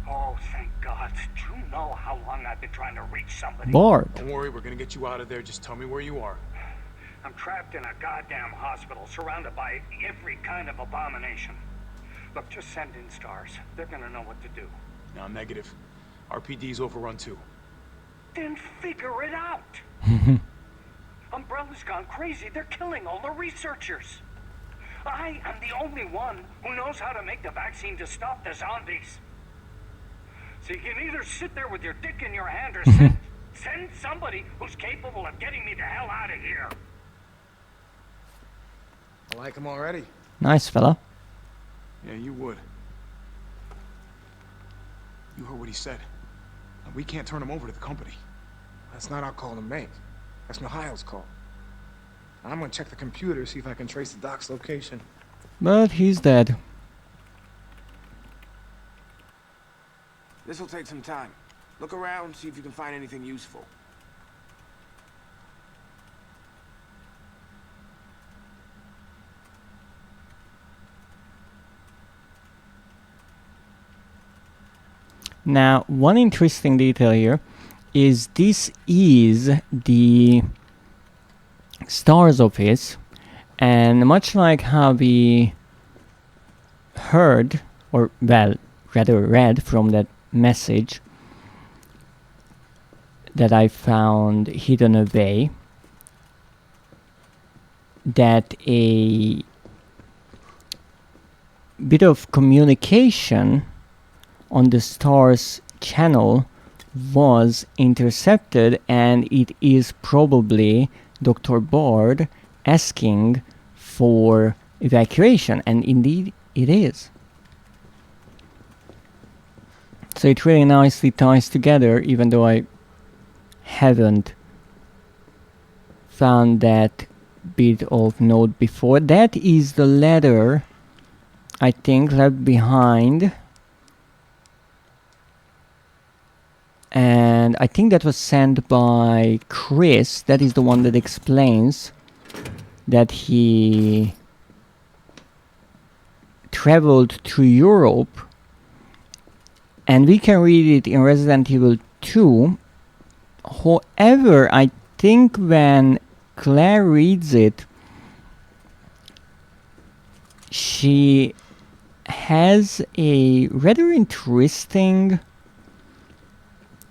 Oh, thank God. Do you know how long I've been trying to reach somebody? Bard. Don't worry, we're gonna get you out of there. Just tell me where you are. I'm trapped in a goddamn hospital, surrounded by every kind of abomination. Look, just send in stars. They're gonna know what to do. No, negative. RPD's overrun too. Then figure it out. Umbrella's gone crazy. They're killing all the researchers. I am the only one who knows how to make the vaccine to stop the zombies. So you can either sit there with your dick in your hand or send somebody who's capable of getting me the hell out of here. I like him already. Nice fella. Yeah, you would. You heard what he said. We can't turn him over to the company. That's not our call to make. That's Mikhail's call. I'm gonna check the computer, see if I can trace the doc's location. But he's dead. This'll take some time. Look around, see if you can find anything useful. Now, one interesting detail here is this is the STARS office, and much like how we heard, or well, rather read from that message that I found hidden away, that a bit of communication on the STARS channel was intercepted, and it is probably Dr. Bard asking for evacuation, and indeed it is. So it really nicely ties together, even though I haven't found that bit of note before. That is the letter, I think, left behind. And I think that was sent by Chris. That is the one that explains that he traveled to Europe, and we can read it in Resident Evil 2. However, I think when Claire reads it, she has a rather interesting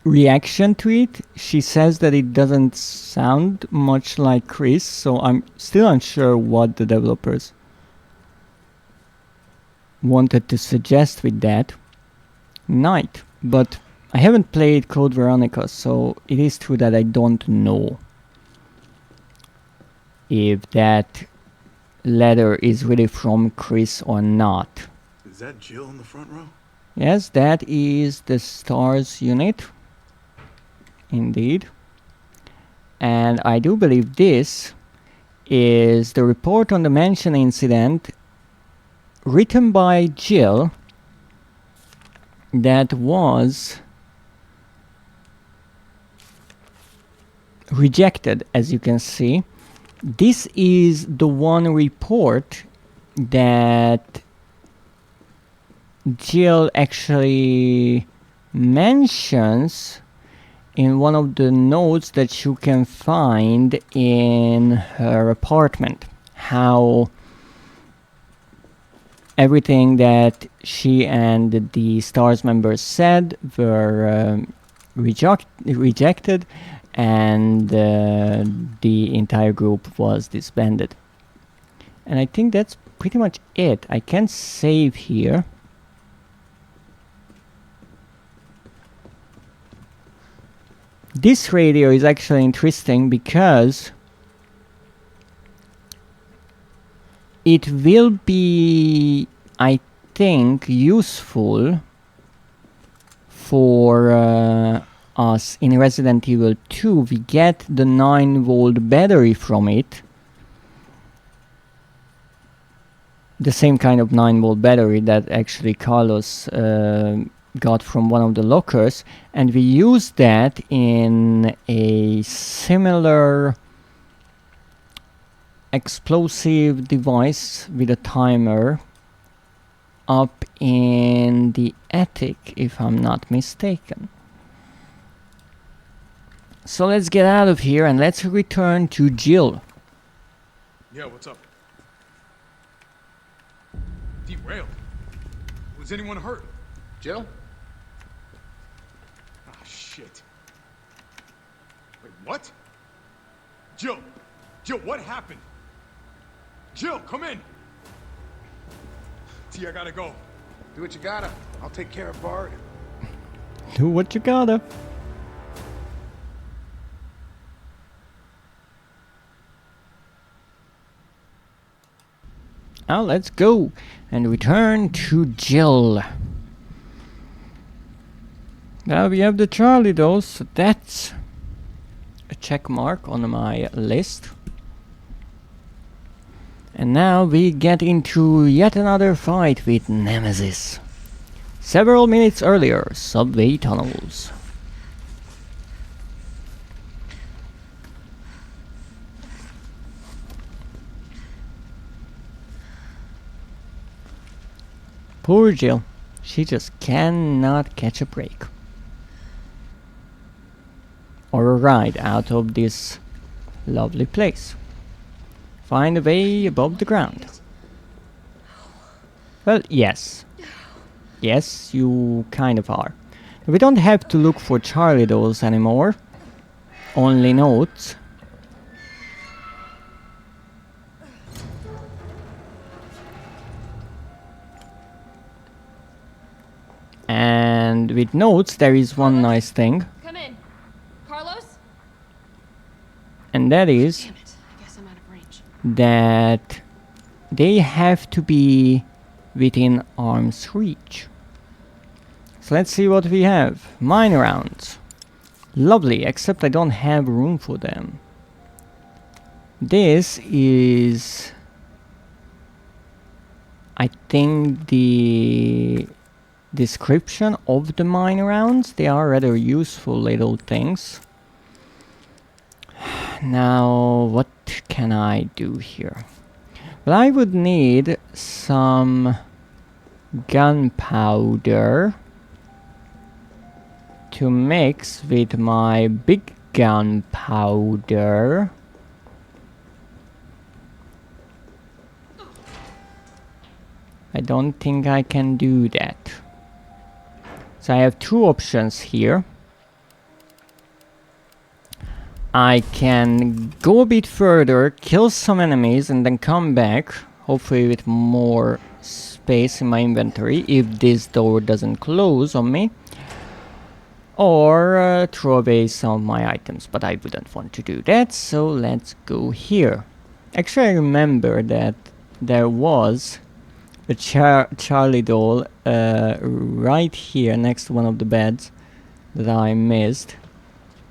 reaction to it. She says that it doesn't sound much like Chris, so I'm still unsure what the developers wanted to suggest with that night. But I haven't played Code Veronica, so it is true that I don't know if that letter is really from Chris or not. Is that Jill in the front row? Yes, that is the STARS unit. Indeed. And I do believe this is the report on the mansion incident written by Jill that was rejected, as you can see. This is the one report that Jill actually mentions in one of the notes that you can find in her apartment. How everything that she and the STARS members said were rejected, and the entire group was disbanded. And I think that's pretty much it. I can save here. This radio is actually interesting because it will be, I think, useful for us in Resident Evil 2. We get the 9-volt battery from it. The same kind of 9-volt battery that actually Carlos got from one of the lockers, and we use that in a similar explosive device with a timer up in the attic, if I'm not mistaken. So let's get out of here and let's return to Jill. Yeah, what's up? Derailed? Was anyone hurt? Jill? Ah, shit. Wait, what? Jill! Jill, what happened? Jill, come in! T, I gotta go. Do what you gotta. I'll take care of Bard. Do what you gotta. Now let's go and return to Jill. Now we have the Charlie dolls, so that's a check mark on my list. And now we get into yet another fight with Nemesis. Several minutes earlier, subway tunnels. Poor Jill, she just cannot catch a break. Or a ride out of this lovely place. Find a way above the ground. Well, yes. Yes, you kind of are. We don't have to look for Charlie dolls anymore. Only notes. And with notes, there is one nice thing. Come in. Carlos? And that is Damn it. I guess I'm out of range. that they have to be within arm's reach. So let's see what we have. Mine rounds. Lovely, except I don't have room for them. This is, I think, the description of the mine rounds. They are rather useful little things. Now, what can I do here? Well, I would need some gunpowder to mix with my big gunpowder. I don't think I can do that. So I have two options here. I can go a bit further, kill some enemies, and then come back, hopefully with more space in my inventory, if this door doesn't close on me. Or throw away some of my items, but I wouldn't want to do that, so let's go here. Actually, I remember that there was a Charlie doll right here next to one of the beds that I missed.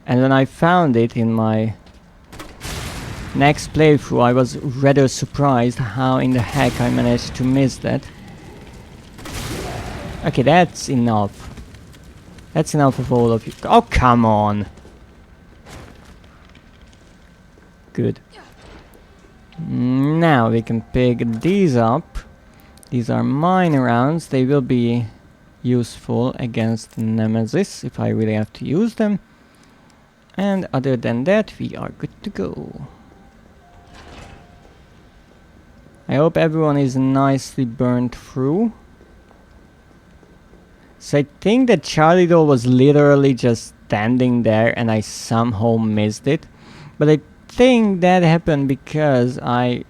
And when I found it in my next playthrough, I was rather surprised how in the heck I managed to miss that. Okay, that's enough. That's enough of all of you. Oh, come on! Good. Now we can pick these up. These are mine rounds. They will be useful against Nemesis if I really have to use them. And other than that, we are good to go. I hope everyone is nicely burned through. So I think that Charlie doll was literally just standing there and I somehow missed it. But I think that happened because I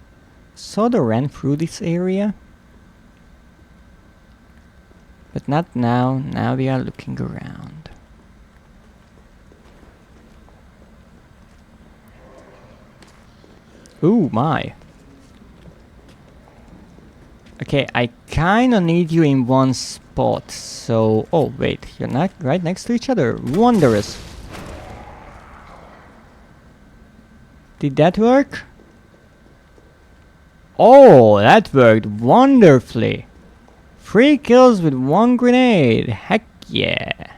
sort of ran through this area. But not now. Now we are looking around. Ooh, my. Okay, I kinda need you in one spot, so... Oh, wait, you're not right next to each other. Wondrous. Did that work? Oh, that worked wonderfully. 3 kills with 1 grenade. Heck yeah.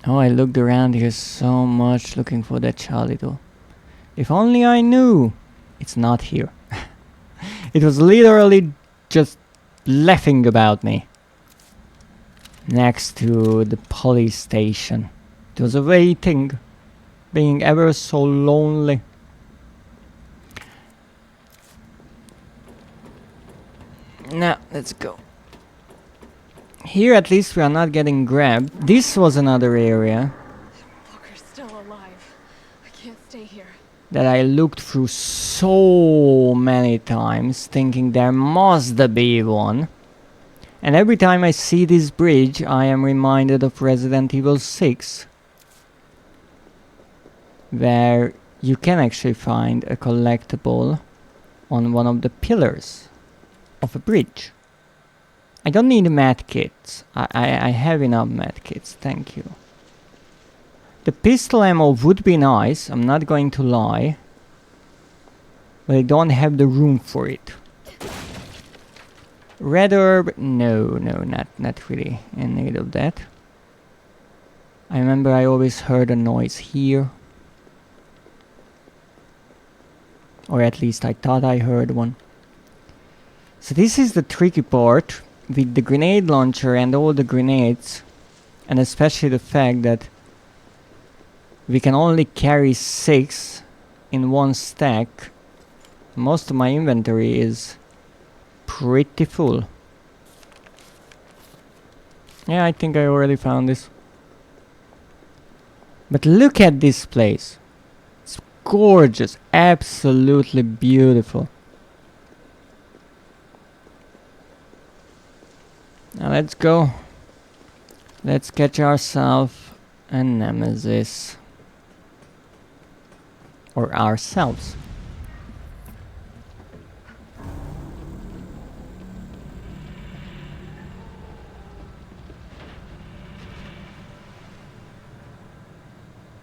Oh, I looked around here so much looking for that Charlie doll. If only I knew. It's not here. It was literally just laughing about me. Next to the police station. It was waiting. being ever so lonely. Now, let's go. Here at least we are not getting grabbed. This was another area Walker's still alive. I can't stay here. that I looked through so many times, thinking there must be one. And every time I see this bridge, I am reminded of Resident Evil 6, where you can actually find a collectible on one of the pillars of a bridge. I don't need medkits. I have enough medkits, thank you. The pistol ammo would be nice, I'm not going to lie, but I don't have the room for it. Red herb, no, not really in need of that. I remember I always heard a noise here. Or at least I thought I heard one. So this is the tricky part with the grenade launcher and all the grenades, and especially the fact that we can only carry 6 in one stack. Most of my inventory is pretty full. Yeah, I think I already found this. But look at this place. It's gorgeous, absolutely beautiful. Now let's go. Let's catch ourselves a nemesis. Or ourselves.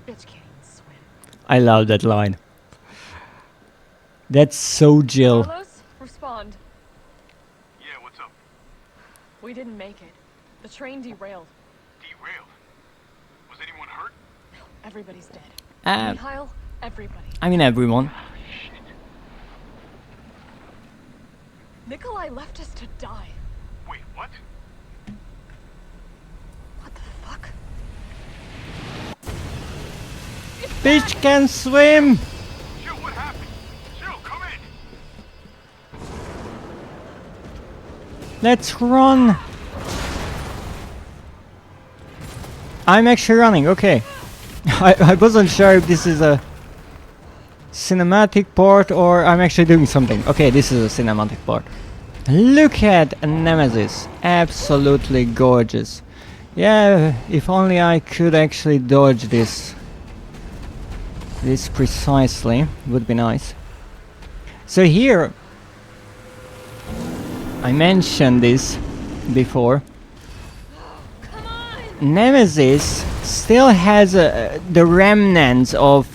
Bitch can't swim. I love that line. That's so Jill. Carlos, respond. Yeah, what's up? We didn't make it. The train derailed. Derailed? Was anyone hurt? Everybody's dead. Uh, Mikhail, everybody. I mean everyone. Nikolai left us to die. Wait, what? What the fuck? Bitch can swim! Jill, what happened? Jill, come in! Let's run! I'm actually running, okay. I wasn't sure if this is a cinematic part or I'm actually doing something. Okay, this is a cinematic part. Look at Nemesis. Absolutely gorgeous. Yeah, if only I could actually dodge this. This precisely would be nice. So here, I mentioned this before. Nemesis still has the remnants of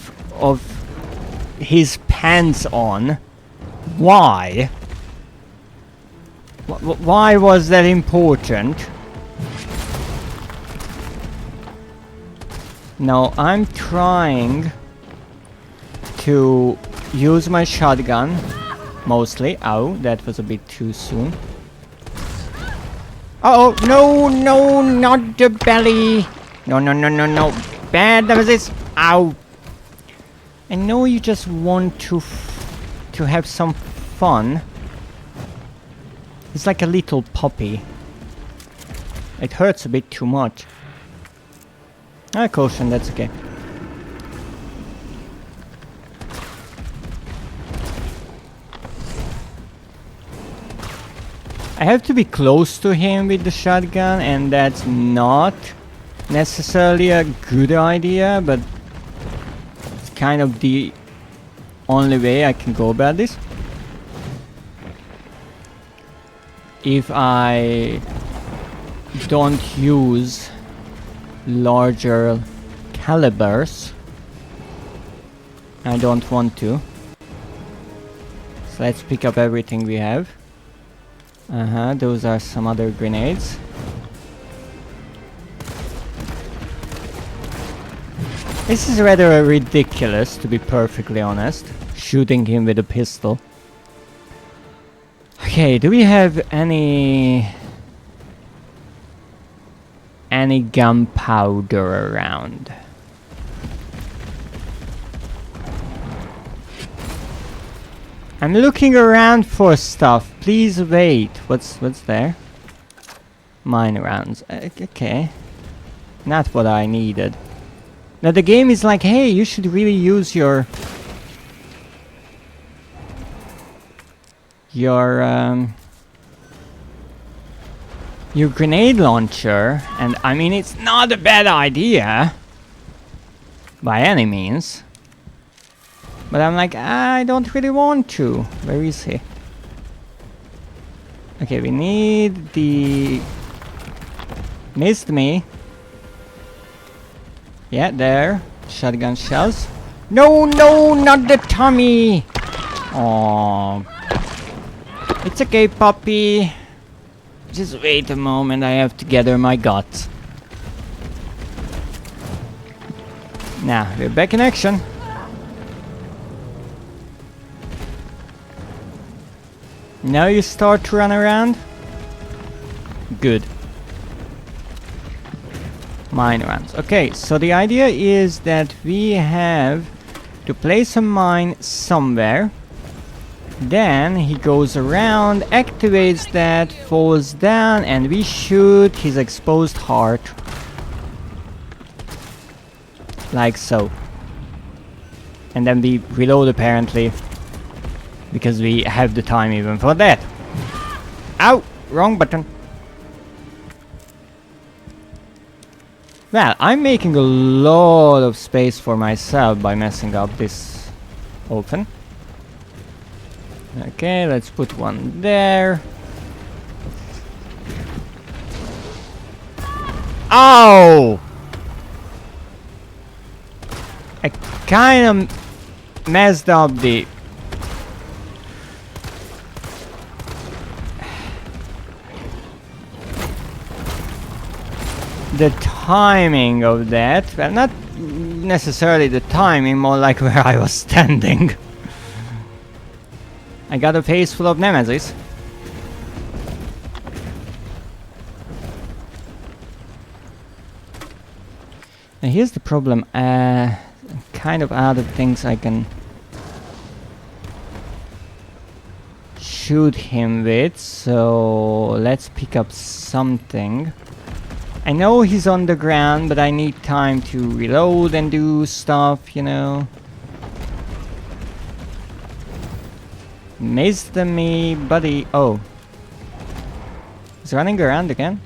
his pants on. Why? Why was that important? Now I'm trying to use my shotgun mostly. Oh, that was a bit too soon. Uh oh, no, not the belly. No. Bad Nemesis. Ow. I know you just want to have some fun. It's like a little puppy. It hurts a bit too much. Caution, that's okay. I have to be close to him with the shotgun, and that's not necessarily a good idea, but it's kind of the only way I can go about this. If I don't use larger calibers, I don't want to. So let's pick up everything we have. Those are some other grenades. This is rather ridiculous, to be perfectly honest, shooting him with a pistol. Okay, do we have any gunpowder around? I'm looking around for stuff. Please wait. What's there? Mine rounds. Okay. Not what I needed. Now the game is like, hey, you should really use your grenade launcher, and I mean it's not a bad idea by any means. But I'm like, I don't really want to. Where is he? Okay, we need the... Missed me. Yeah, there. Shotgun shells. No, no, not the tummy! Oh, it's okay, puppy. Just wait a moment, I have to gather my guts. Now, we're back in action. Now you start to run around. Good. Mine runs. Okay, so the idea is that we have to place a mine somewhere. Then he goes around, activates that, falls down, and we shoot his exposed heart. Like so. And then we reload apparently. Because we have the time even for that. Ow! Wrong button. Well, I'm making a lot of space for myself by messing up this open. Okay, let's put one there. Ow! I kind of messed up the... the timing of that. Well, not necessarily the timing, more like where I was standing. I got a face full of nemesis. Now here's the problem. I'm kind of out of things I can shoot him with, so let's pick up something. I know he's on the ground, but I need time to reload and do stuff, you know. Missed me, buddy. Oh. He's running around again?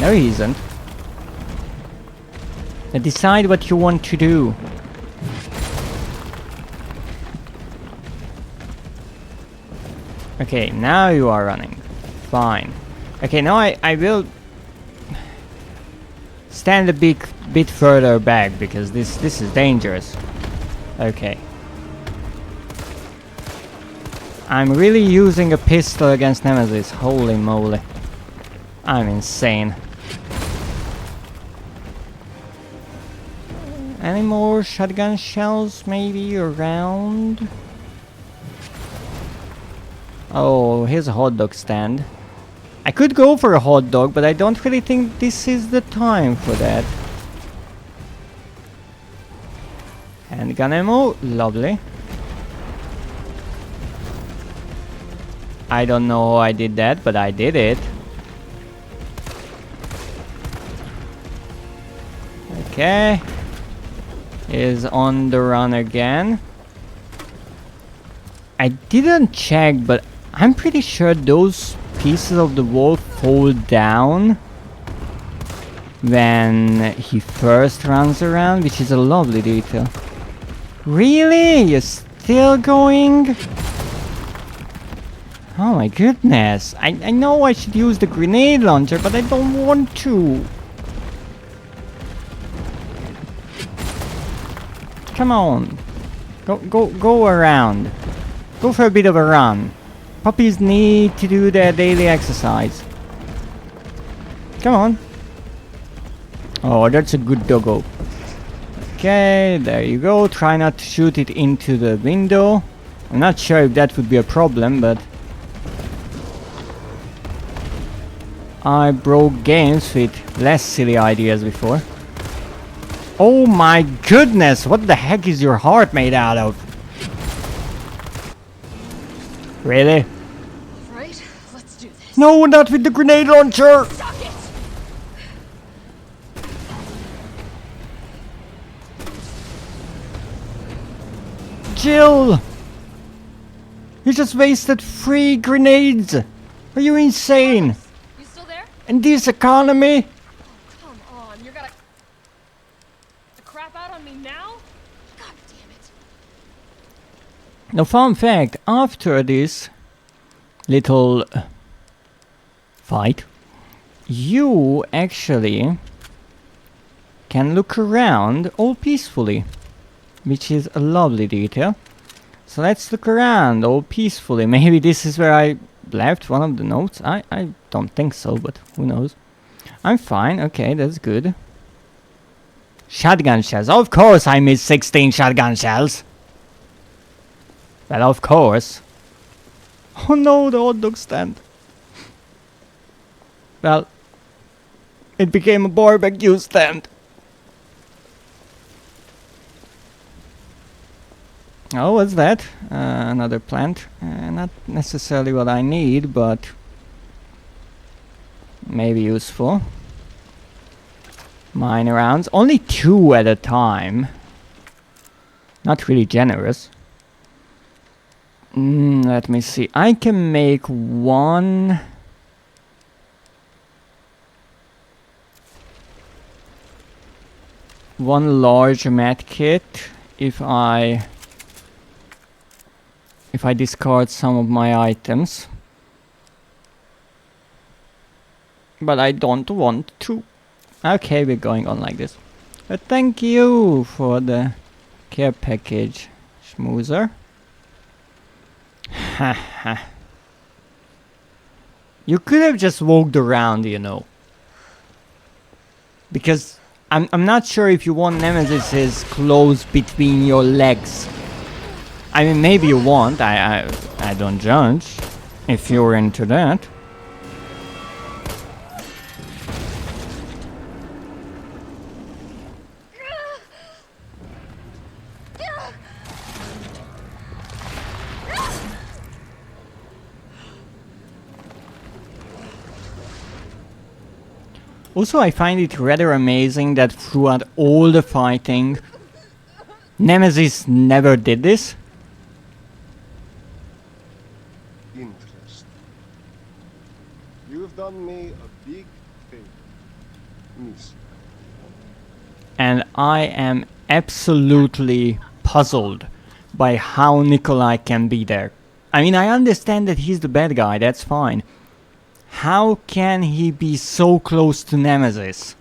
No, he isn't. Now decide what you want to do. Okay, now you are running. Fine. Okay, now I will stand a bit further back because this is dangerous. Okay. I'm really using a pistol against Nemesis. Holy moly. I'm insane. Any more shotgun shells maybe around? Oh, here's a hot dog stand. I could go for a hot dog, but I don't really think this is the time for that. Handgun ammo, lovely. I don't know how I did that, but I did it. Okay. Is on the run again. I didn't check, but I'm pretty sure those pieces of the wall fall down when he first runs around, which is a lovely detail. Really? You're still going? Oh my goodness. I know I should use the grenade launcher, but I don't want to. Come on. Go around. Go for a bit of a run. Puppies need to do their daily exercise. Come on. Oh, that's a good doggo. Okay, there you go. Try not to shoot it into the window. I'm not sure if that would be a problem, but I broke games with less silly ideas before. Oh my goodness, what the heck is your heart made out of? Really? Right? Let's do this. No, not with the grenade launcher! Suck it! Jill! You just wasted 3 grenades! Are you insane? You still there? In this economy? Come on, you're gonna... the crap out on me now? God damn it. Now, fun fact, after this little fight, you actually can look around all peacefully, which is a lovely detail. So let's look around all peacefully. Maybe this is where I left one of the notes. I don't think so, but who knows. I'm fine. Okay, that's good. Shotgun shells. Of course I missed 16 shotgun shells. Well, of course. Oh no, the hot dog stand. Well, it became a barbecue stand. Oh, what's that? Another plant. Not necessarily what I need, but maybe useful. Mine rounds. Only 2 at a time. Not really generous. Let me see. I can make 1... one large med kit if I discard some of my items. But I don't want to. Okay, we're going on like this. But thank you for the care package, schmoozer. Haha. You could have just walked around, you know. Because I'm not sure if you want Nemesis's clothes between your legs. I mean, maybe you want. I don't judge if you're into that. Also, I find it rather amazing that throughout all the fighting, Nemesis never did this. Interesting. You've done me a big favor, miss. And I am absolutely puzzled by how Nikolai can be there. I mean, I understand that he's the bad guy, that's fine. How can he be so close to Nemesis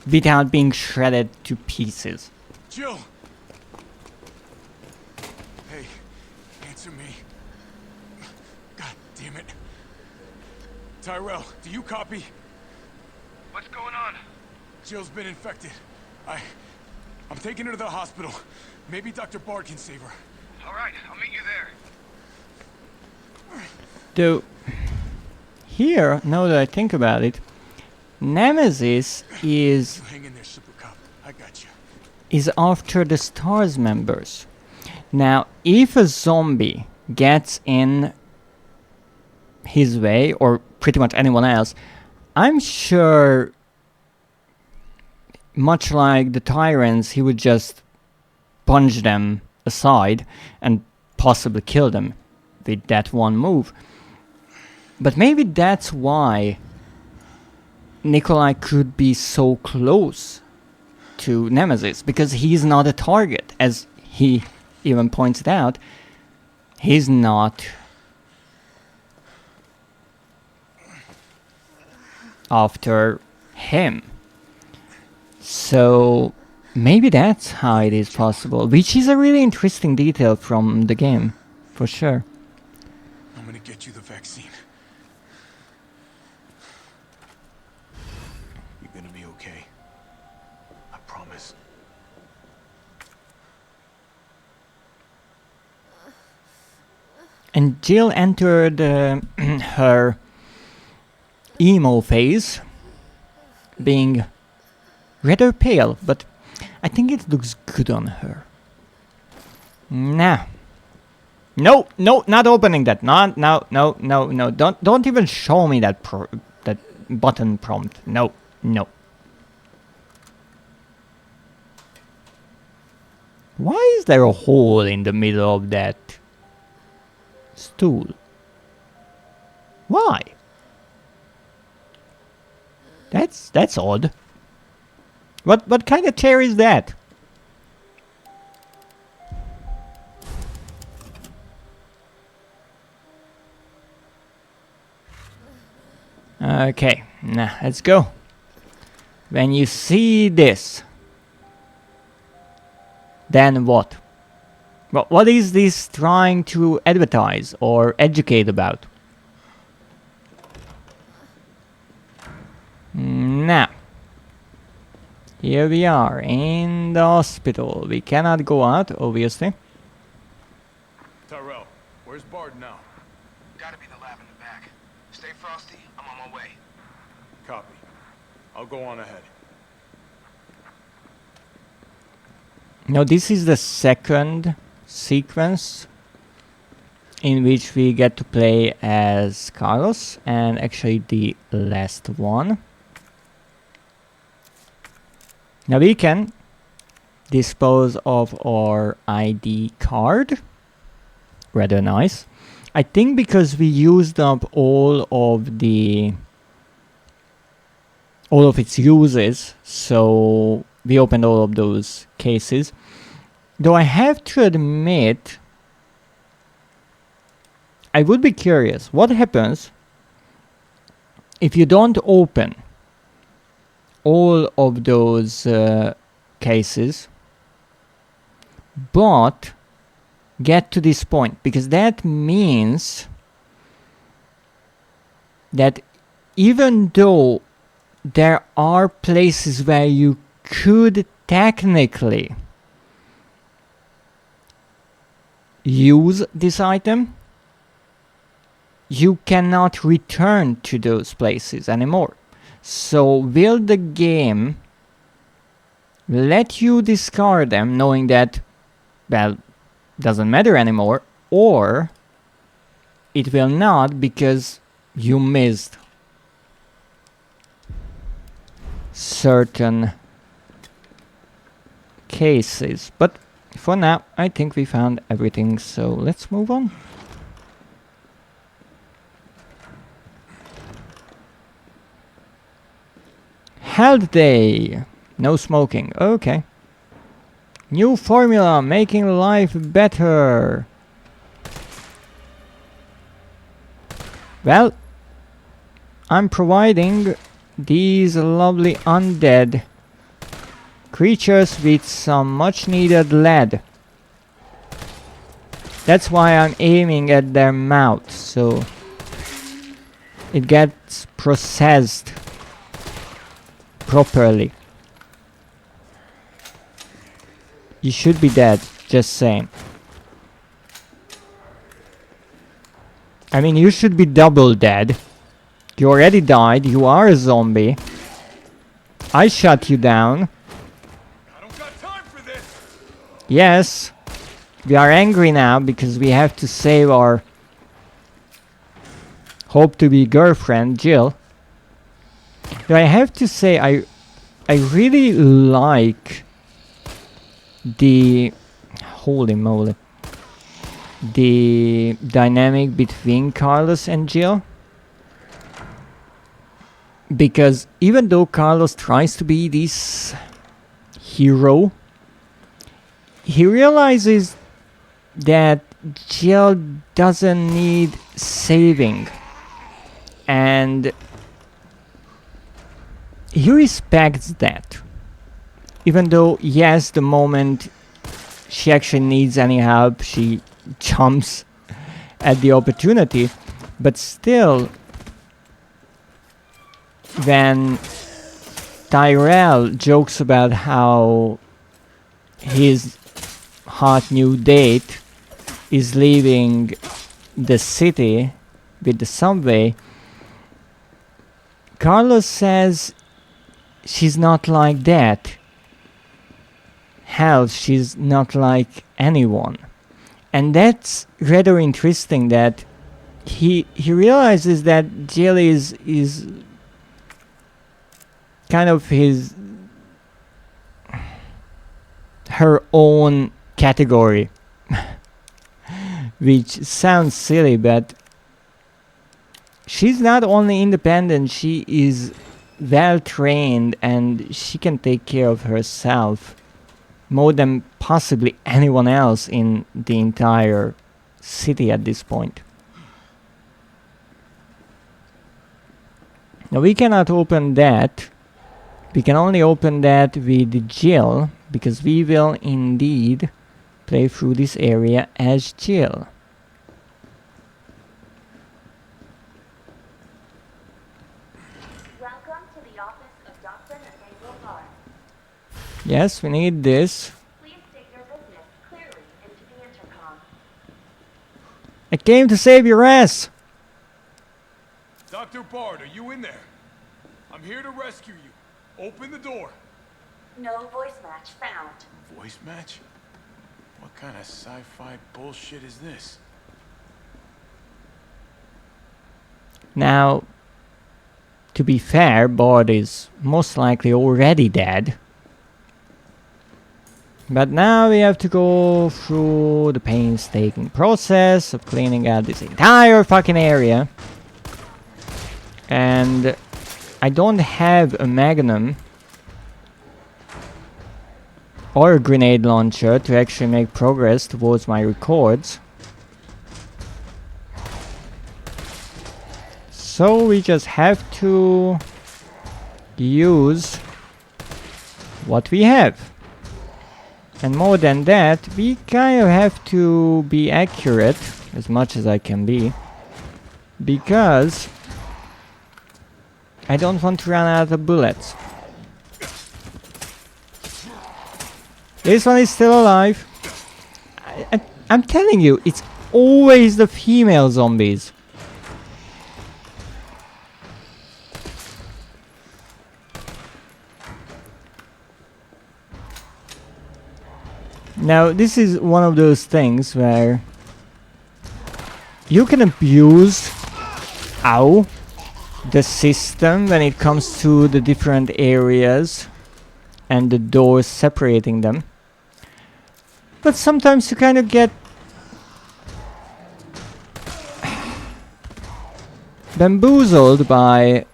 without being shredded to pieces? Jill! Hey, answer me. God damn it. Tyrell, do you copy? What's going on? Jill's been infected. I'm taking her to the hospital. Maybe Dr. Bard can save her. All right, I'll meet you there. Though, here, now that I think about it, Nemesis is Hang in there, Super Cop. I got you. is after the STARS members. Now, if a zombie gets in his way, or pretty much anyone else, I'm sure, much like the tyrants, he would just punch them aside and possibly kill them with that one move. But maybe that's why Nikolai could be so close to Nemesis, because he's not a target, as he even points out. He's not after him. So maybe that's how it is possible, which is a really interesting detail from the game, for sure. I'm gonna get you the vaccine. You're gonna be okay. I promise. And Jill entered her emo phase, being rather pale, but I think it looks good on her. Nah. No, no, not opening that. No, no, no, no, no. Don't even show me that that button prompt. No, no. Why is there a hole in the middle of that stool? Why? That's odd. What kind of chair is that? Okay, now let's go. When you see this, then what? What is this trying to advertise or educate about? Now, here we are in the hospital. We cannot go out, obviously. Tyrell, where's Bard now? Gotta be the lab in the back. Stay frosty, I'm on my way. Copy. I'll go on ahead. Now this is the second sequence in which we get to play as Carlos, and actually the last one. Now we can dispose of our ID card. Rather nice. I think because we used up all of its uses, so we opened all of those cases. Though I have to admit, I would be curious, what happens if you don't open all of those cases, but get to this point? Because that means that even though there are places where you could technically use this item, you cannot return to those places anymore. So will the game let you discard them knowing that, well, doesn't matter anymore, or it will not because you missed certain cases. But for now, I think we found everything, so let's move on. Health Day! No smoking, okay. New formula, making life better! Well, I'm providing these lovely undead creatures with some much needed lead. That's why I'm aiming at their mouth, so it gets processed properly. You should be dead, just saying. I mean, you should be double dead. You already died, you are a zombie. I shut you down. I don't got time for this. Yes, we are angry now because we have to save our hope-to-be girlfriend, Jill. Though I have to say, I really like the... holy moly. The dynamic between Carlos and Jill. Because even though Carlos tries to be this hero, he realizes that Jill doesn't need saving. And he respects that. Even though, yes, the moment she actually needs any help, she jumps at the opportunity. But still, when Tyrell jokes about how his hot new date is leaving the city with the subway, Carlos says she's not like that. health. She's not like anyone. And that's rather interesting that he realizes that Jill is kind of her own category. Which sounds silly, but she's not only independent, she is well trained and she can take care of herself more than possibly anyone else in the entire city at this point. Now we cannot open that. We can only open that with Jill, because we will indeed play through this area as Jill. Welcome to the office of Dr. Nathaniel Barr. Yes, we need this. Please state your business clearly into the intercom. I came to save your ass! Dr. Bard, are you in there? I'm here to rescue you. Open the door. No voice match found. Voice match? What kind of sci-fi bullshit is this? Now, to be fair, Bard is most likely already dead. But now we have to go through the painstaking process of cleaning out this entire fucking area. And I don't have a magnum or a grenade launcher to actually make progress towards my records. So we just have to use what we have. And more than that, we kind of have to be accurate as much as I can be, because I don't want to run out of bullets. This one is still alive. I'm telling you, it's always the female zombies. Now, this is one of those things where you can abuse the system when it comes to the different areas and the doors separating them. But sometimes you kind of get bamboozled by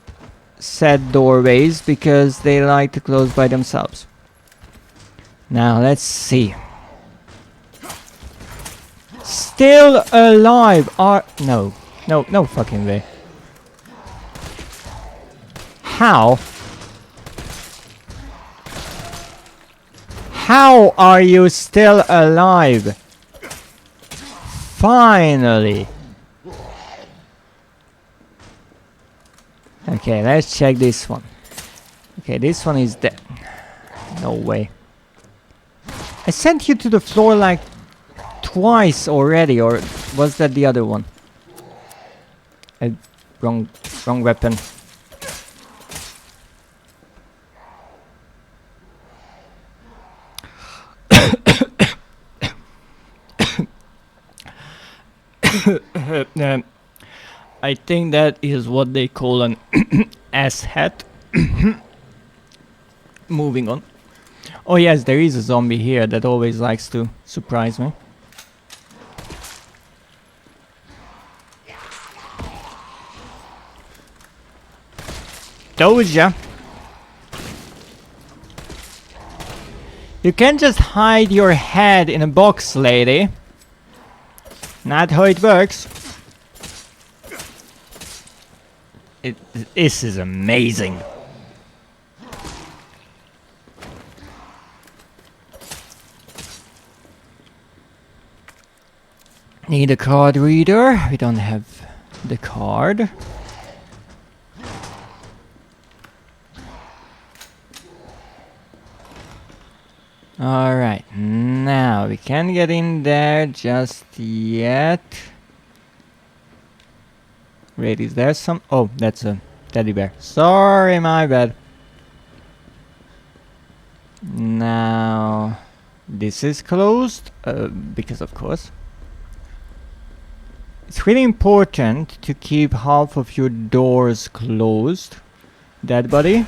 said doorways because they like to close by themselves. Now, let's see. Still alive are... No fucking way. How? How are you still alive? Finally. Okay, let's check this one. Okay, this one is dead. No way. I sent you to the floor like twice already, or was that the other one? Wrong weapon. I think that is what they call an ass hat. Moving on. Oh yes, there is a zombie here that always likes to surprise me. Told ya. You can't just hide your head in a box, lady. Not how it works. This is amazing. Need a card reader. We don't have the card. Alright, now we can't get in there just yet. Wait, is there some... Oh, that's a teddy bear. Sorry, my bad. Now... This is closed, because of course. It's really important to keep half of your doors closed. Dead body.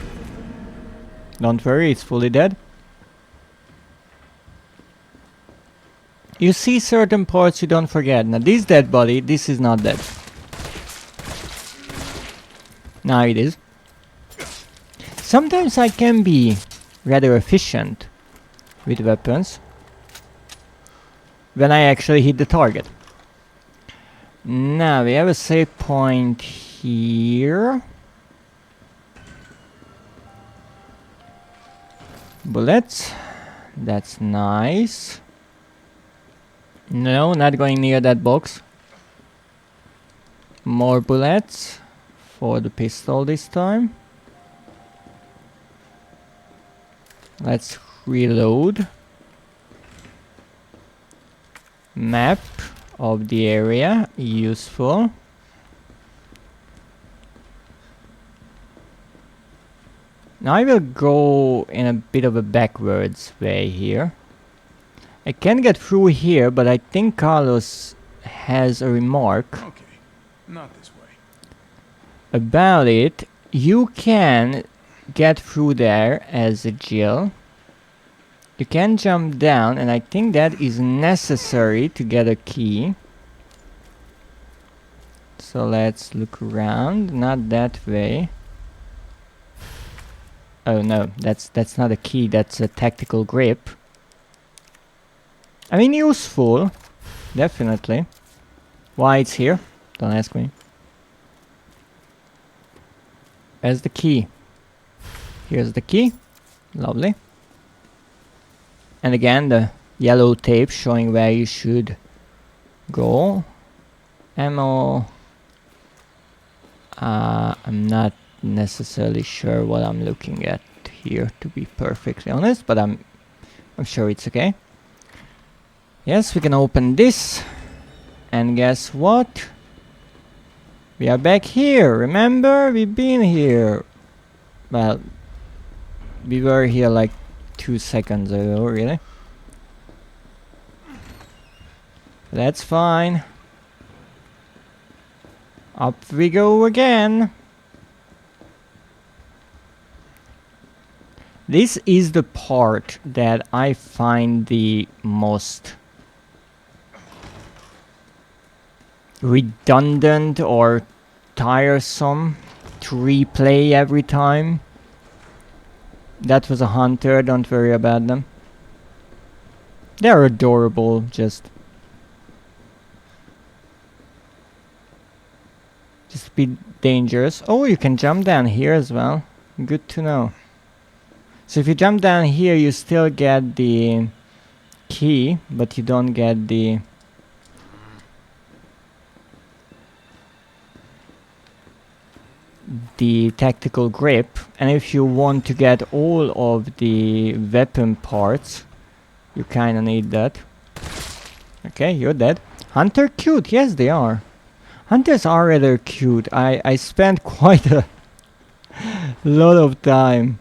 Don't worry, it's fully dead. You see certain parts you don't forget. Now this dead body, this is not dead. Now it is. Sometimes I can be rather efficient with weapons when I actually hit the target. Now we have a save point here. Bullets. That's nice. No, not going near that box. More bullets for the pistol this time. Let's reload. Map of the area, useful. Now I will go in a bit of a backwards way here. I can get through here, but I think Carlos has a remark. Okay, not this way. About it. You can get through there as a Jill. You can jump down, and I think that is necessary to get a key. So let's look around. Not that way. Oh no, that's not a key, that's a tactical grip. I mean, useful, definitely. Why it's here? Don't ask me. Where's the key? Here's the key. Lovely. And again, the yellow tape showing where you should go. Ammo. I'm not necessarily sure what I'm looking at here, to be perfectly honest, but I'm sure it's okay. Yes, we can open this, and guess what? We are back here. Remember, we've been here. Well, we were here like 2 seconds ago, really. That's fine. Up we go again. This is the part that I find the most redundant or tiresome to replay every time. That was a hunter, don't worry about them. They're adorable, just be dangerous. Oh, you can jump down here as well. Good to know. So if you jump down here, you still get the key, but you don't get the tactical grip. And if you want to get all of the weapon parts, you kind of need that. Okay, you're dead. Hunter cute, yes they are. Hunters are rather cute. I spent quite a lot of time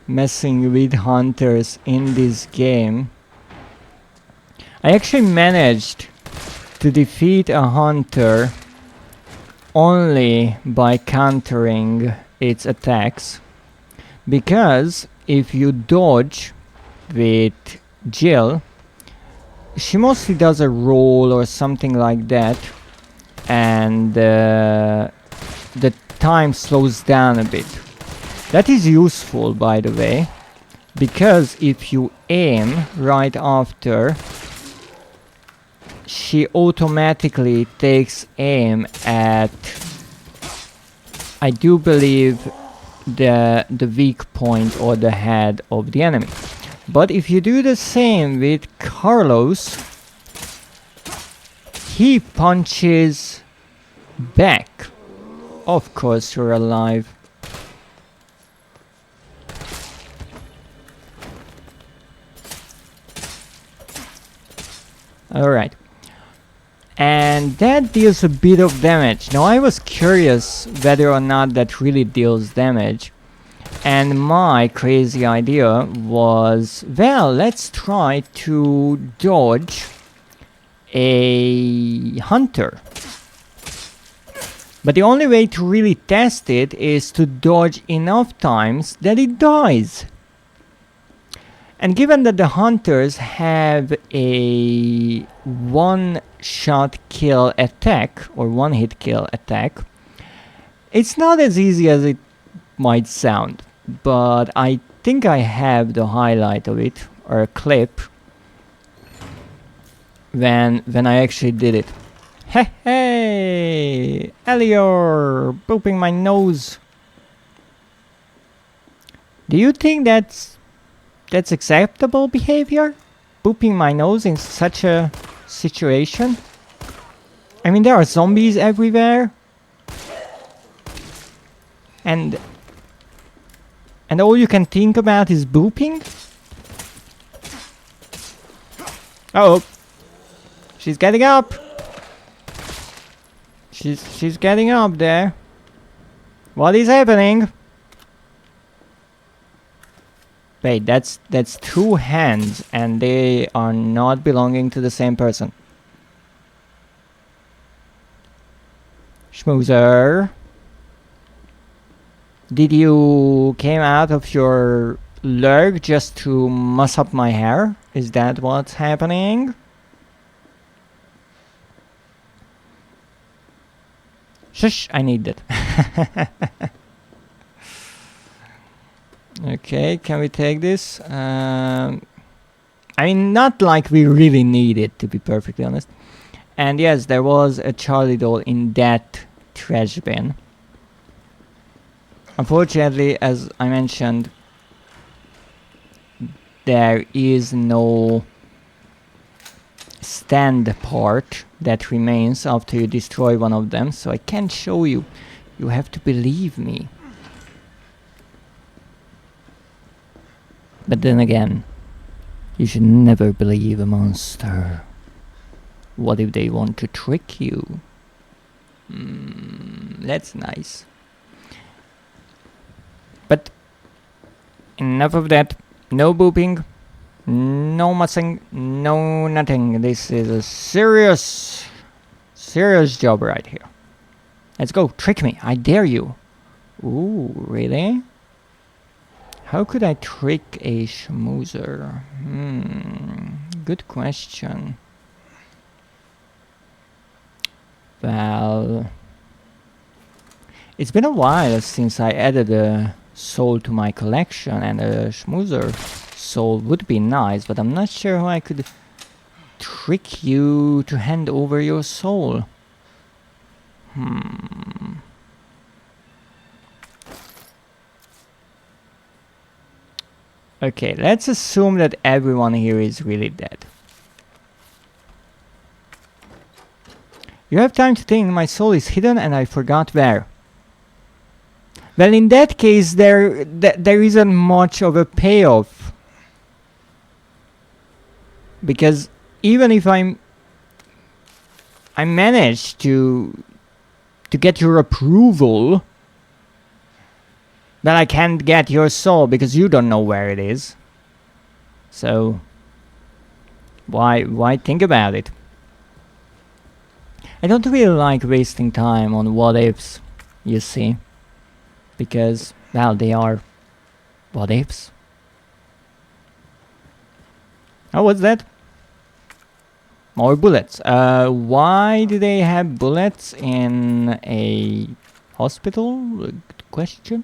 messing with hunters in this game. I actually managed to defeat a hunter only by countering its attacks, because if you dodge with Jill, she mostly does a roll or something like that, and the time slows down a bit. That is useful, by the way, because if you aim right after, she automatically takes aim at, I do believe, the weak point or the head of the enemy. But if you do the same with Carlos, he punches back. Of course you're alive. Alright. And that deals a bit of damage. Now I was curious whether or not that really deals damage. And my crazy idea was, well, let's try to dodge a hunter. But the only way to really test it is to dodge enough times that it dies. And given that the hunters have a one-shot kill attack, or one-hit kill attack, it's not as easy as it might sound. But I think I have the highlight of it, or a clip, when I actually did it. Hey, hey! Elior! Booping my nose! Do you think that's acceptable behavior? Booping my nose in such a situation? I mean, there are zombies everywhere. And all you can think about is booping? Oh, she's getting up. She's getting up there. What is happening? Wait, that's two hands, and they are not belonging to the same person. Schmoozer. Did you came out of your lurk just to muss up my hair? Is that what's happening? Shush, I need that. Okay, can we take this? I mean, not like we really need it, to be perfectly honest. And yes, there was a Charlie doll in that trash bin. Unfortunately, as I mentioned, there is no stand part that remains after you destroy one of them, so I can't show you. You have to believe me. But then again, you should never believe a monster. What if they want to trick you? That's nice. But enough of that. No booping, no mussing, no nothing. This is a serious job right here. Let's go, trick me, I dare you. Ooh, really? How could I trick a schmoozer? Good question. Well, it's been a while since I added a soul to my collection, and a schmoozer soul would be nice, but I'm not sure how I could trick you to hand over your soul. Okay, let's assume that everyone here is really dead. You have time to think. My soul is hidden and I forgot where. Well, in that case, there isn't much of a payoff. Because even if I manage to get your approval, then I can't get your soul because you don't know where it is. So why think about it? I don't really like wasting time on what ifs, you see. Because, well, they are what ifs. Oh, what's that? More bullets. Why do they have bullets in a hospital? Good question.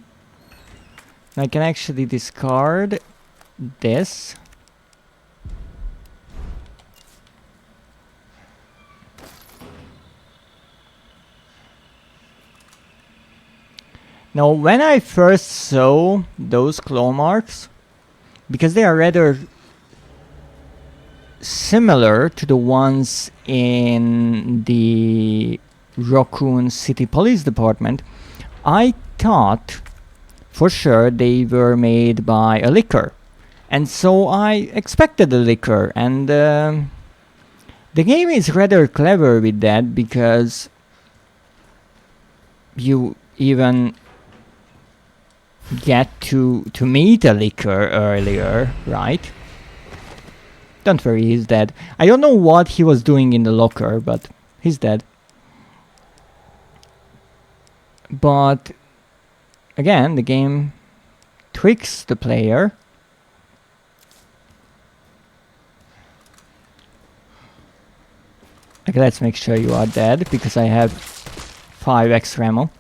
I can actually discard this. Now, when I first saw those claw marks, because they are rather similar to the ones in the Raccoon City Police Department, I thought for sure they were made by a liquor. And so I expected a liquor, and the game is rather clever with that, because you even get to meet a licker earlier, right? Don't worry, he's dead. I don't know what he was doing in the locker, but he's dead. But again, the game tricks the player. Okay, let's make sure you are dead, because I have 5 extra ammo.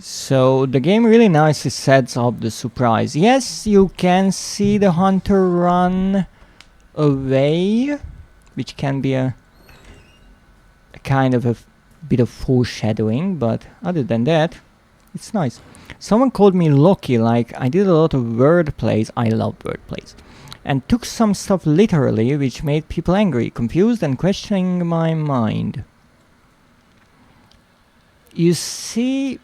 So the game really nicely sets up the surprise. Yes, you can see the hunter run away, which can be a kind of a bit of foreshadowing, but other than that, it's nice. Someone called me lucky, like I did a lot of wordplays. I love wordplays. And took some stuff literally, which made people angry, confused, and questioning my mind. You see,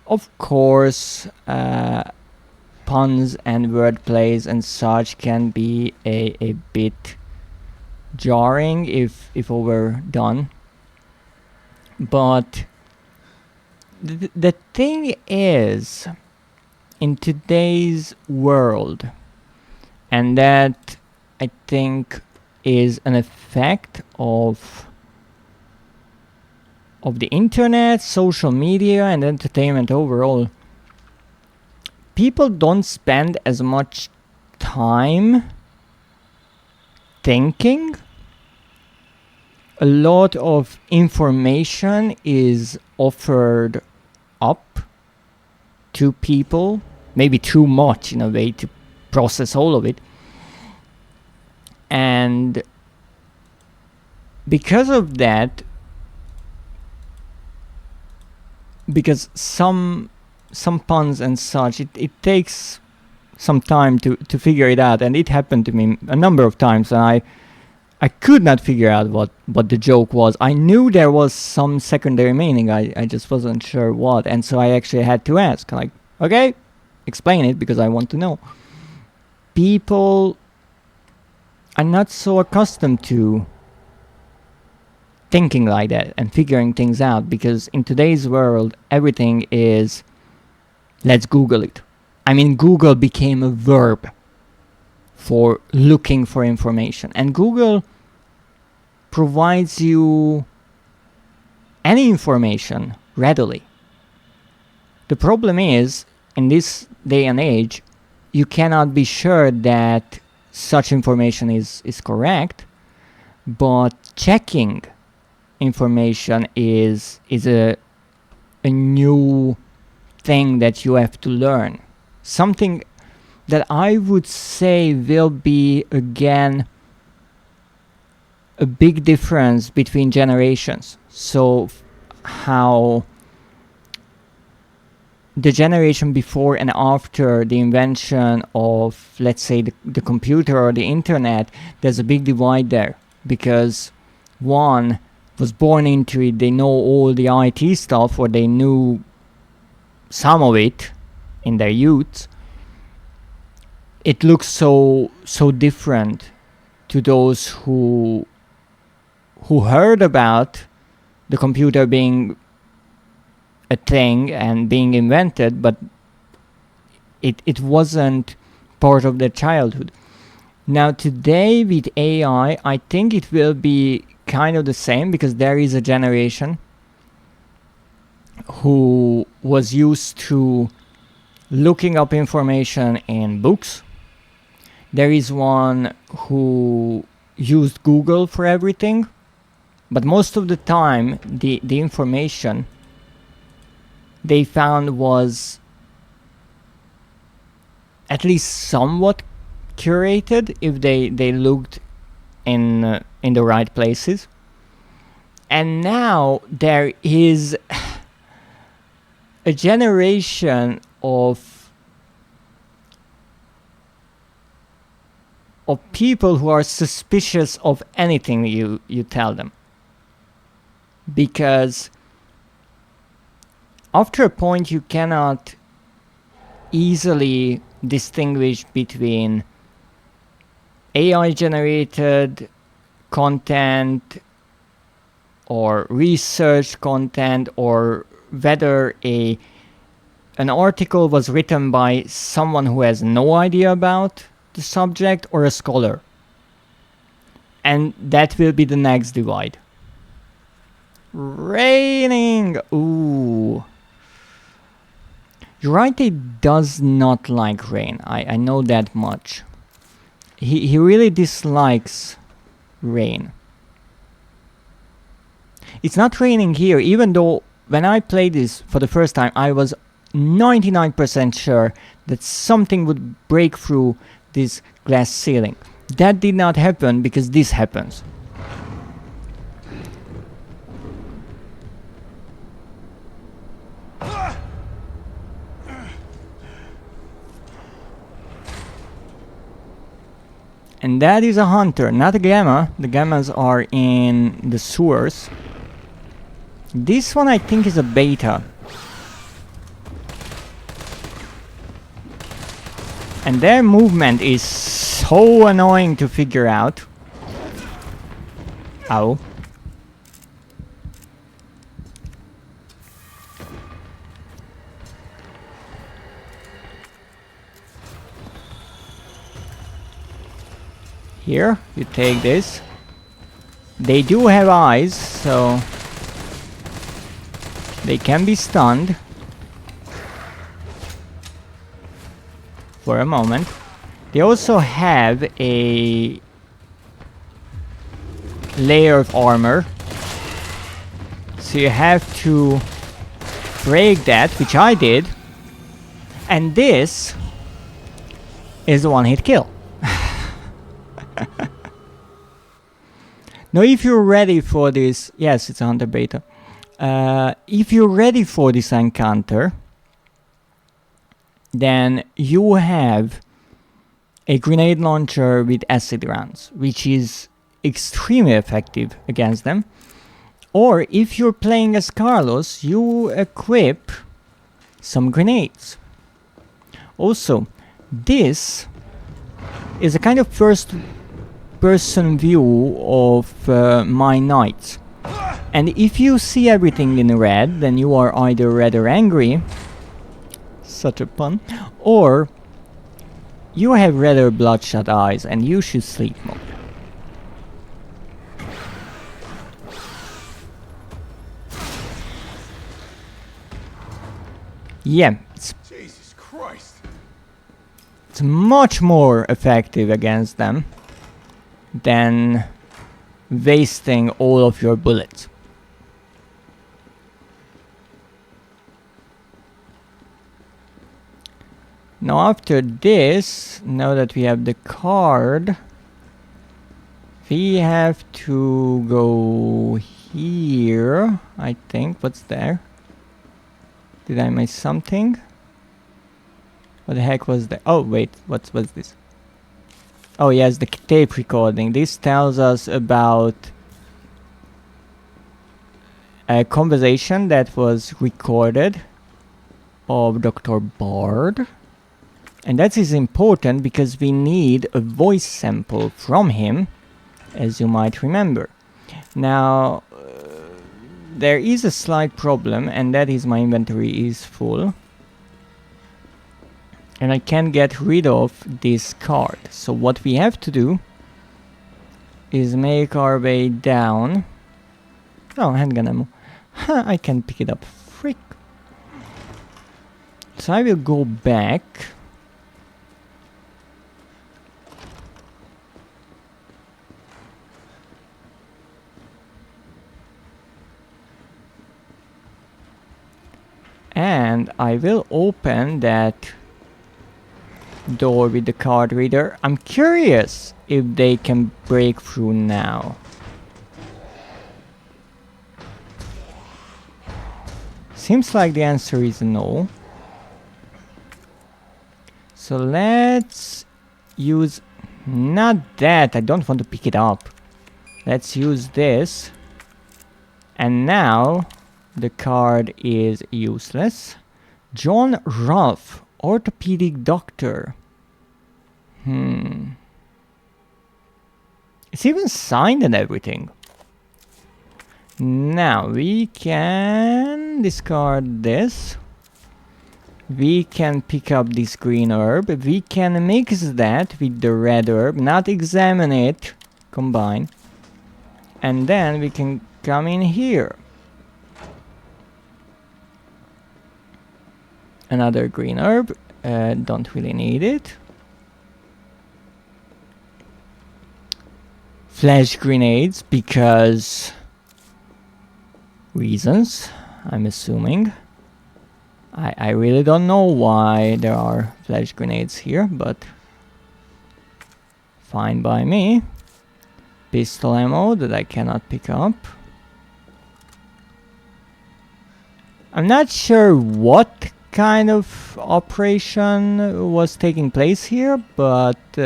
of course, puns and wordplays and such can be a bit jarring if overdone. But the thing is, in today's world, and that I think is an effect of the internet, social media, and entertainment overall, people don't spend as much time thinking. A lot of information is offered up to people, maybe too much in a way to process all of it. And because of that, because some puns and such, it takes some time to figure it out, and it happened to me a number of times, and I could not figure out what the joke was. I knew there was some secondary meaning, I just wasn't sure what, and so I actually had to ask, like, okay, explain it, because I want to know. People are not so accustomed to thinking like that and figuring things out, because in today's world everything is let's Google it. I mean, Google became a verb for looking for information, and Google provides you any information readily. The problem is, in this day and age, you cannot be sure that such information is correct, but checking information is a new thing that you have to learn. Something that I would say will be, again, a big difference between generations. So how the generation before and after the invention of, let's say, the computer or the internet, there's a big divide there, because one was born into it, they know all the IT stuff, or they knew some of it in their youth. It looks so different to those who heard about the computer being a thing and being invented, but it wasn't part of their childhood. Now today with AI, I think it will be kind of the same, because there is a generation who was used to looking up information in books. There is one who used Google for everything, but most of the time the information they found was at least somewhat curated if they looked in the right places. And now there is a generation of people who are suspicious of anything you tell them, because after a point you cannot easily distinguish between AI generated content or research content, or whether an article was written by someone who has no idea about the subject or a scholar. And that will be the next divide. Raining! Ooh. Wright does not like rain. I know that much. He really dislikes rain. It's not raining here, even though when I played this for the first time, I was 99% sure that something would break through this glass ceiling. That did not happen because this happens. And that is a hunter, not a gamma. The gammas are in the sewers. This one I think is a beta. And their movement is so annoying to figure out. Ow. Here, you take this. They do have eyes, so they can be stunned for a moment. They also have a layer of armor, so you have to break that, which I did. And this is a one-hit kill. Now, if you're ready for this, yes, it's a hunter beta. If you're ready for this encounter, then you have a grenade launcher with acid rounds, which is extremely effective against them. Or if you're playing as Carlos, you equip some grenades. Also, this is a kind of first-person view of my knights. And if you see everything in red, then you are either red or angry, such a pun, or you have red or bloodshot eyes and you should sleep mode. Yeah, Jesus Christ. It's much more effective against them than wasting all of your bullets. Now after this, now that we have the card, we have to go here, I think. What's there? Did I miss something? What the heck was that? Oh wait, what's this? Oh yes, the tape recording. This tells us about a conversation that was recorded of Dr. Bard. And that is important because we need a voice sample from him, as you might remember. Now, there is a slight problem, and that is my inventory is full. And I can't get rid of this card. So what we have to do is make our way down. Oh, handgun ammo. I can pick it up. Frick. So I will go back. And I will open that door with the card reader. I'm curious if they can break through now. Seems like the answer is no. So let's use... Not that, I don't want to pick it up. Let's use this. And now the card is useless. John Rolfe orthopedic doctor. It's even signed and everything. Now we can discard this. We can pick up this green herb. We can mix that with the red herb, not examine it, combine. And then we can come in here. Another green herb. Don't really need it. Flash grenades because reasons, I'm assuming. I really don't know why there are flash grenades here, but fine by me. Pistol ammo that I cannot pick up. I'm not sure what kind of operation was taking place here, but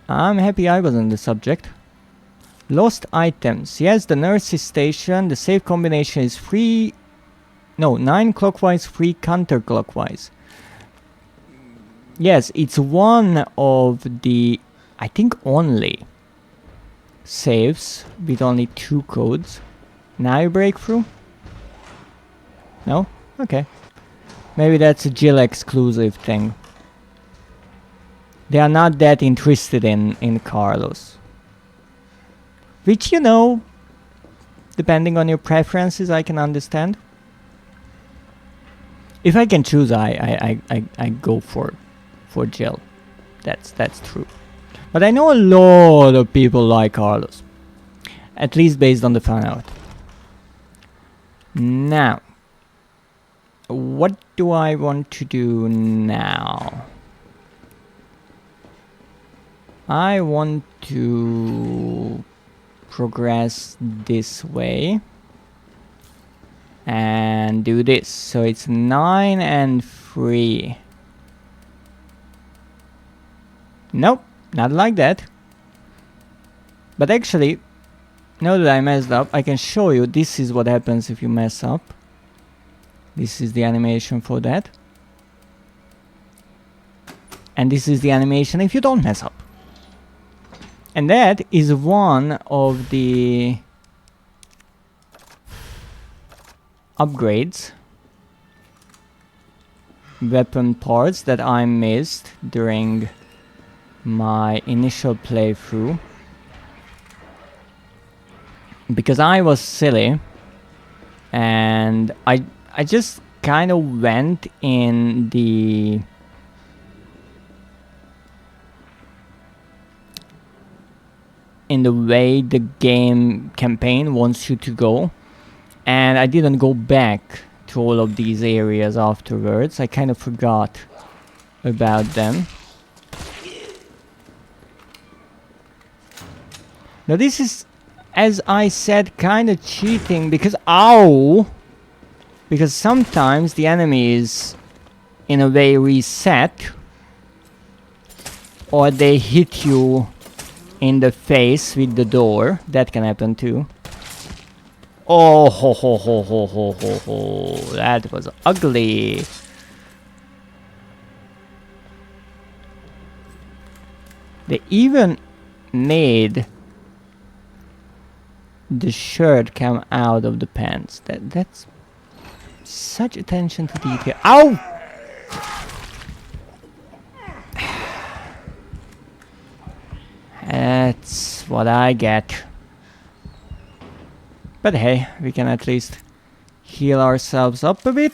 I'm happy I wasn't the subject. Lost items. Yes, the nurse's station. The safe combination is 9 clockwise, 3 counterclockwise. Yes, it's one of the, I think, only saves with only 2 codes. Now you break through? No? Okay. Maybe that's a Jill exclusive thing. They are not that interested in Carlos. Which, you know, depending on your preferences, I can understand. If I can choose, I go for Jill. That's true. But I know a lot of people like Carlos. At least based on the fan art. Now, what do I want to do now? I want to progress this way and do this. So it's 9 and 3. Nope, not like that. But actually, now that I messed up, I can show you this is what happens if you mess up. This is the animation for that. And this is the animation if you don't mess up. And that is one of the upgrades, weapon parts that I missed during my initial playthrough. Because I was silly and I just kind of went in the way the game campaign wants you to go, and I didn't go back to all of these areas afterwards. I kind of forgot about them. Now this is, as I said, kind of cheating because because sometimes the enemy is in a way reset, or they hit you in the face with the door. That can happen too. Oh ho ho ho ho ho ho ho, that was ugly. They even made the shirt come out of the pants. That's such attention to detail. Ow! That's what I get. But hey, we can at least heal ourselves up a bit.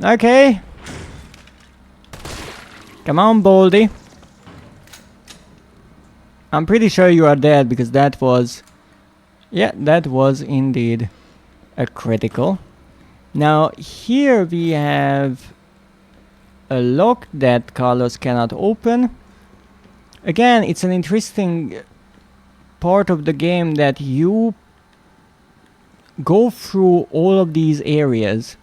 Okay. Come on, Baldy. I'm pretty sure you are dead because that was... yeah, that was indeed a critical. Now, here we have a lock that Carlos cannot open. Again, it's an interesting part of the game that you go through all of these areas.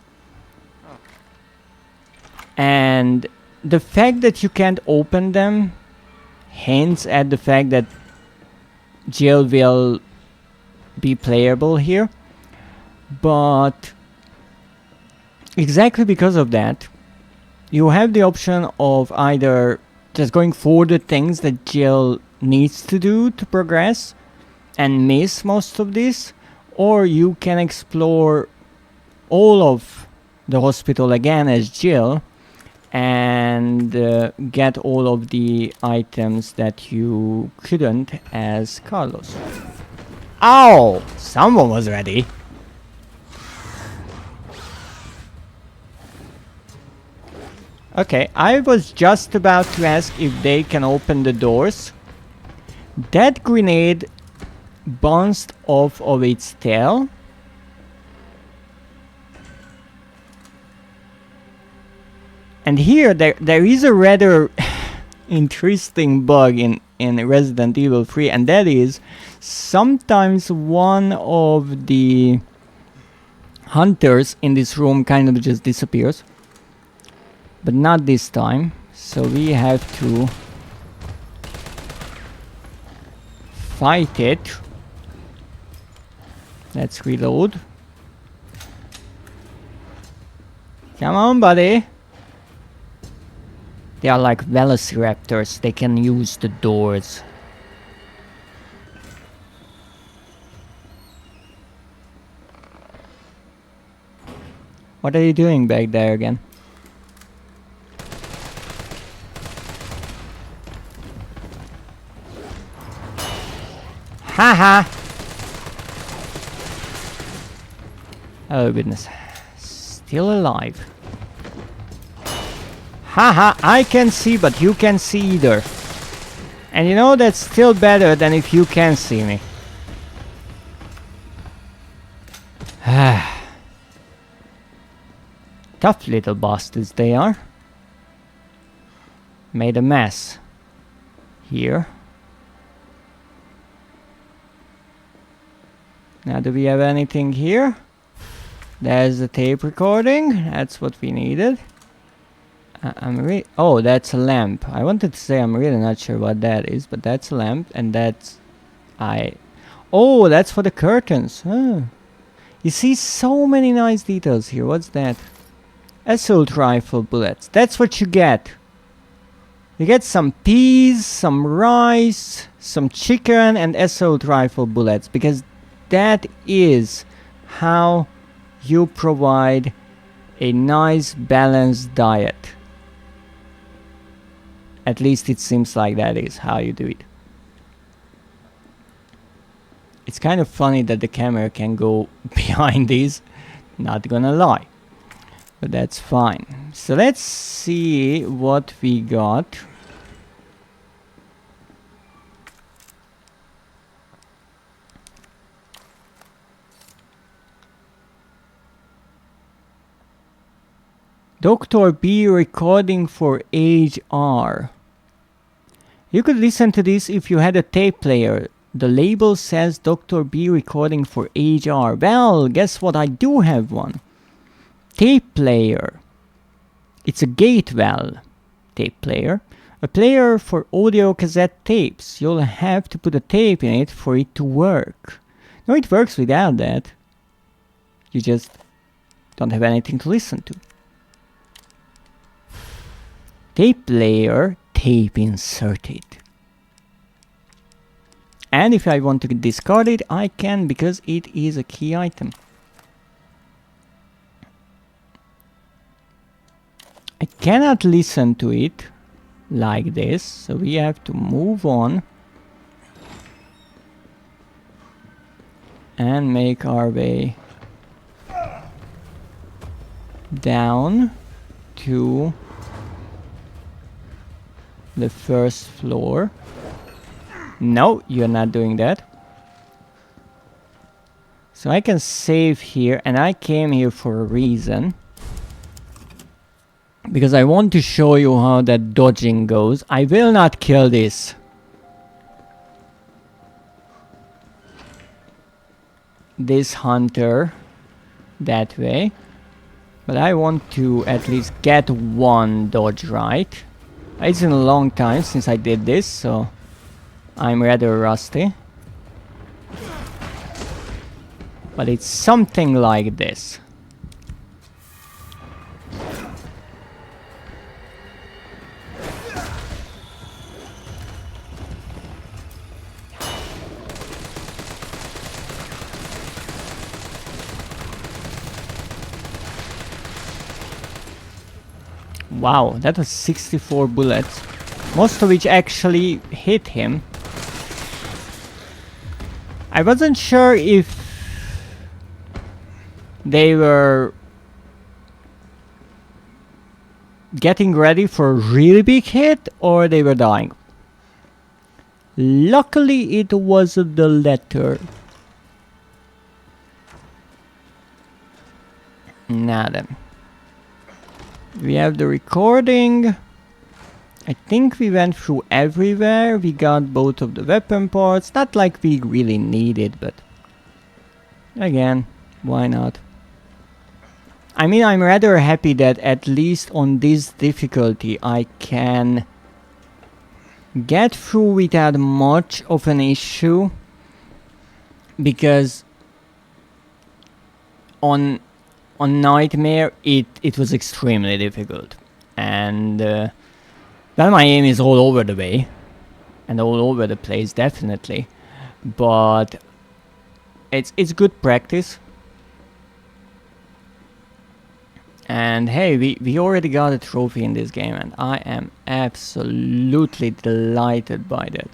And the fact that you can't open them hints at the fact that Jill will be playable here. But exactly because of that, you have the option of either just going for the things that Jill needs to do to progress and miss most of this, or you can explore all of the hospital again as Jill and get all of the items that you couldn't as Carlos. Ow! Someone was ready. Okay, I was just about to ask if they can open the doors. That grenade bounced off of its tail. And here, there is a rather interesting bug in Resident Evil 3, and that is sometimes one of the hunters in this room kind of just disappears. But not this time, so we have to fight it. Let's reload. Come on, buddy. They are like velociraptors, they can use the doors. What are you doing back there again? Haha! Oh goodness. Still alive. Haha, I can see, but you can't see either. And you know, that's still better than if you can see me. Tough little bastards they are. Made a mess. Here. Now, do we have anything here? There's the tape recording. That's what we needed. Oh, that's a lamp. I wanted to say I'm really not sure what that is, but that's a lamp, and that's... Oh, that's for the curtains. Huh. You see so many nice details here. What's that? Assault rifle bullets. That's what you get. You get some peas, some rice, some chicken, and assault rifle bullets, because that is how you provide a nice balanced diet. At least it seems like that is how you do it. It's kind of funny that the camera can go behind these, not gonna lie. But that's fine. So let's see what we got. Dr. B recording for age R. You could listen to this if you had a tape player. The label says Dr. B recording for age R. Well, guess what? I do have one. Tape player. It's a Gatewell tape player. A player for audio cassette tapes. You'll have to put a tape in it for it to work. No, it works without that. You just don't have anything to listen to. Tape player, tape inserted. And if I want to discard it, I can, because it is a key item. I cannot listen to it like this, so we have to move on and make our way down to the first floor. No, you're not doing that. So I can save here, and I came here for a reason. Because I want to show you how that dodging goes. I will not kill this. This hunter that way. But I want to at least get one dodge right. It's been a long time since I did this, so I'm rather rusty. But it's something like this. Wow, that was 64 bullets, most of which actually hit him. I wasn't sure if they were getting ready for a really big hit or they were dying. Luckily it was the latter. Now then, we have the recording. I think we went through everywhere. We got both of the weapon parts. Not like we really need it, but again, why not? I mean, I'm rather happy that at least on this difficulty I can get through without much of an issue, because on Nightmare it was extremely difficult, and well, my aim is all over the way and all over the place, definitely, but it's good practice. And hey, we already got a trophy in this game, and I am absolutely delighted by that.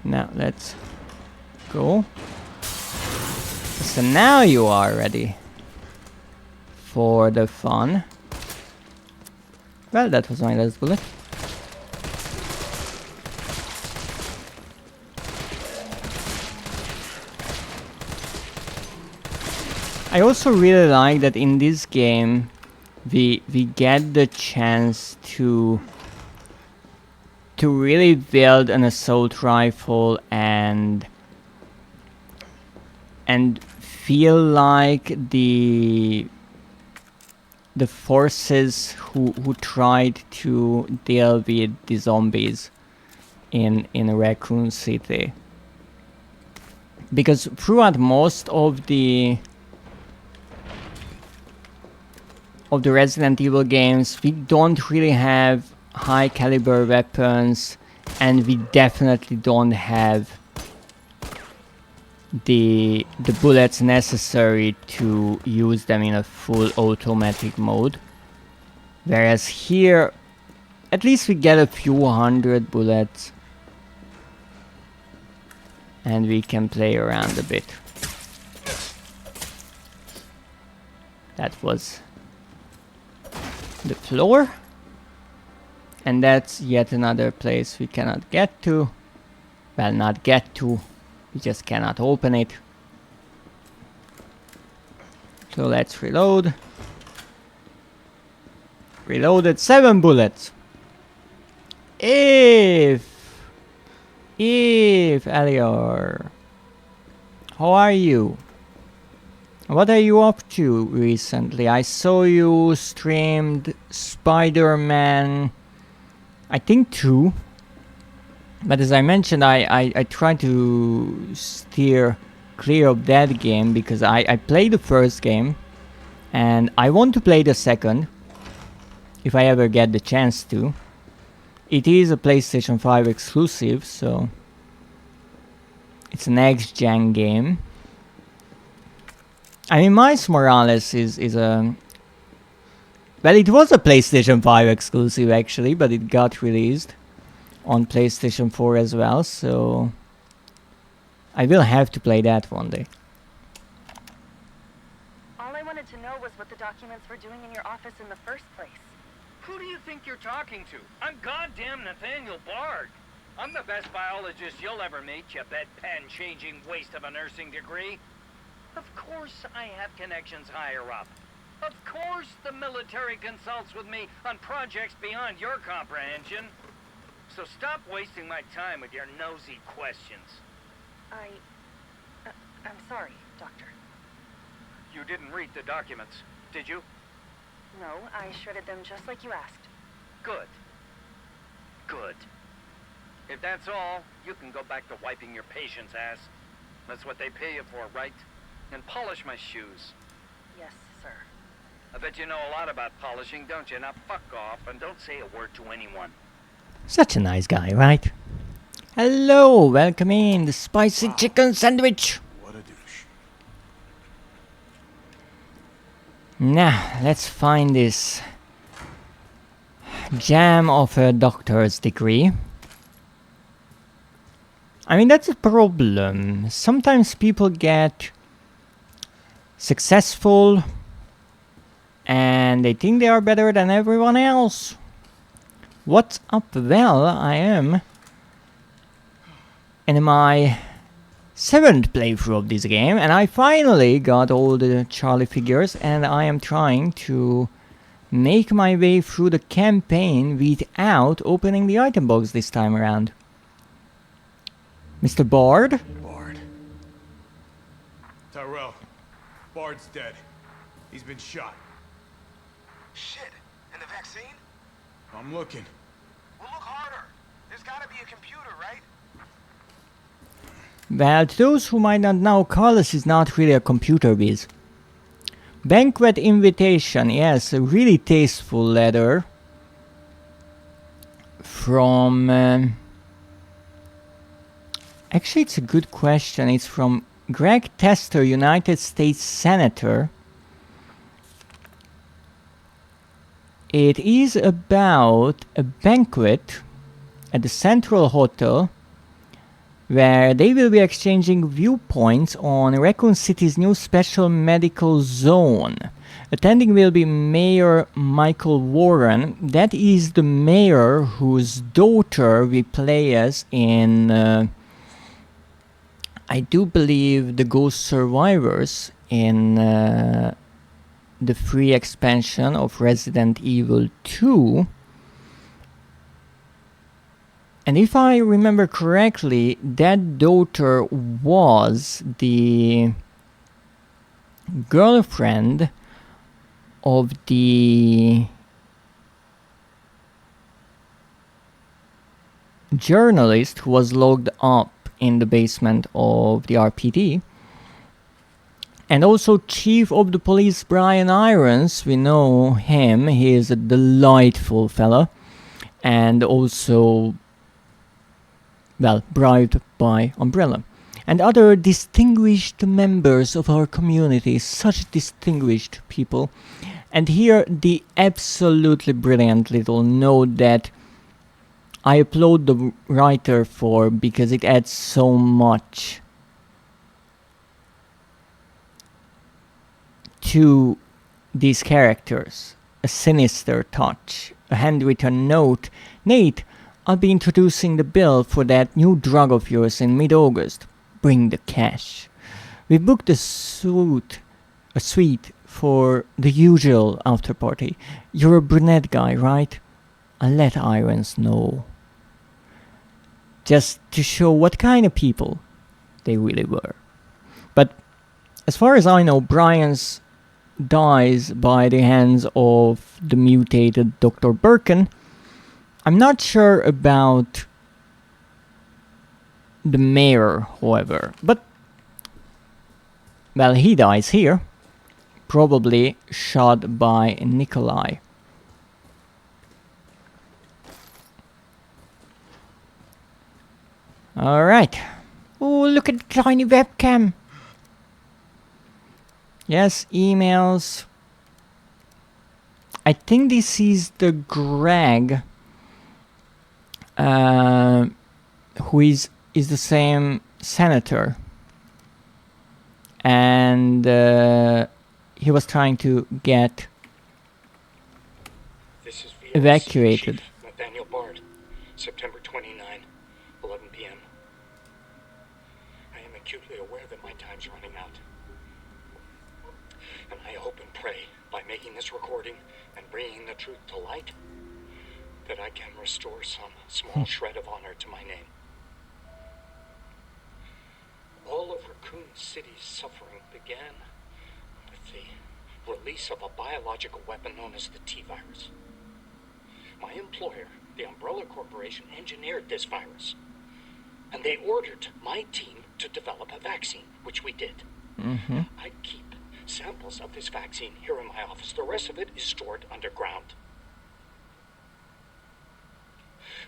Now let's go. So now you are ready for the fun. Well, that was my last bullet. I also really like that in this game we get the chance to really build an assault rifle and feel like the forces who tried to deal with the zombies in Raccoon City, because throughout most of the Resident Evil games we don't really have high caliber weapons, and we definitely don't have the bullets necessary to use them in a full automatic mode. Whereas here, at least we get a few hundred bullets and we can play around a bit. That was the floor. And that's yet another place we cannot get to. Well, not get to. We just cannot open it. So let's reload. Reloaded 7 bullets. If Elior, how are you? What are you up to recently? I saw you streamed Spider-Man, I think 2. But as I mentioned, I try to steer clear of that game because I played the first game and I want to play the second if I ever get the chance to. It is a PlayStation 5 exclusive, so it's a next-gen game. I mean, Miles Morales is a... Well, it was a PlayStation 5 exclusive actually, but it got released on PlayStation 4 as well, so I will have to play that one day. All I wanted to know was what the documents were doing in your office in the first place. Who do you think you're talking to? I'm goddamn Nathaniel Bard. I'm the best biologist you'll ever meet, you bedpan-changing waste of a nursing degree. Of course I have connections higher up. Of course the military consults with me on projects beyond your comprehension. So stop wasting my time with your nosy questions. I'm sorry, Doctor. You didn't read the documents, did you? No, I shredded them just like you asked. Good. Good. If that's all, you can go back to wiping your patient's ass. That's what they pay you for, right? And polish my shoes. Yes, sir. I bet you know a lot about polishing, don't you? Now fuck off and don't say a word to anyone. Such a nice guy, right? Hello, welcome in the spicy chicken sandwich. What a douche. Now, let's find this jam of a doctor's degree. I mean, that's a problem. Sometimes people get successful and they think they are better than everyone else. What's up? Well, I am in my 7th playthrough of this game, and I finally got all the Charlie figures, and I am trying to make my way through the campaign without opening the item box this time around. Mr. Bard? Bard. Tyrell. Bard's dead. He's been shot. Shit. And the vaccine? I'm looking. Well, look harder. There's gotta be a computer, right? Well, to those who might not know, Carlos is not really a computer whiz. Banquet invitation, yes, a really tasteful letter from... actually, it's a good question. It's from Greg Tester, United States Senator. It is about a banquet at the Central Hotel where they will be exchanging viewpoints on Raccoon City's new special medical zone. Attending will be Mayor Michael Warren. That is the mayor whose daughter we play as in, I do believe, the Ghost Survivors in the free expansion of Resident Evil 2. And if I remember correctly, that daughter was the girlfriend of the journalist who was locked up in the basement of the RPD. And also Chief of the Police Brian Irons, we know him, he is a delightful fella. And also, well, bribed by Umbrella. And other distinguished members of our community, such distinguished people. And here the absolutely brilliant little note that I applaud the writer for, because it adds so much to these characters. A sinister touch, a handwritten note. Nate, I'll be introducing the bill for that new drug of yours in mid-August. Bring the cash. We booked a suite for the usual after party. You're a brunette guy, right? I'll let Irons know. Just to show what kind of people they really were. But as far as I know, Brian's dies by the hands of the mutated Dr. Birkin. I'm not sure about the mayor, however, but, well, he dies here, probably shot by Nikolai. Alright. Oh, look at the tiny webcam. Yes, emails. I think this is the Greg, who is the same senator. And he was trying to get evacuated. Nathaniel Bard, September 29, 11 p.m. I am acutely aware that my time's running out. And I hope and pray, by making this recording and bringing the truth to light, that I can restore some small shred of honor to my name. All of Raccoon City's suffering began with the release of a biological weapon known as the T-virus. My employer, the Umbrella Corporation, engineered this virus. And they ordered my team to develop a vaccine, which we did. I keep samples of this vaccine here in my office. The rest of it is stored underground.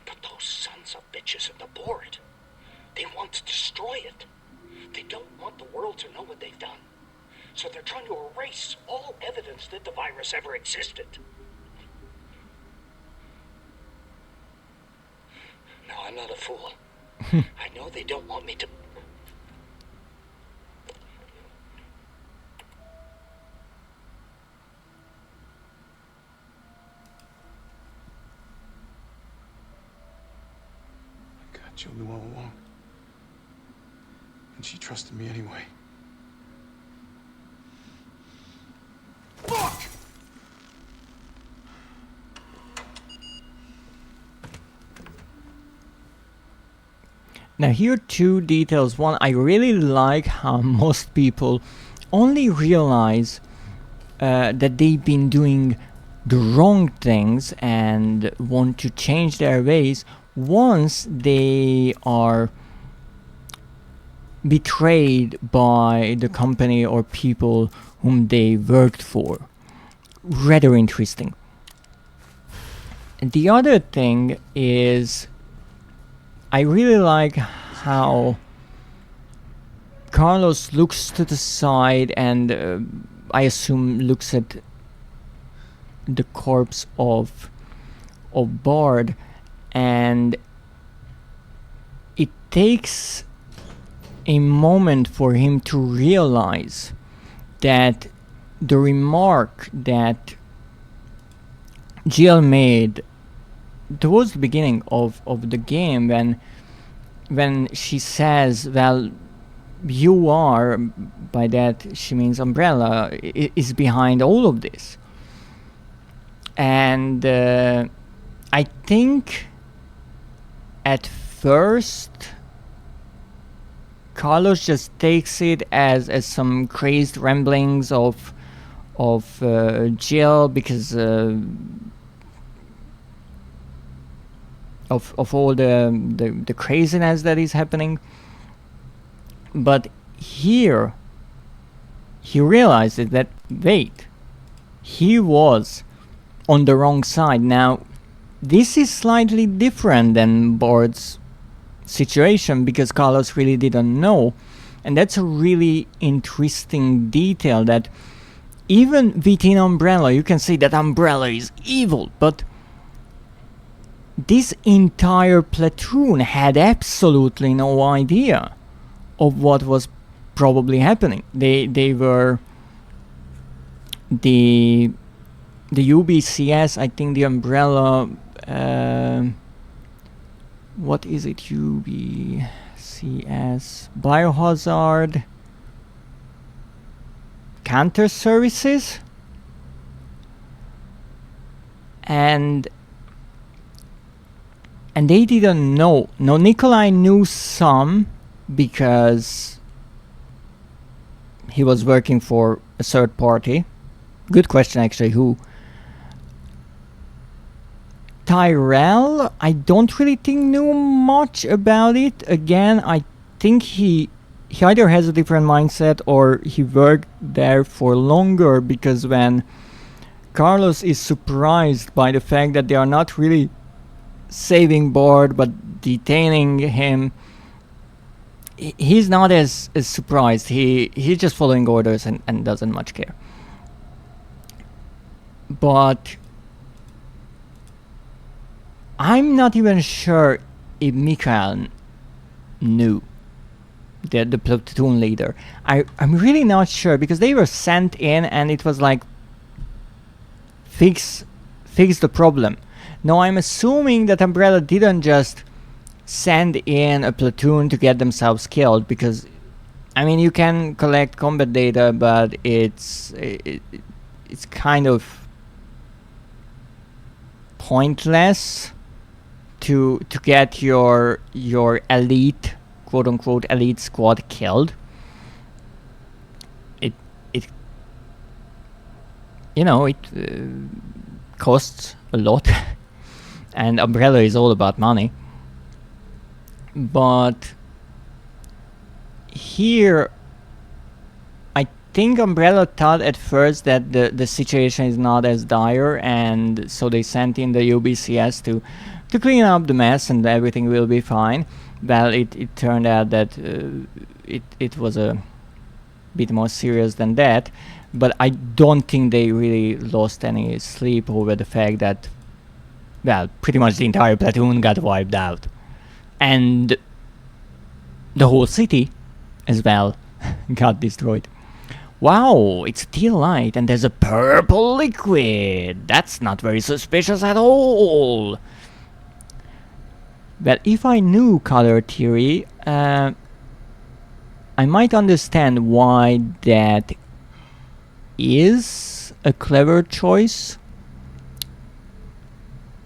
But those sons of bitches at the board, they want to destroy it. They don't want the world to know what they've done. So they're trying to erase all evidence that the virus ever existed. I'm not a fool. I know they don't want me to... I got Julie all along. And she trusted me anyway. Fuck! Now here are two details. One, I really like how most people only realize that they've been doing the wrong things and want to change their ways once they are betrayed by the company or people whom they worked for. Rather interesting. And the other thing is, I really like how Carlos looks to the side and I assume looks at the corpse of Bard, and it takes a moment for him to realize that the remark that Jill made towards the beginning of the game, when she says, well, you are, by that she means Umbrella, is behind all of this. And I think at first Carlos just takes it as some crazed ramblings of Jill because of all the craziness that is happening. But here he realizes that, wait, he was on the wrong side. Now this is slightly different than Bard's situation because Carlos really didn't know, and that's a really interesting detail, that even within Umbrella you can see that Umbrella is evil, but this entire platoon had absolutely no idea of what was probably happening. They were the UBCS, I think the Umbrella, what is it, UBCS, Biohazard Counter Services, and they didn't know. No, Nikolai knew some because he was working for a third party. Good question, actually, who? Tyrell, I don't really think knew much about it. Again, I think he either has a different mindset or he worked there for longer, because when Carlos is surprised by the fact that they are not really saving Bard but detaining him, he's not as surprised. He's just following orders and doesn't much care. But I'm not even sure if Mikhail knew, the platoon leader. I'm really not sure, because they were sent in and it was like, fix the problem. No, I'm assuming that Umbrella didn't just send in a platoon to get themselves killed, because I mean, you can collect combat data, but it's kind of pointless to get your elite, quote unquote elite squad killed. It you know, it costs a lot and Umbrella is all about money. But here I think Umbrella thought at first that the situation is not as dire, and so they sent in the UBCS to clean up the mess and everything will be fine. Well, it turned out that it was a bit more serious than that, but I don't think they really lost any sleep over the fact that, well, pretty much the entire platoon got wiped out. And the whole city as well got destroyed. Wow, it's a teal light and there's a purple liquid. That's not very suspicious at all. Well, if I knew color theory, I might understand why that is a clever choice.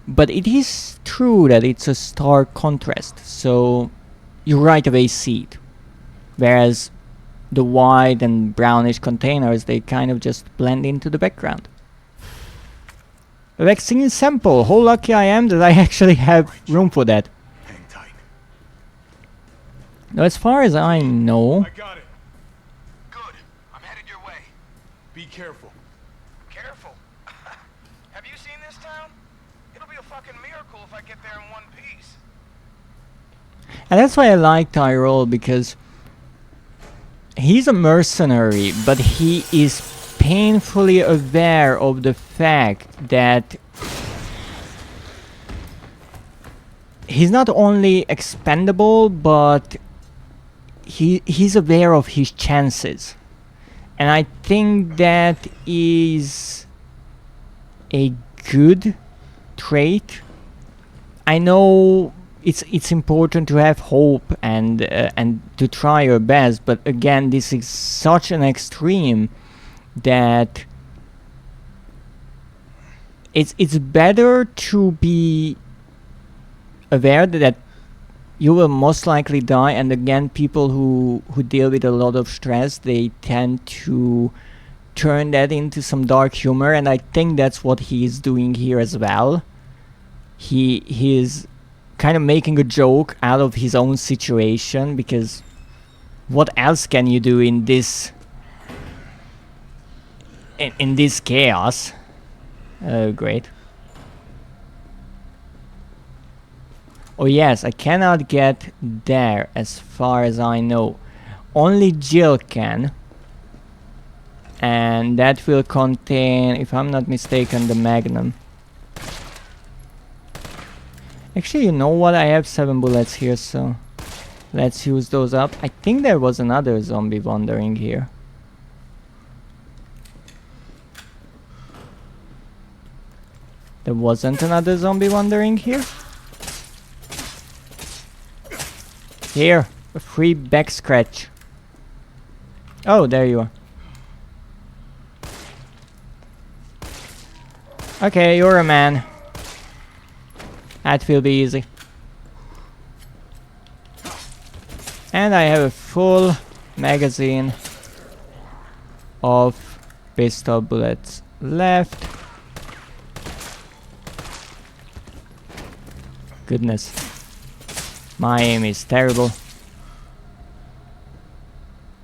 But it is true that it's a stark contrast, so you right away see it. Whereas the white and brownish containers, they kind of just blend into the background. A vaccine sample. How lucky I am that I actually have room for that. Hang tight. Now, as far as I know... I got it. Good. I'm headed your way. Be careful. Careful? Have you seen this town? It'll be a fucking miracle if I get there in one piece. And that's why I like Tyrell, because he's a mercenary, but he is painfully aware of the fact that he's not only expendable, but he's aware of his chances. And I think that is a good trait. I know it's important to have hope and to try your best, but again, this is such an extreme that it's better to be aware that you will most likely die. And again, people who deal with a lot of stress, they tend to turn that into some dark humor, and I think that's what he is doing here as well. He is kind of making a joke out of his own situation, because what else can you do in this in this chaos? Oh, great. Oh yes, I cannot get there as far as I know. Only Jill can. And that will contain, if I'm not mistaken, the Magnum. Actually, you know what? I have 7 bullets here, so let's use those up. I think there was another zombie wandering here. There wasn't another zombie wandering here? Here, a free back scratch. Oh, there you are. Okay, you're a man. That will be easy. And I have a full magazine of pistol bullets left. Goodness. My aim is terrible.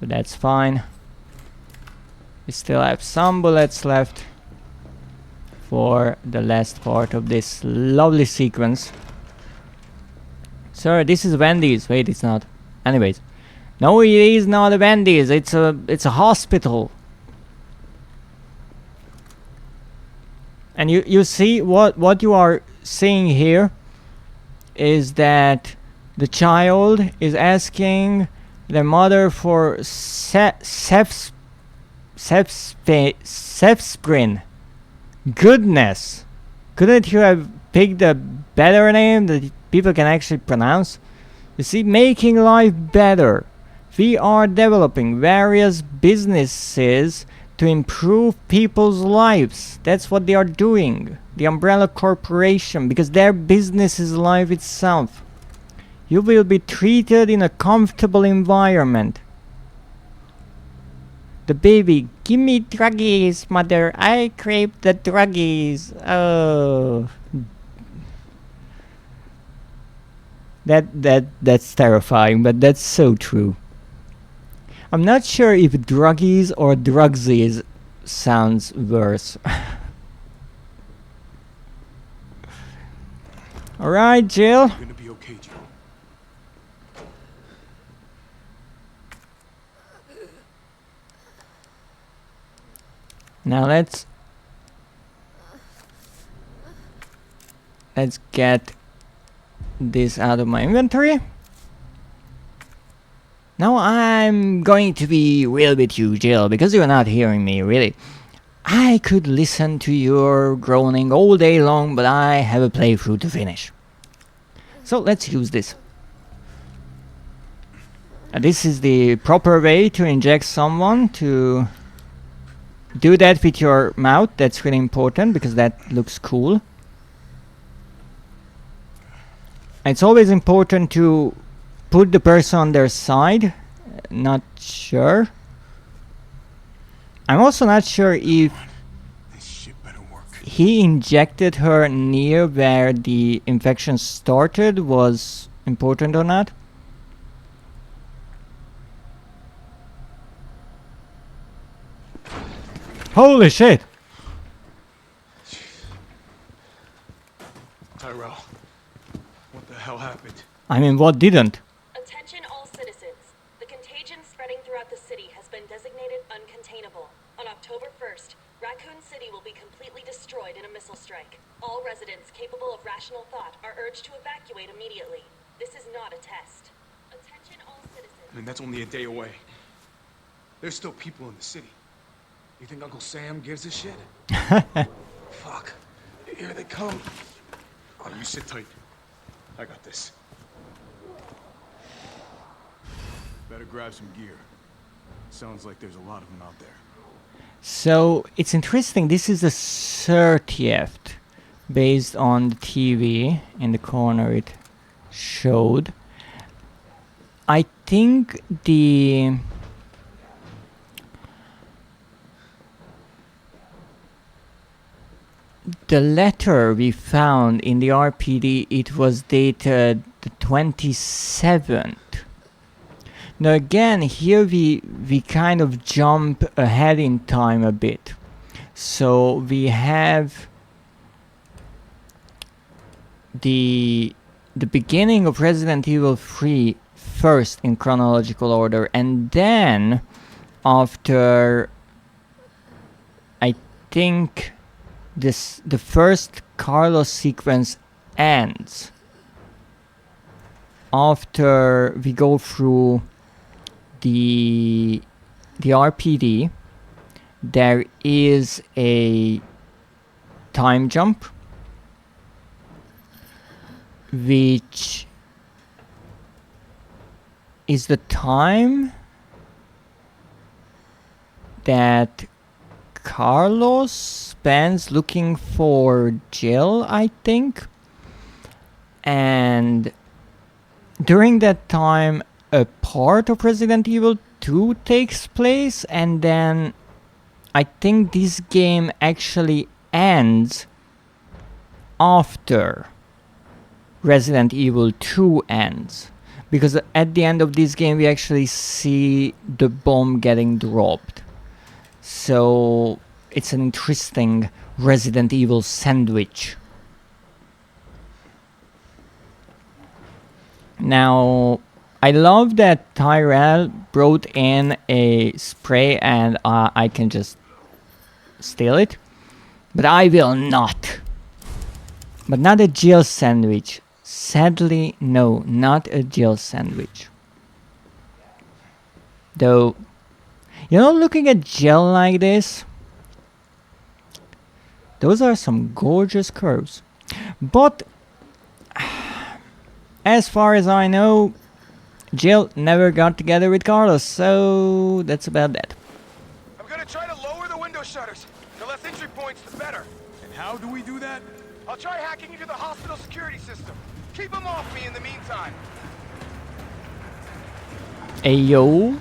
But that's fine. We still have some bullets left for the last part of this lovely sequence. Sir, this is Wendy's. Wait, it's not. Anyways. No, it is not a Wendy's. It's a hospital. And you see what you are seeing here is that the child is asking their mother for Cefsprin. Goodness! Couldn't you have picked a better name that people can actually pronounce? You see, making life better. We are developing various businesses to improve people's lives. That's what they are doing. The Umbrella Corporation, because their business is life itself. You will be treated in a comfortable environment. The baby, give me druggies, mother. I crave the druggies. Oh. That's terrifying, but that's so true. I'm not sure if druggies or drugsies sounds worse. Alright, Jill. You're gonna be okay, Jill. Now let's get this out of my inventory. Now I'm going to be real with you, Jill, because you're not hearing me, really. I could listen to your groaning all day long, but I have a playthrough to finish. So let's use this. This is the proper way to inject someone. To do that with your mouth, that's really important because that looks cool. It's always important to put the person on their side. Not sure. I'm also not sure if he injected her near where the infection started was important or not. Holy shit! Tyrell, what the hell happened? I mean, what didn't? Attention all citizens. The contagion spreading throughout the city has been designated uncontainable. On October 1st, Raccoon City will be completely destroyed in a missile strike. All residents capable of rational thought are urged to evacuate immediately. This is not a test. Attention all citizens. I mean, that's only a day away. There's still people in the city. You think Uncle Sam gives a shit? Fuck. Here they come. Oh, you sit tight. I got this. Better grab some gear. Sounds like there's a lot of them out there. So it's interesting. This is the 30th, based on the TV in the corner it showed. I think the letter we found in the RPD, it was dated the 27th. Now again, here we kind of jump ahead in time a bit. So we have the beginning of Resident Evil 3 first in chronological order, and then after, I think, the first Carlos sequence ends after we go through the RPD. There is a time jump which is the time that Carlos spends looking for Jill, I think. And during that time, a part of Resident Evil 2 takes place, and then I think this game actually ends after Resident Evil 2 ends. Because at the end of this game, we actually see the bomb getting dropped. So it's an interesting Resident Evil sandwich. Now, I love that Tyrell brought in a spray and I can just steal it. But I will not. But not a Jill sandwich. Sadly, no, not a Jill sandwich. Though, you know, looking at Jill like this, those are some gorgeous curves. But, as far as I know, Jill never got together with Carlos, so that's about that. I'm gonna try to lower the window shutters. The less entry points, the better. And how do we do that? I'll try hacking into the hospital security system. Keep them off me in the meantime. Ayo.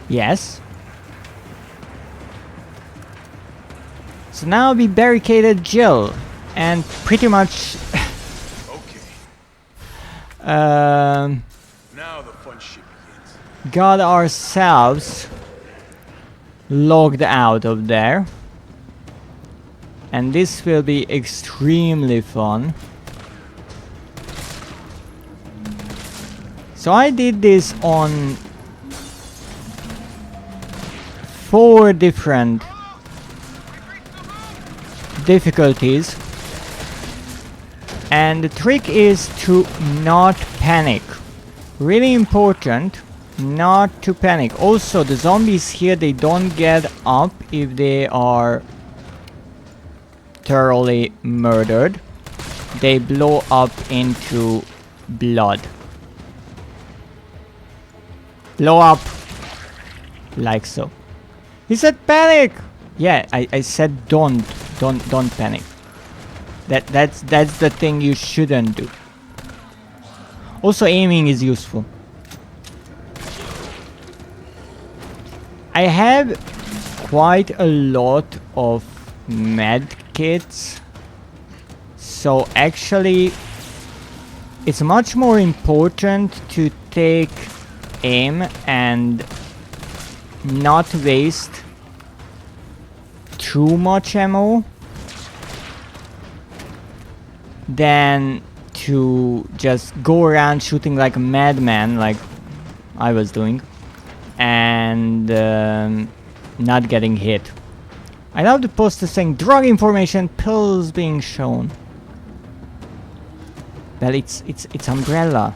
Yes. So now we barricaded Jill and pretty much Now the fun shit begins. got ourselves logged out of there. And this will be extremely fun. So I did this on 4 different difficulties. And the trick is to not panic. Really important not to panic. Also, the zombies here, they don't get up if they are thoroughly murdered. They blow up into blood. Blow up. Like so. He said panic! Yeah, I said don't panic. That's the thing you shouldn't do. Also, aiming is useful. I have quite a lot of med kits, so actually it's much more important to take aim and not waste too much ammo than to just go around shooting like a madman like I was doing and not getting hit. I love the poster saying drug information, pills being shown. Well, it's Umbrella.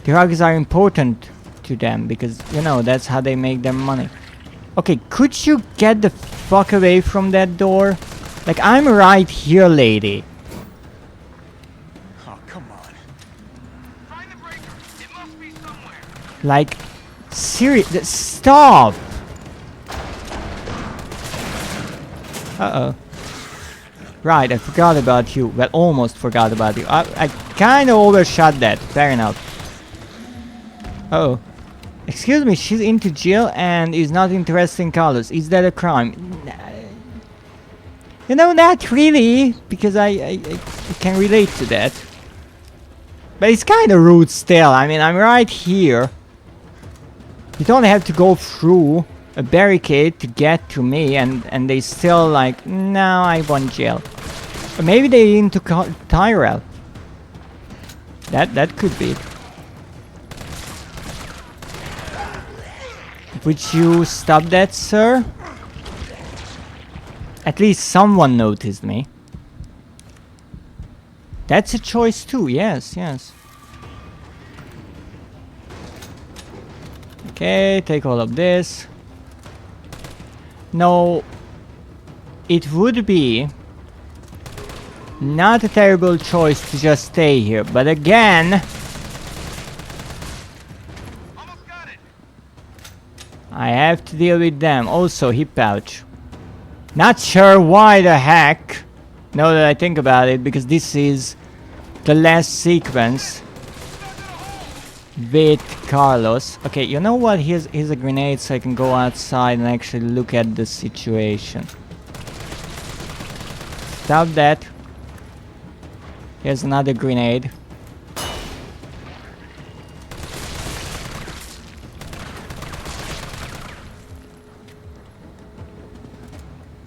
Drugs are important to them because, you know, that's how they make their money. Okay, could you get the fuck away from that door? Like, I'm right here, lady. Oh, come on. Find the breaker. It must be somewhere. Like, serious, stop! Uh-oh. Right, I forgot about you. Well, almost forgot about you. I kind of overshot that. Fair enough. Uh-oh. Excuse me, she's into Jill and is not interested in colors. Is that a crime? You know, not really, because I can relate to that. But it's kind of rude still. I mean, I'm right here. You don't have to go through a barricade to get to me, and they still like, no, I want Jill. Or maybe they into Tyrell. That could be it. Would you stop that, sir? At least someone noticed me. That's a choice too, yes, yes. Okay, take all of this. No, it would be not a terrible choice to just stay here, but again, I have to deal with them. Also, hip pouch. Not sure why the heck, now that I think about it, because this is the last sequence with Carlos. Okay, you know what? Here's a grenade so I can go outside and actually look at the situation. Stop that. Here's another grenade.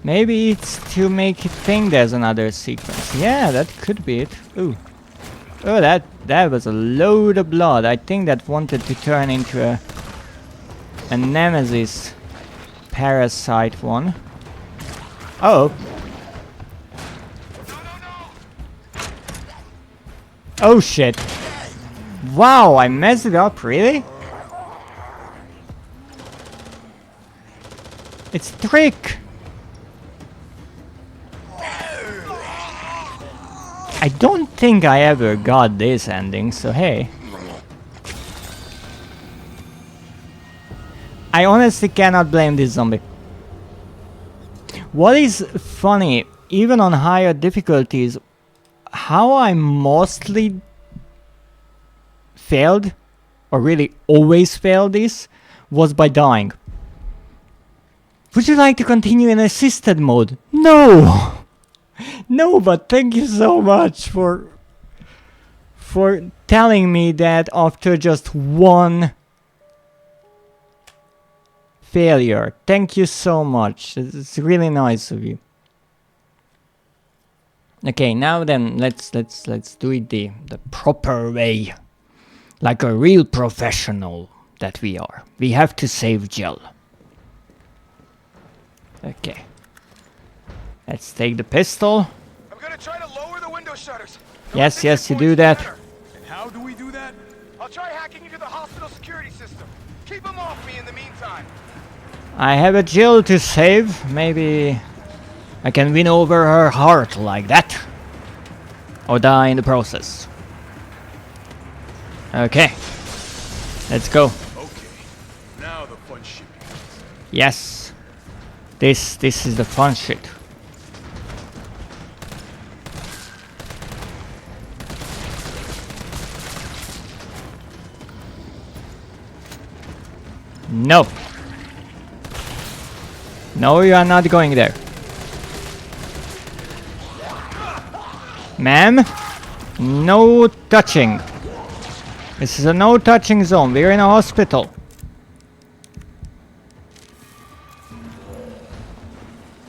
Maybe it's to make it think there's another sequence. Yeah, that could be it. Ooh. Oh, that was a load of blood. I think that wanted to turn into a nemesis parasite one. Oh. Oh shit. Wow, I messed it up, really? It's a trick. I don't think I ever got this ending, so hey. I honestly cannot blame this zombie. What is funny, even on higher difficulties, how I mostly failed, or really always failed this, was by dying. Would you like to continue in assisted mode? No! No, but thank you so much for telling me that after just one failure. Thank you so much. It's really nice of you. Okay, now then, let's do it the proper way, like a real professional that we are. We have to save Jill. Okay. Let's take the pistol. I'm gonna try to lower the window shutters. Yes, yes, you do that. And how do we do that? I'll try hacking into the hospital security system. Keep them off me in the meantime. I have a Jill to save. Maybe I can win over her heart like that. Or die in the process. Okay. Let's go. Okay. Now the fun shit begins. Yes. This is the fun shit. No. No, you are not going there. Ma'am, no touching. This is a no touching zone. We're in a hospital.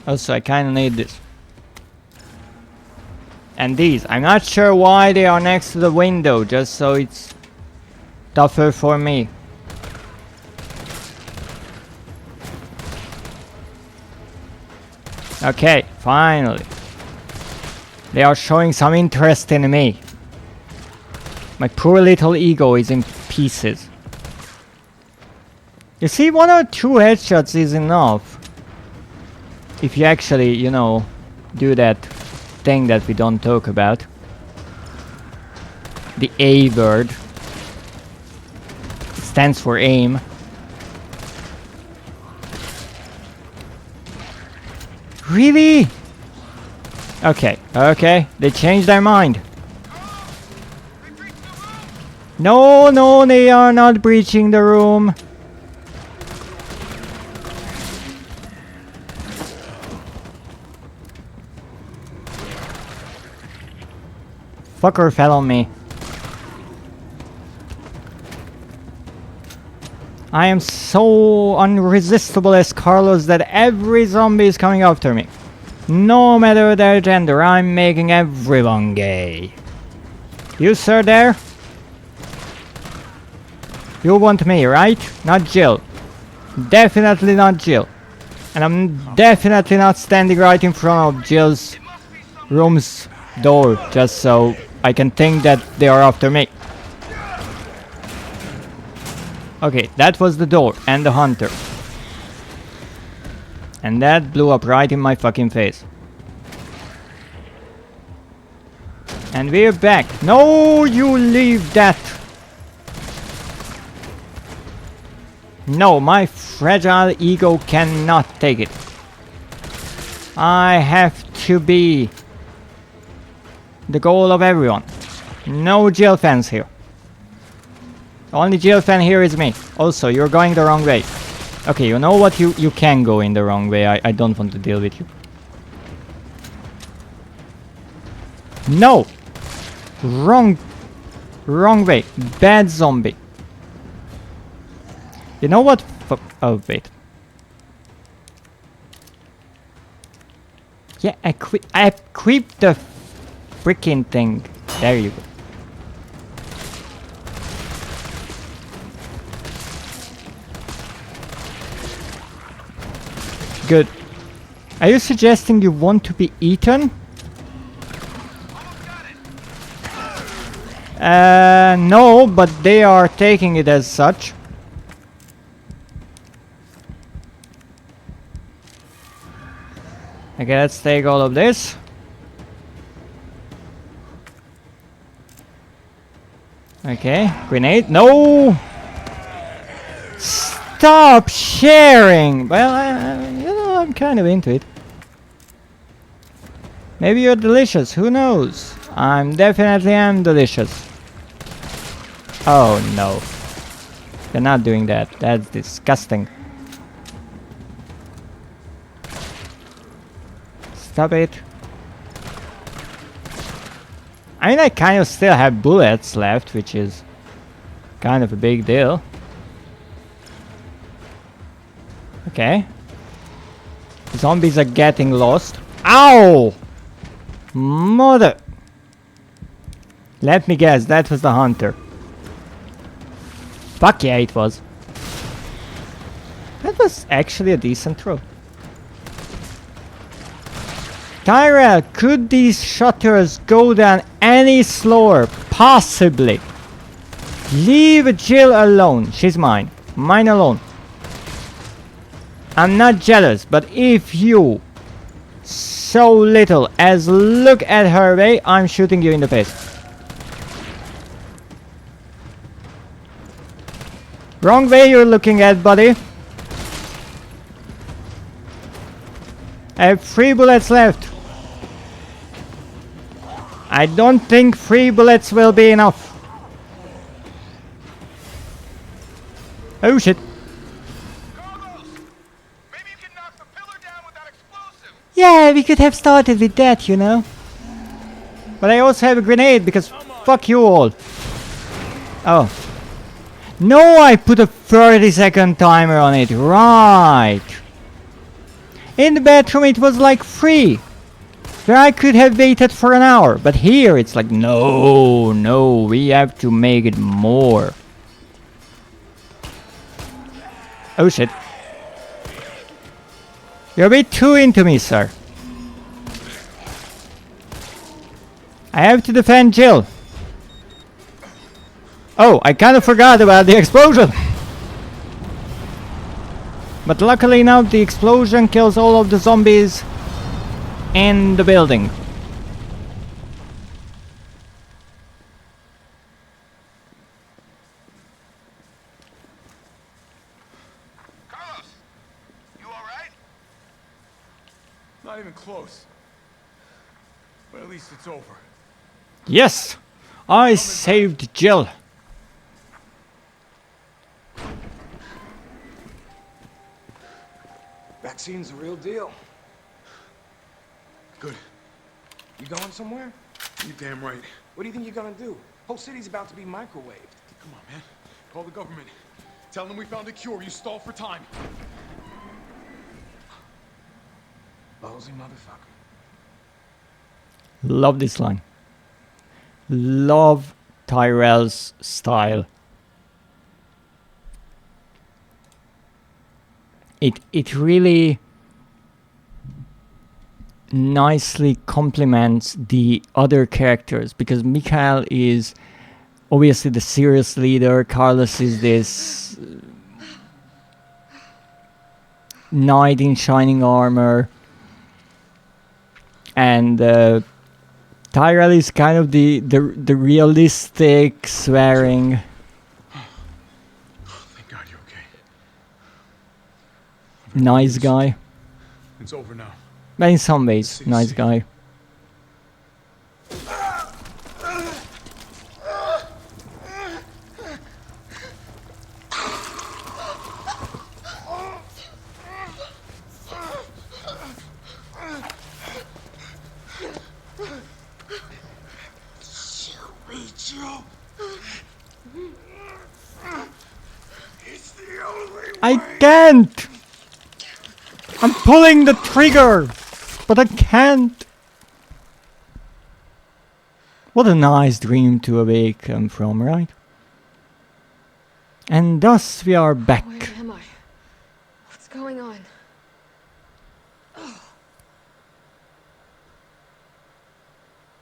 Also, I kinda need this. And these. I'm not sure why they are next to the window, just so it's tougher for me. Okay, finally. They are showing some interest in me. My poor little ego is in pieces. You see, 1 or 2 headshots is enough. If you actually, you know, do that thing that we don't talk about. The A word. It stands for aim. Really? Okay, okay, they changed their mind. No, no, they are not breaching the room. Fucker fell on me. I am so unresistible as Carlos that every zombie is coming after me. No matter their gender, I'm making everyone gay. You, sir, there? You want me, right? Not Jill. Definitely not Jill. And I'm definitely not standing right in front of Jill's room's door, just so I can think that they are after me. Okay, that was the door and the hunter. And that blew up right in my fucking face. And we're back. No, you leave that. No, my fragile ego cannot take it. I have to be the goal of everyone. No Jill fans here. The only Jill fan here is me. Also, you're going the wrong way. Okay, you know what? You can go in the wrong way. I don't want to deal with you. No! Wrong way. Bad zombie. You know what? Oh, wait. Yeah, I equipped the freaking thing. There you go. Good. Are you suggesting you want to be eaten? No, but they are taking it as such. Okay, let's take all of this. Okay, grenade. No! Stop sharing! Well, you know, I'm kind of into it. Maybe you're delicious, who knows? I'm definitely am delicious. Oh no. They're not doing that. That's disgusting. Stop it. I mean, I kind of still have bullets left, which is kind of a big deal. Okay. Zombies are getting lost. Ow! Mother! Let me guess, that was the hunter. Fuck yeah, it was. That was actually a decent throw. Tyrell, could these shutters go down any slower? Possibly. Leave Jill alone. She's mine. Mine alone. I'm not jealous, but if you so little as look at her way, I'm shooting you in the face. Wrong way you're looking at, buddy. I have 3 bullets left. I don't think 3 bullets will be enough. Oh shit. Yeah, we could have started with that, you know. But I also have a grenade because fuck you all. Oh. No, I put a 30-second timer on it. Right. In the bathroom it was like 3. Where I could have waited for an hour. But here it's like, no, we have to make it more. Oh shit. You're a bit too into me, sir. I have to defend Jill. Oh, I kind of forgot about the explosion. But luckily now the explosion kills all of the zombies in the building. Carlos, you all right? Not even close. But at least it's over. Yes, I saved Jill. Vaccine's the real deal. Good. You going somewhere? You damn right. What do you think you're gonna do? Whole city's about to be microwaved. Come on, man. Call the government. Tell them we found a cure. You stall for time. Lousy motherfucker. Love this line. Love Tyrell's style. It really nicely complements the other characters, because Mikhail is obviously the serious leader, Carlos is this knight in shining armor, and Tyrell is kind of the realistic, swearing. Thank God you're okay. Nice guy. It's over now. But in some ways, nice guy. I can't! I'm pulling the trigger, but I can't. What a nice dream to awaken from, right? And thus we are back. Where am I? What's going on?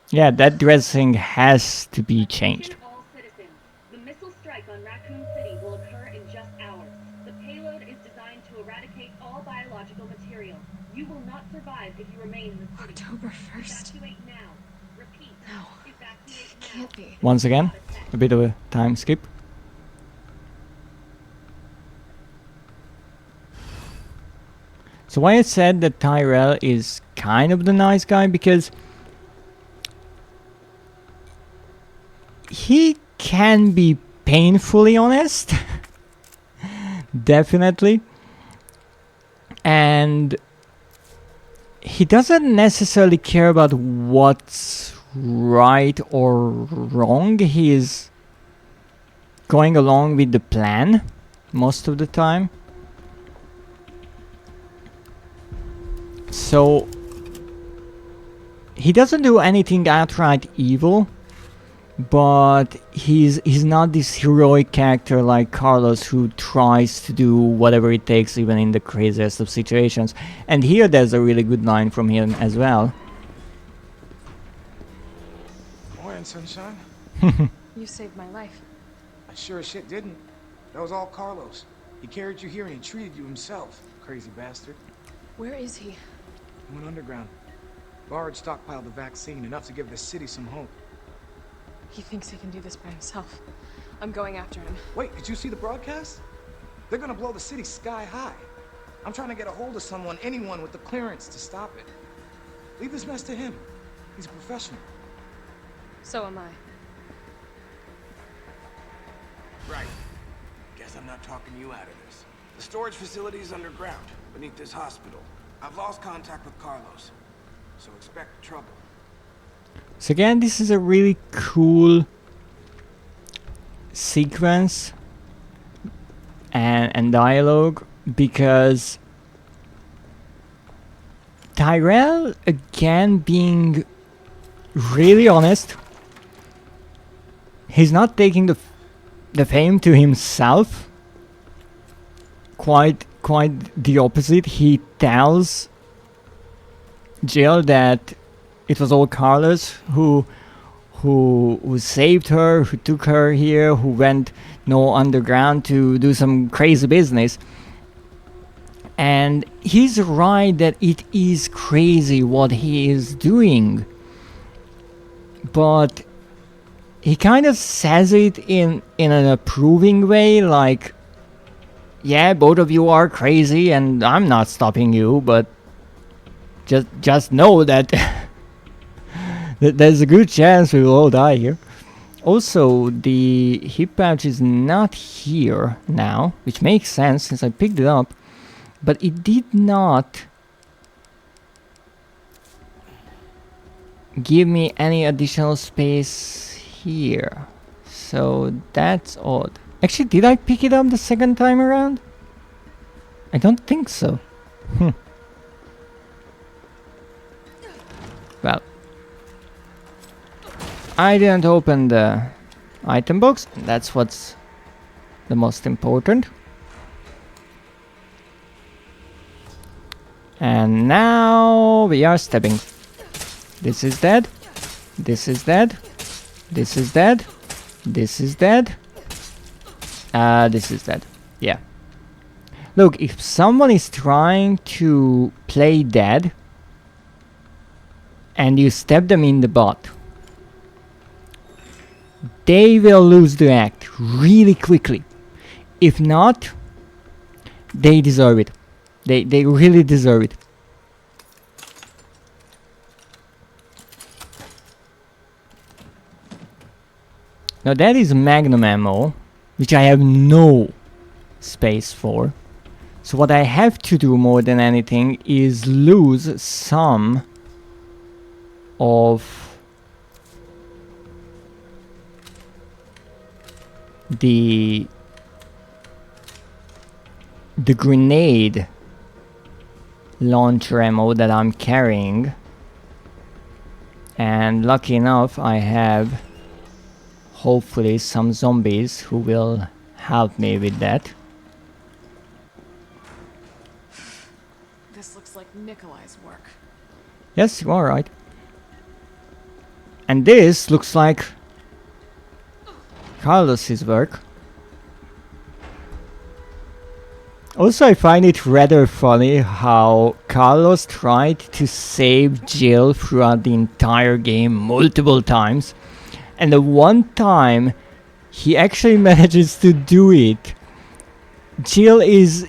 Yeah, that dressing has to be changed. All citizens, the missile strike on Raccoon City will occur in just hours. The payload is designed to eradicate all biological material. You will not survive if you remain in the city. October 1st? Evacuate now. Repeat. No. Evacuate now. Can't be. Once again, a bit of a time skip. So why I said that Tyrell is kind of the nice guy, because he can be painfully honest. Definitely. And he doesn't necessarily care about what's right or wrong. He is going along with the plan most of the time. So he doesn't do anything outright evil, but he's not this heroic character like Carlos, who tries to do whatever it takes even in the craziest of situations. And here there's a really good line from him as well. again, sunshine? You saved my life. I sure as shit didn't. That was all Carlos. He carried you here and he treated you himself. Crazy bastard. Where is he? He went underground. Bard stockpiled the vaccine, enough to give the city some hope. He thinks he can do this by himself. I'm going after him. Wait, did you see the broadcast? They're gonna blow the city sky high. I'm trying to get a hold of someone, anyone with the clearance to stop it. Leave this mess to him. He's a professional. So am I. Right. Guess I'm not talking you out of this. The storage facility is underground, beneath this hospital. I've lost contact with Carlos, so expect trouble. So again, this is a really cool sequence and dialogue, because Tyrell, again, being really honest, he's not taking the fame to himself. Quite the opposite. He tells Jill that it was all Carlos who saved her, who took her here, who went underground to do some crazy business. And he's right that it is crazy what he is doing, but he kind of says it in an approving way, like, yeah, both of you are crazy and I'm not stopping you, but just know that, that there's a good chance we will all die here. Also, the hip pouch is not here now, which makes sense since I picked it up, but it did not give me any additional space here, so that's odd. Actually, did I pick it up the second time around? I don't think so. Well, I didn't open the item box. That's what's the most important. And now we are stepping. This is dead. This is dead. This is dead. This is dead. This is dead. Yeah. Look, if someone is trying to play dead and you stab them in the butt, they will lose the act really quickly. If not, they deserve it. They really deserve it. Now that is magnum ammo, which I have no space for. So what I have to do more than anything is lose some of the grenade launcher ammo that I'm carrying, and lucky enough I have hopefully some zombies who will help me with that. This looks like Nikolai's work. Yes, you are right. And this looks like Carlos's work. Also, I find it rather funny how Carlos tried to save Jill throughout the entire game multiple times, and the one time he actually manages to do it, Jill is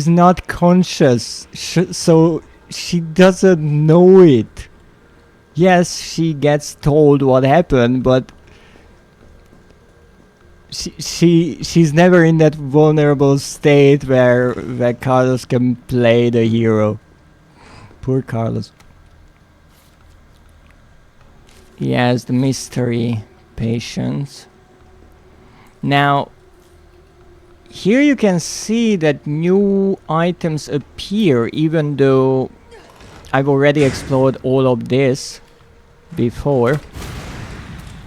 not conscious, so she doesn't know it. Yes, she gets told what happened, but she's never in that vulnerable state where Carlos can play the hero. Poor Carlos. He has the mystery patience. Now, here you can see that new items appear, even though I've already explored all of this before.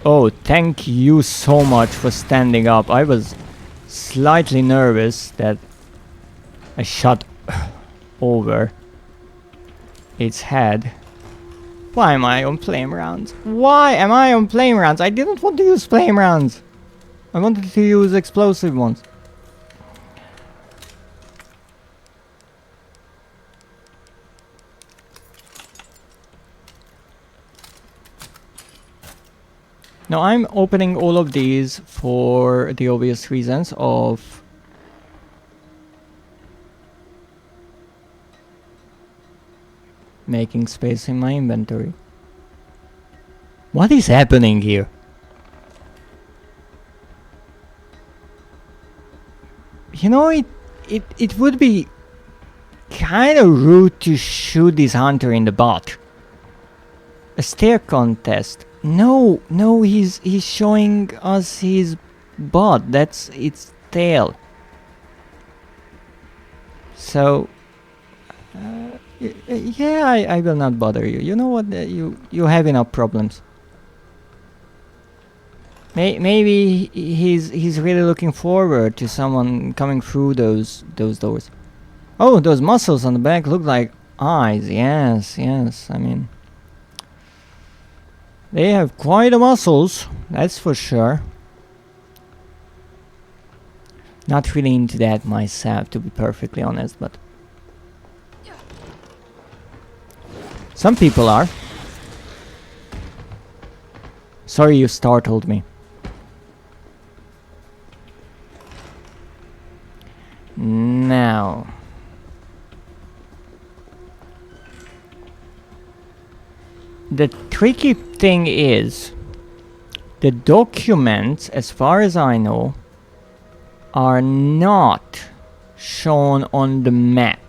Oh, thank you so much for standing up. I was slightly nervous that I shot over its head. Why am I on flame rounds? Why am I on flame rounds? I didn't want to use flame rounds. I wanted to use explosive ones. Now I'm opening all of these for the obvious reasons of making space in my inventory. What is happening here? You know, it would be kind of rude to shoot this hunter in the butt. A stare contest. No, he's showing us his butt. That's its tail. So, yeah, I will not bother you. You know what? You have enough problems. Maybe he's really looking forward to someone coming through those doors. Oh, those muscles on the back look like eyes. Yes. I mean, they have quite a muscles. That's for sure. Not really into that myself, to be perfectly honest, but some people are. Sorry you startled me. Now, the tricky thing is, the documents, as far as I know, are not shown on the map.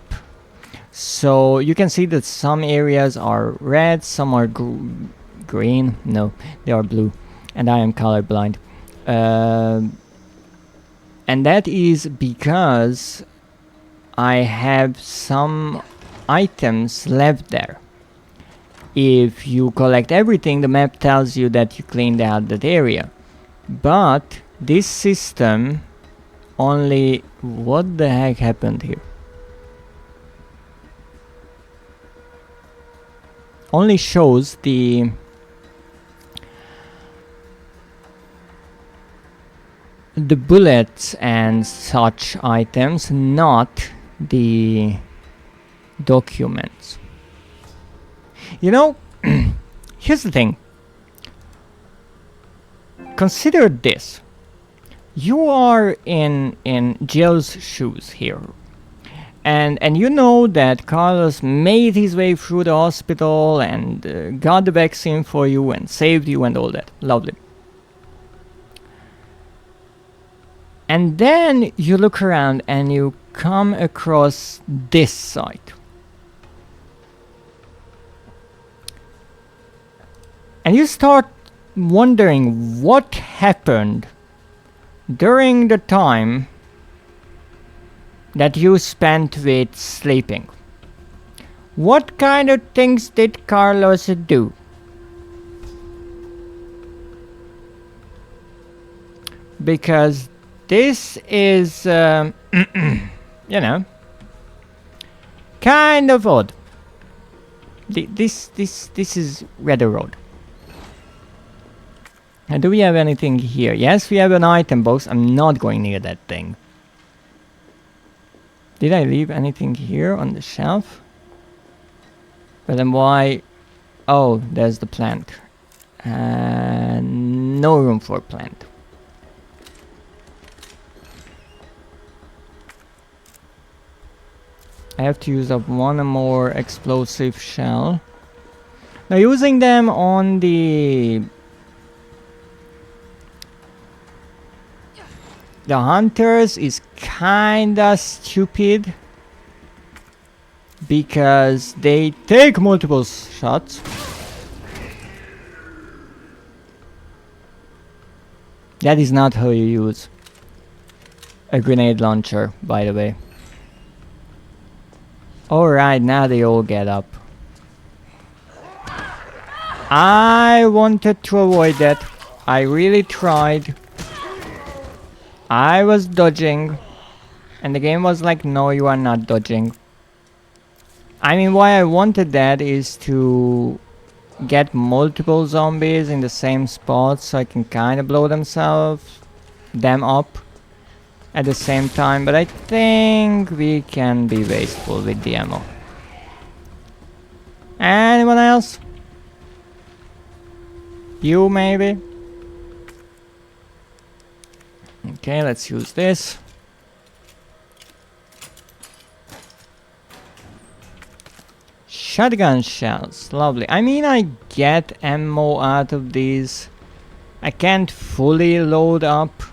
So you can see that some areas are red, some are green. No, they are blue, and I am colorblind. And that is because I have some items left there. If you collect everything, the map tells you that you cleaned out that area. But this system only... What the heck happened here? Only shows the bullets and such items, not the documents. You know, here's the thing. Consider this. You are in Jill's shoes here. And you know that Carlos made his way through the hospital and got the vaccine for you and saved you and all that. Lovely. And then you look around and you come across this site. And you start wondering what happened during the time that you spent with sleeping. What kind of things did Carlos do? Because this is, you know, kind of odd. This is rather odd. And do we have anything here? Yes, we have an item box. I'm not going near that thing. Did I leave anything here on the shelf? But then why? Oh, there's the plant. No room for plant. I have to use up one more explosive shell. Now using them on the hunters is kinda stupid because they take multiple shots. That is not how you use a grenade launcher, by the way. Alright, now they all get up. I wanted to avoid that. I really tried. I was dodging. And the game was like, no, you are not dodging. I mean, why I wanted that is to get multiple zombies in the same spot so I can kind of blow them up at the same time, but I think we can be wasteful with the ammo. Anyone else? You maybe? Okay, let's use this. Shotgun shells, lovely. I mean, I get ammo out of these. I can't fully load up,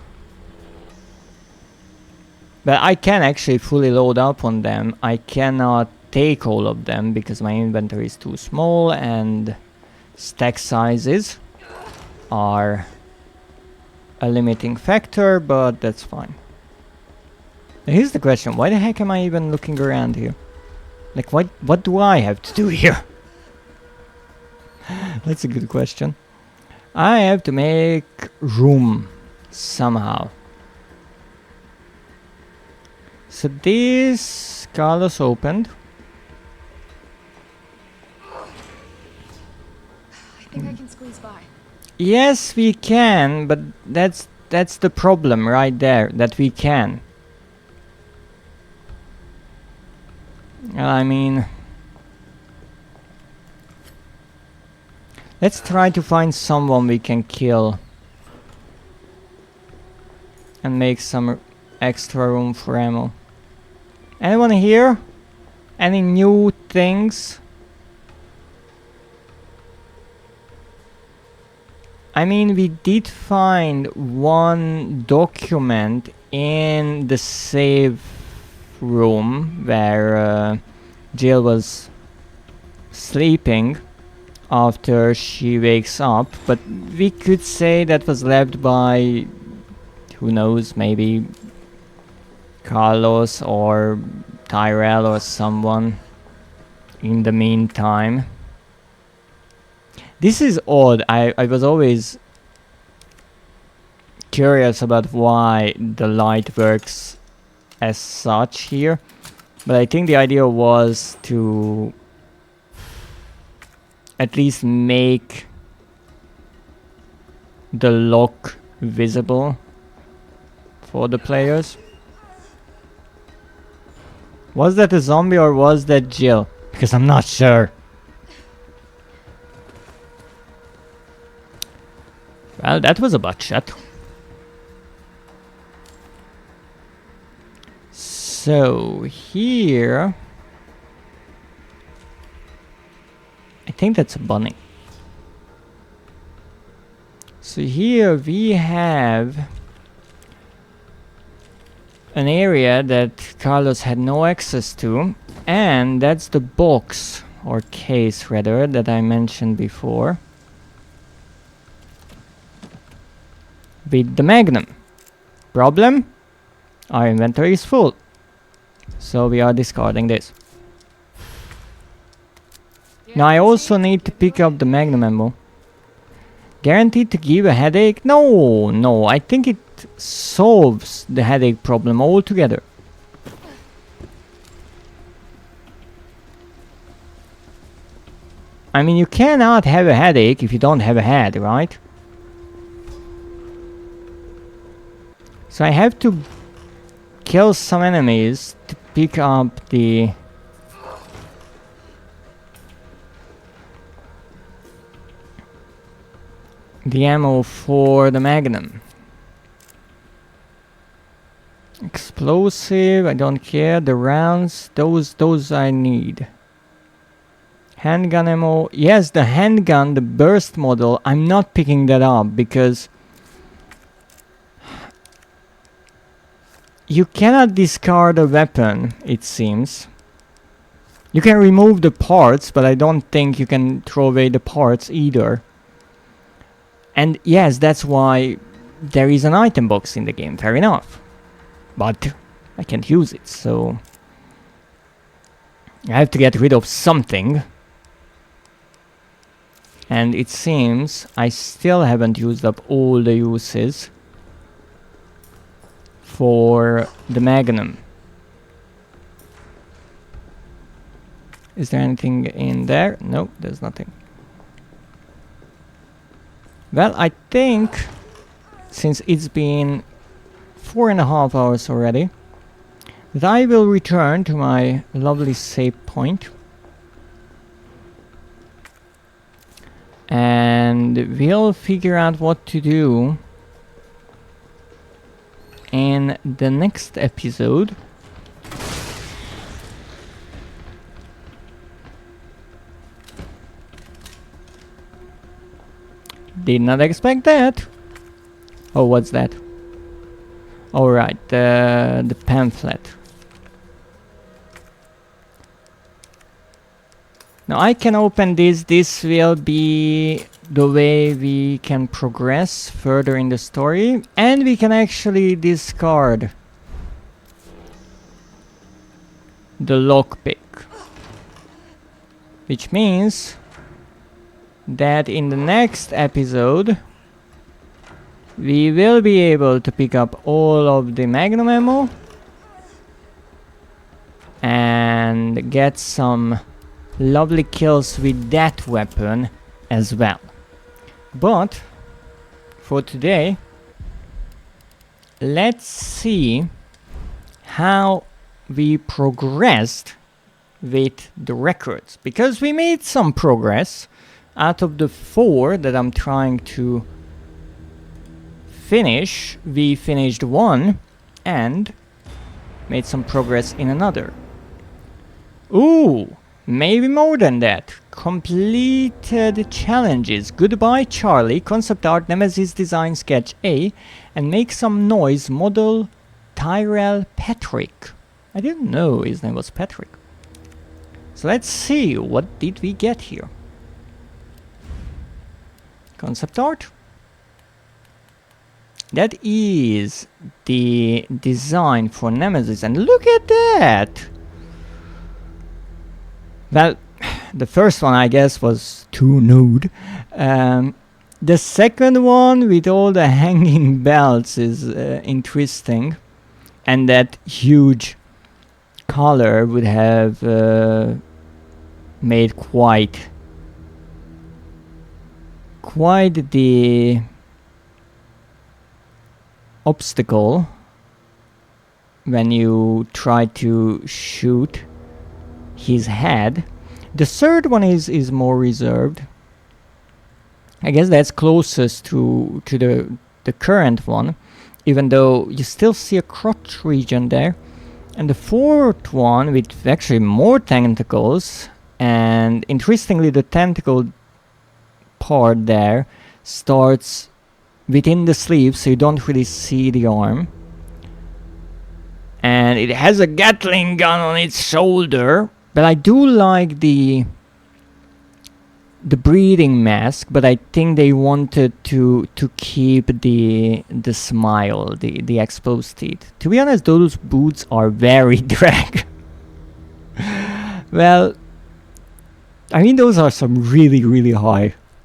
but I can actually fully load up on them. I cannot take all of them because my inventory is too small and stack sizes are a limiting factor, but that's fine. Now here's the question, why the heck am I even looking around here? Like, what do I have to do here? That's a good question. I have to make room somehow. So this Carlos opened. I think I can squeeze by. Yes, we can, but that's the problem right there, that we can. I mean, let's try to find someone we can kill and make some extra room for ammo. Anyone here? Any new things? I mean, we did find one document in the save room where Jill was sleeping after she wakes up, but we could say that was left by, who knows, maybe Carlos or Tyrell or someone in the meantime. This is odd. I was always curious about why the light works as such here, but I think the idea was to at least make the lock visible for the players. Was that a zombie or was that Jill? Because I'm not sure. Well, that was a butt shot. So here, I think that's a bunny. So here we have an area that Carlos had no access to, and that's the box, or case rather, that I mentioned before, with the Magnum. Problem? Our inventory is full, so we are discarding this. Now I also need to pick up the Magnum ammo. Guaranteed to give a headache? No, I think it solves the headache problem altogether. I mean, you cannot have a headache if you don't have a head, right? So I have to kill some enemies to pick up the ammo for the Magnum. Explosive, I don't care. The rounds, those I need. Handgun ammo, yes, the handgun, the burst model, I'm not picking that up because you cannot discard a weapon, it seems. You can remove the parts, but I don't think you can throw away the parts either. And yes, that's why there is an item box in the game, fair enough. But I can't use it, so I have to get rid of something. And it seems I still haven't used up all the uses for the Magnum. Is there anything in there? No, there's nothing. Well, I think since it's been 4.5 hours already, that I will return to my lovely save point. And we'll figure out what to do in the next episode. Did not expect that. Oh, what's that? Alright, the pamphlet. Now I can open this. This will be the way we can progress further in the story. And we can actually discard the lockpick. Which means that in the next episode we will be able to pick up all of the magnum ammo and get some lovely kills with that weapon as well. But for today, let's see how we progressed with the records, because we made some progress. Out of the 4 that I'm trying to finish, we finished 1 and made some progress in another. Ooh, maybe more than that. Completed challenges. Goodbye Charlie, concept art, Nemesis design sketch A, and make some noise, model Tyrell Patrick. I didn't know his name was Patrick. So let's see, what did we get here? Concept art. That is the design for Nemesis, and look at that! Well, the first one I guess was too nude. The second one with all the hanging belts is interesting, and that huge collar would have made quite the obstacle when you try to shoot his head. The third one is more reserved. I guess that's closest to the current one, even though you still see a crotch region there. And the fourth one with actually more tentacles, and interestingly the tentacle part there starts within the sleeve, so you don't really see the arm. And it has a Gatling gun on its shoulder, but I do like the breathing mask, but I think they wanted to keep the smile, the exposed teeth. To be honest, those boots are very drag. Well, I mean, those are some really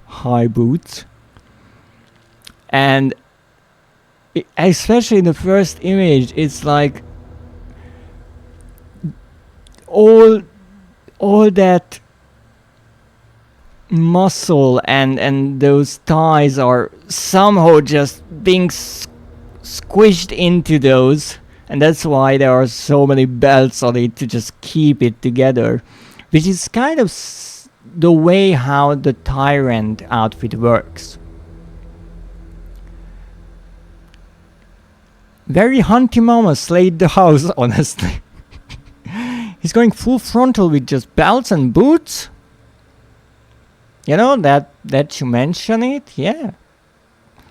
high boots, and especially in the first image, it's like all that muscle and those thighs are somehow just being squished into those, and that's why there are so many belts on it to just keep it together, which is kind of the way how the Tyrant outfit works. Very Hunty Mama slayed the house, honestly. He's going full frontal with just belts and boots. You know, that you mention it, yeah.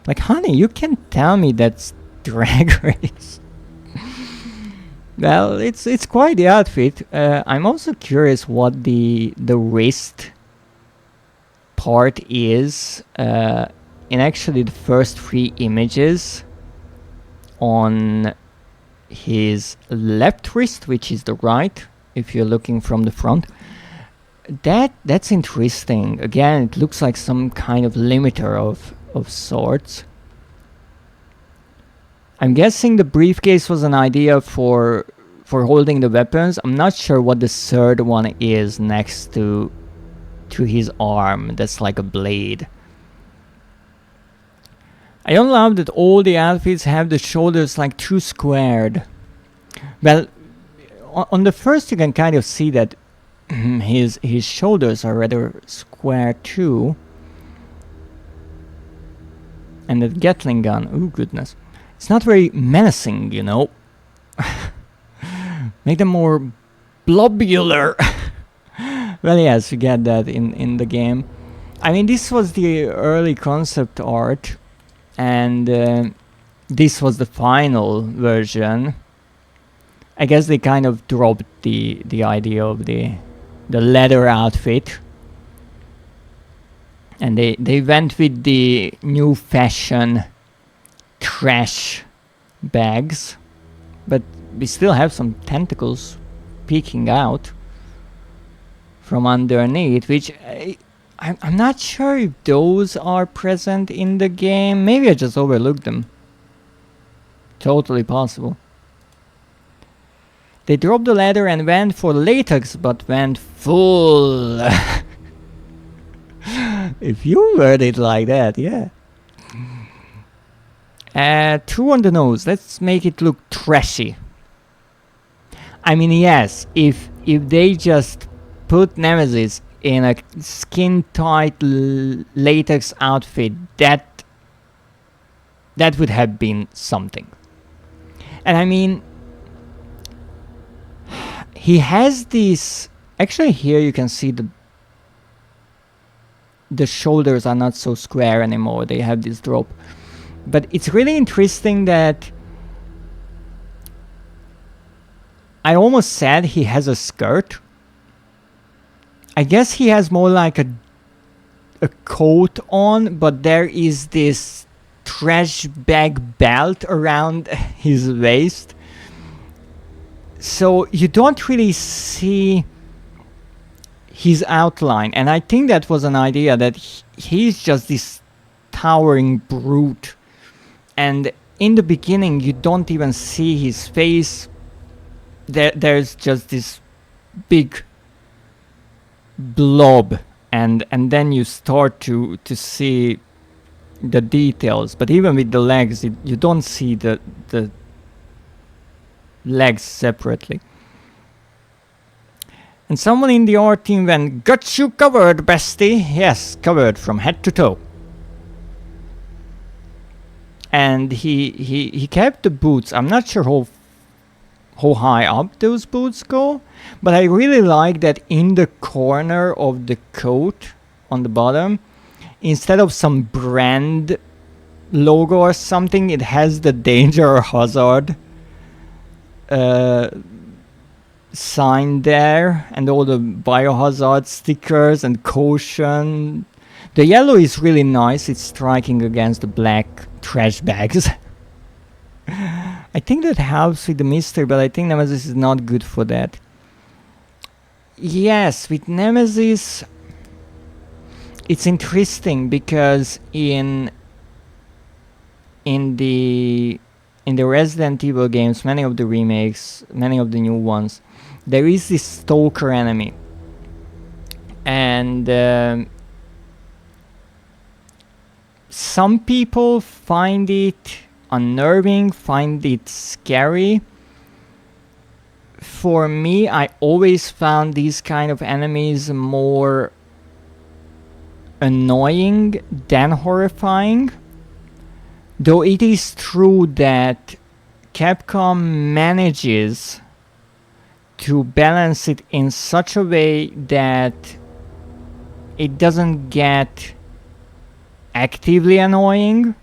Like, honey, you can tell me that's Drag Race. Well, it's quite the outfit. I'm also curious what the wrist part is in actually the first 3 images on his left wrist, which is the right, if you're looking from the front. That's interesting. Again, it looks like some kind of limiter of sorts. I'm guessing the briefcase was an idea for holding the weapons. I'm not sure what the third one is next to his arm. That's like a blade. I don't love that all the outfits have the shoulders like too squared. Well, on the first you can kind of see that his shoulders are rather square too. And the Gatling gun, oh goodness. It's not very menacing, you know. Make them more blobular. Well, yes, you get that in the game. I mean, this was the early concept art, and this was the final version. I guess they kind of dropped the idea of the leather outfit, and they went with the new fashion trash bags, but we still have some tentacles peeking out from underneath, which I'm not sure if those are present in the game. Maybe I just overlooked them. Totally possible. They dropped the leather and went for latex, but went full. If you word it like that, yeah. True on the nose. Let's make it look trashy. I mean, yes, if they just put Nemesis in a skin-tight latex outfit, that would have been something. And I mean, he has this. Actually, here you can see the shoulders are not so square anymore. They have this drop. But it's really interesting that I almost said he has a skirt. I guess he has more like a coat on, but there is this trash bag belt around his waist. So you don't really see his outline. And I think that was an idea that he's just this towering brute. And in the beginning, you don't even see his face. There's just this big blob, and then you start to see the details. But even with the legs, you don't see the legs separately. And someone in the art team went, "Got you covered, bestie." Yes, covered from head to toe. And he kept the boots. I'm not sure how high up those boots go, but I really like that in the corner of the coat on the bottom, instead of some brand logo or something, it has the danger or hazard sign there, and all the biohazard stickers and caution. The yellow is really nice. It's striking against the black trash bags. I think that helps with the mystery, but I think Nemesis is not good for that. Yes, with Nemesis, it's interesting because in the Resident Evil games, many of the remakes, many of the new ones, there is this stalker enemy, and some people find it unnerving, find it scary. For me, I always found these kind of enemies more annoying than horrifying. Though it is true that Capcom manages to balance it in such a way that it doesn't get actively annoying.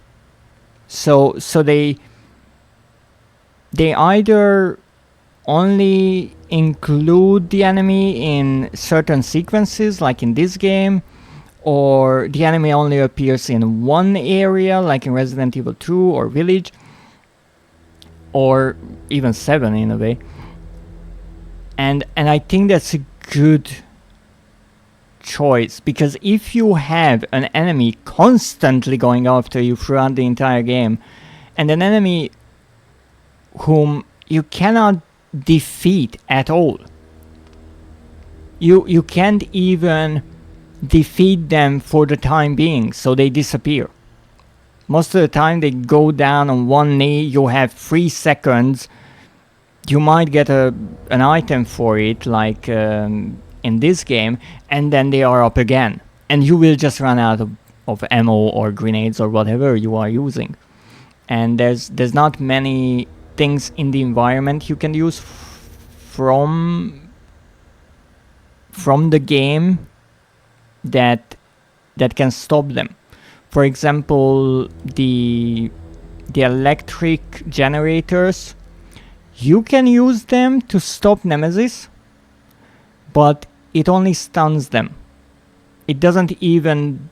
So they either only include the enemy in certain sequences, like in this game, or the enemy only appears in one area, like in Resident Evil 2 or Village, or even 7 in a way. And I think that's a good choice, because if you have an enemy constantly going after you throughout the entire game, and an enemy whom you cannot defeat at all, you can't even defeat them for the time being, so they disappear. Most of the time they go down on one knee, you have 3 seconds. You might get an item for it, like in this game, and then they are up again. And you will just run out of ammo or grenades or whatever you are using. And there's not many things in the environment you can use from the game that can stop them. For example, the electric generators, you can use them to stop Nemesis, but it only stuns them. It doesn't even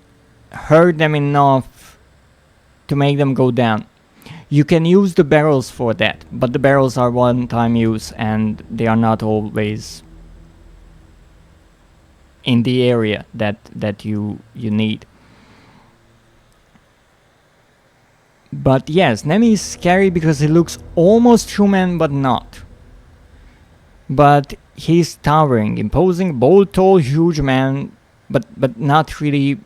hurt them enough to make them go down. You can use the barrels for that, but the barrels are one-time use and they are not always in the area that you need. But yes, Nemi is scary because he looks almost human but not. But he's towering, imposing, bold, tall, huge man, but not really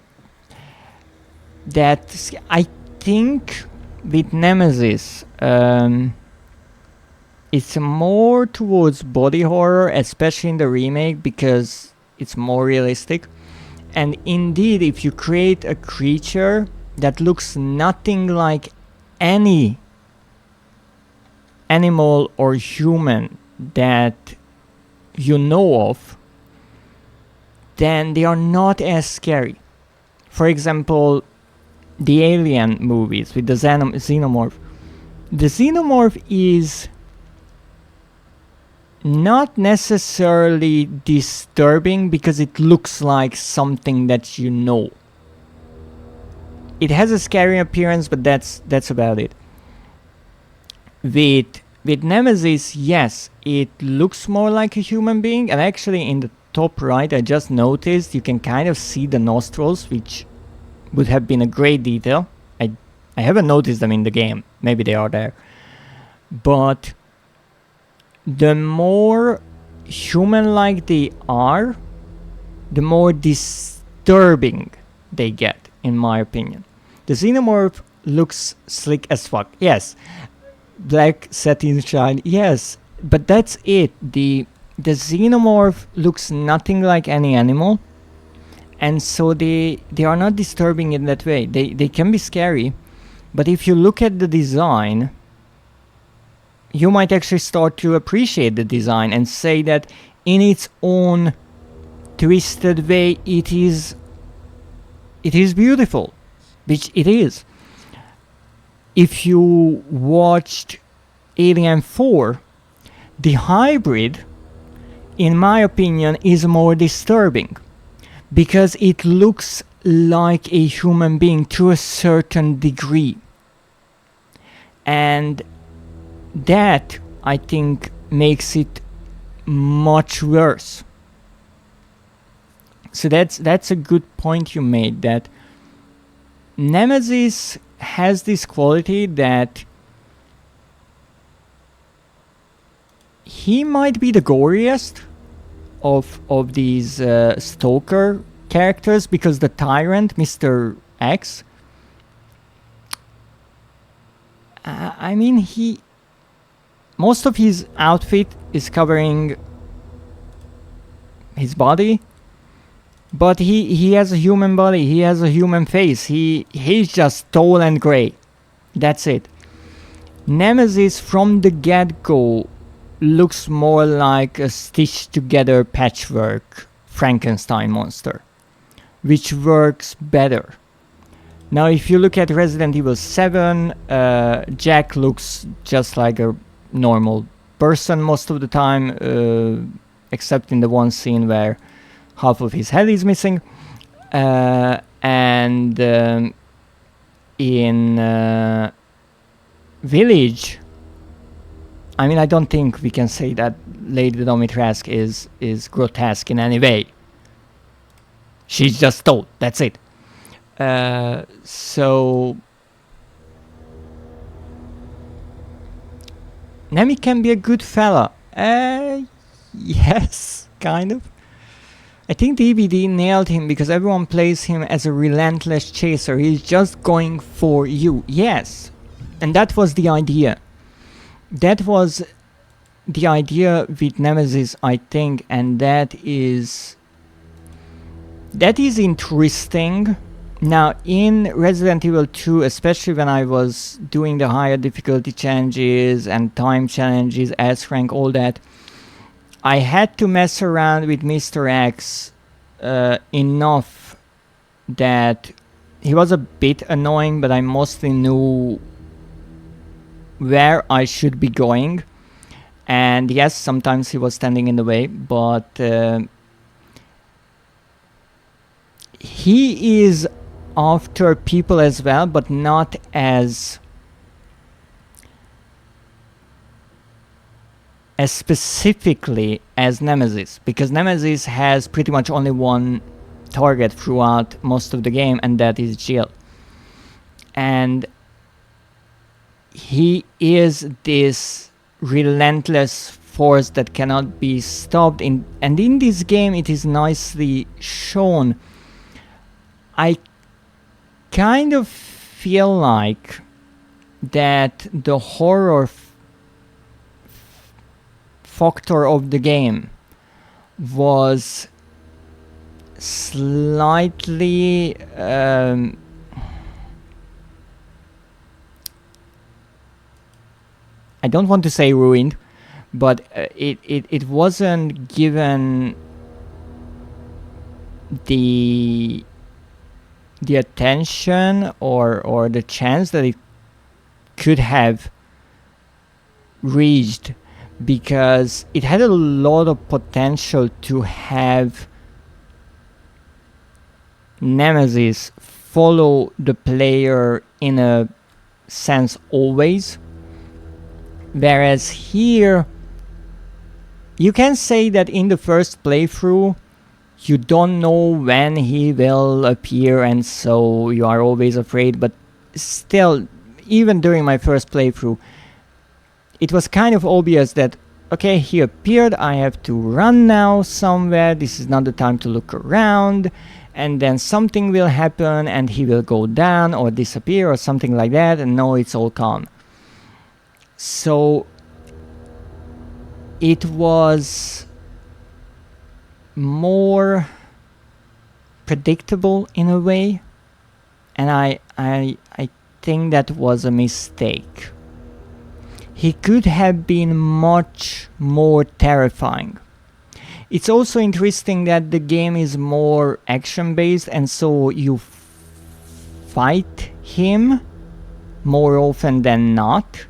that. I think with Nemesis, it's more towards body horror, especially in the remake, because it's more realistic. And indeed, if you create a creature that looks nothing like any animal or human that you know of, then they are not as scary. For example, the Alien movies with the xenomorph. The xenomorph is not necessarily disturbing because it looks like something that you know. It has a scary appearance, but that's about it. With Nemesis, yes, it looks more like a human being, and actually in the top right I just noticed you can kind of see the nostrils, which would have been a great detail. I haven't noticed them in the game, maybe they are there. But the more human-like they are, the more disturbing they get, in my opinion. The xenomorph looks slick as fuck, yes. Black satin shine, yes. But that's it. The xenomorph looks nothing like any animal, and so they are not disturbing in that way. They can be scary, but if you look at the design, you might actually start to appreciate the design and say that in its own twisted way it is beautiful, which it is. If you watched Alien 4, the hybrid, in my opinion, is more disturbing because it looks like a human being to a certain degree. And that, I think, makes it much worse. So that's a good point you made, that Nemesis has this quality that he might be the goriest of these Stalker characters, because the Tyrant, Mr. X, I mean, most of his outfit is covering his body, but he has a human body, he has a human face, he's just tall and grey. That's it. Nemesis from the get-go looks more like a stitched together patchwork Frankenstein monster, which works better. Now if you look at Resident Evil 7, Jack looks just like a normal person most of the time, except in the one scene where half of his head is missing, and in Village, I mean, I don't think we can say that Lady Domitrescu is grotesque in any way. She's just tall, that's it. So Nemi can be a good fella. Yes, kind of. I think DVD nailed him because everyone plays him as a relentless chaser. He's just going for you. Yes. And that was the idea. That was the idea with Nemesis, I think, and that is interesting. Now, in Resident Evil 2, especially when I was doing the higher difficulty challenges and time challenges, S rank, all that, I had to mess around with Mr. X enough that he was a bit annoying, but I mostly knew where I should be going. And yes, sometimes he was standing in the way, but he is after people as well, but not as specifically as Nemesis, because Nemesis has pretty much only one target throughout most of the game, and that is Jill. And he is this relentless force that cannot be stopped, and in this game it is nicely shown. I kind of feel like that the horror factor of the game was slightly I don't want to say ruined, but it wasn't given the attention or the chance that it could have reached, because it had a lot of potential to have Nemesis follow the player in a sense always, whereas here you can say that in the first playthrough you don't know when he will appear, and so you are always afraid. But still, even during my first playthrough, it was kind of obvious that, okay, he appeared, I have to run now somewhere, this is not the time to look around, and then something will happen and he will go down or disappear or something like that, and no, it's all calm. So it was more predictable in a way, and I think that was a mistake. He could have been much more terrifying. It's also interesting that the game is more action based, and so you fight him more often than not.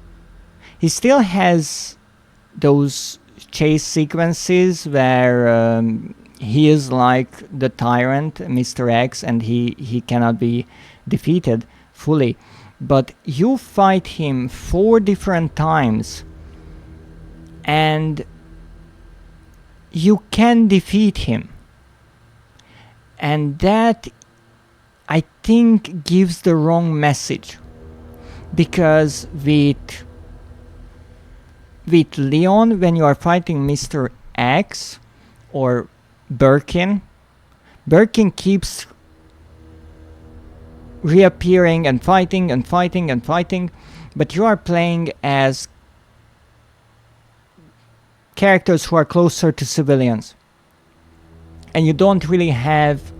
He still has those chase sequences where he is like the tyrant, Mr. X, and he cannot be defeated fully. But you fight him 4 different times and you can defeat him. And that, I think, gives the wrong message. Because with Leon, when you are fighting Mr. X or Birkin keeps reappearing and fighting and fighting and fighting, but you are playing as characters who are closer to civilians, and you don't really have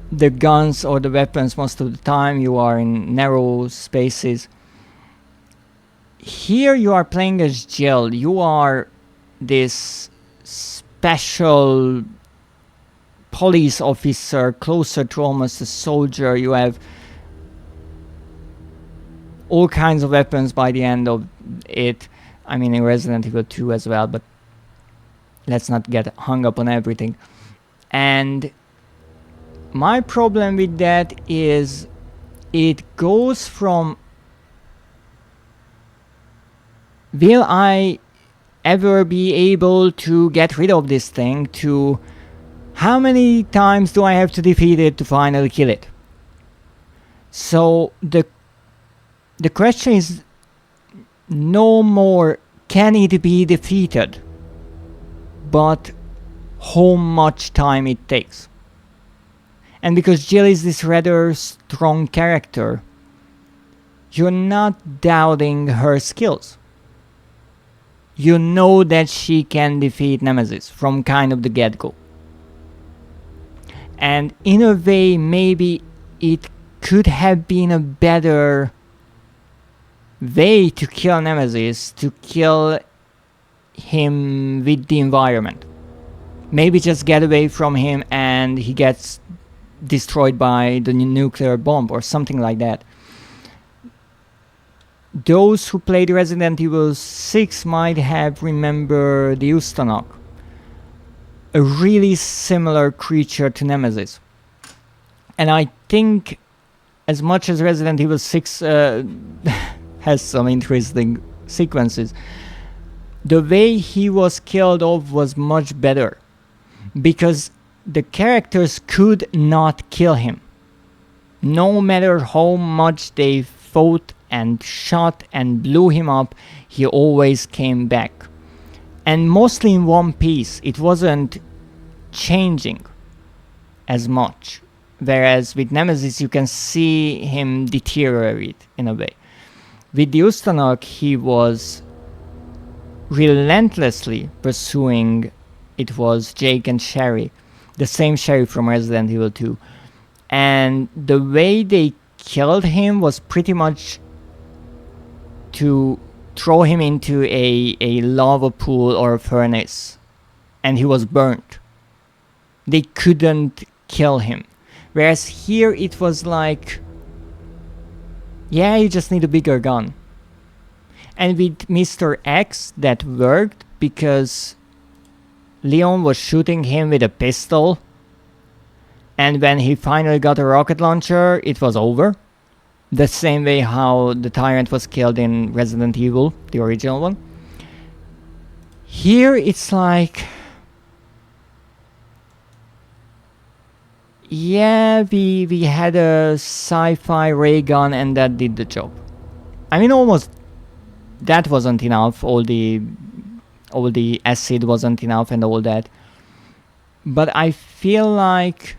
the guns or the weapons most of the time. You are in narrow spaces. Here you are playing as Jill. You are this special police officer, closer to almost a soldier. You have all kinds of weapons by the end of it. I mean, in Resident Evil 2 as well, but let's not get hung up on everything. And my problem with that is it goes from, will I ever be able to get rid of this thing, to how many times do I have to defeat it to finally kill it? So the question is no more can it be defeated, but how much time it takes. And because Jill is this rather strong character, you're not doubting her skills. You know that she can defeat Nemesis from kind of the get-go. And in a way, maybe it could have been a better way to kill Nemesis, to kill him with the environment. Maybe just get away from him and he gets destroyed by the nuclear bomb or something like that. Those who played Resident Evil 6 might have remembered the Ustanok, a really similar creature to Nemesis. And I think as much as Resident Evil 6 has some interesting sequences, the way he was killed off was much better, because the characters could not kill him. No matter how much they fought and shot and blew him up, he always came back. And mostly in one piece, it wasn't changing as much. Whereas with Nemesis, you can see him deteriorate in a way. With the Ustanok, he was relentlessly pursuing, it was Jake and Sherry, the same Sherry from Resident Evil 2. And the way they killed him was pretty much to throw him into a lava pool or a furnace, and he was burnt. They couldn't kill him. Whereas here it was like, yeah, you just need a bigger gun. And with Mr. X, that worked because Leon was shooting him with a pistol, and when he finally got a rocket launcher, it was over. The same way how the Tyrant was killed in Resident Evil, the original one. Here it's like, yeah, we had a sci-fi ray gun and that did the job. I mean, almost that wasn't enough. All the acid wasn't enough and all that. But I feel like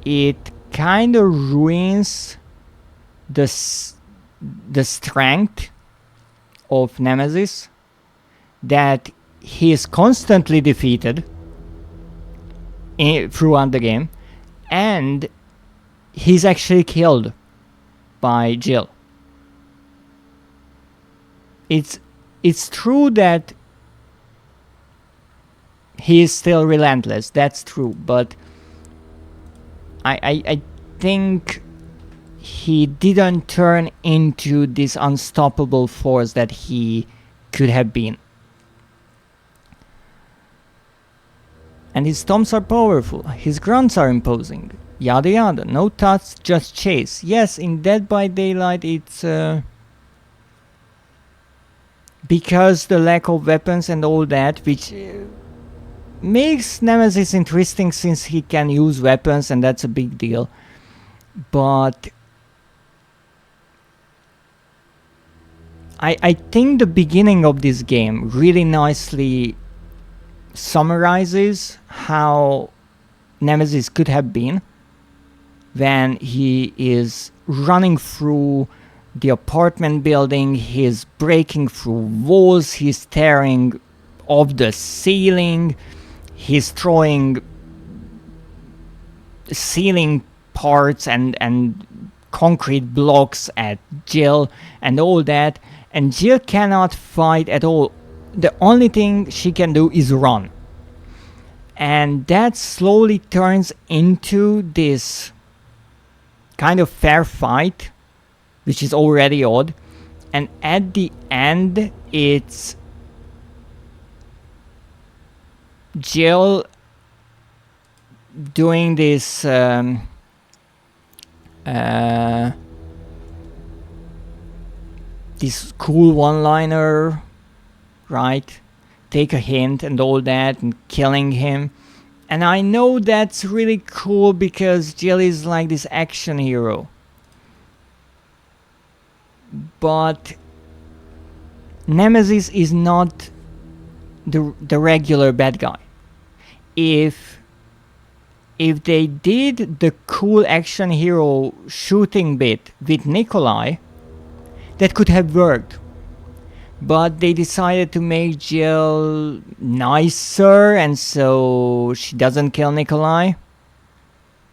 it kind of ruins the strength of Nemesis, that he is constantly defeated throughout the game, and he's actually killed by Jill. It's true that he is still relentless, that's true, but I think he didn't turn into this unstoppable force that he could have been. And his stomps are powerful, his grunts are imposing, yada yada, no thoughts, just chase. Yes, in Dead by Daylight it's because the lack of weapons and all that, which makes Nemesis interesting since he can use weapons and that's a big deal. But I think the beginning of this game really nicely summarizes how Nemesis could have been when he is running through the apartment building, he's breaking through walls, he's tearing off the ceiling, he's throwing ceiling parts and concrete blocks at Jill and all that, and Jill cannot fight at all. The only thing she can do is run. And that slowly turns into this kind of fair fight, which is already odd. And at the end, it's Jill doing this this cool one-liner, right? Take a hint and all that, and killing him. And I know that's really cool because Jill is like this action hero. But Nemesis is not the regular bad guy. If they did the cool action hero shooting bit with Nikolai, that could have worked. But they decided to make Jill nicer, and so she doesn't kill Nikolai,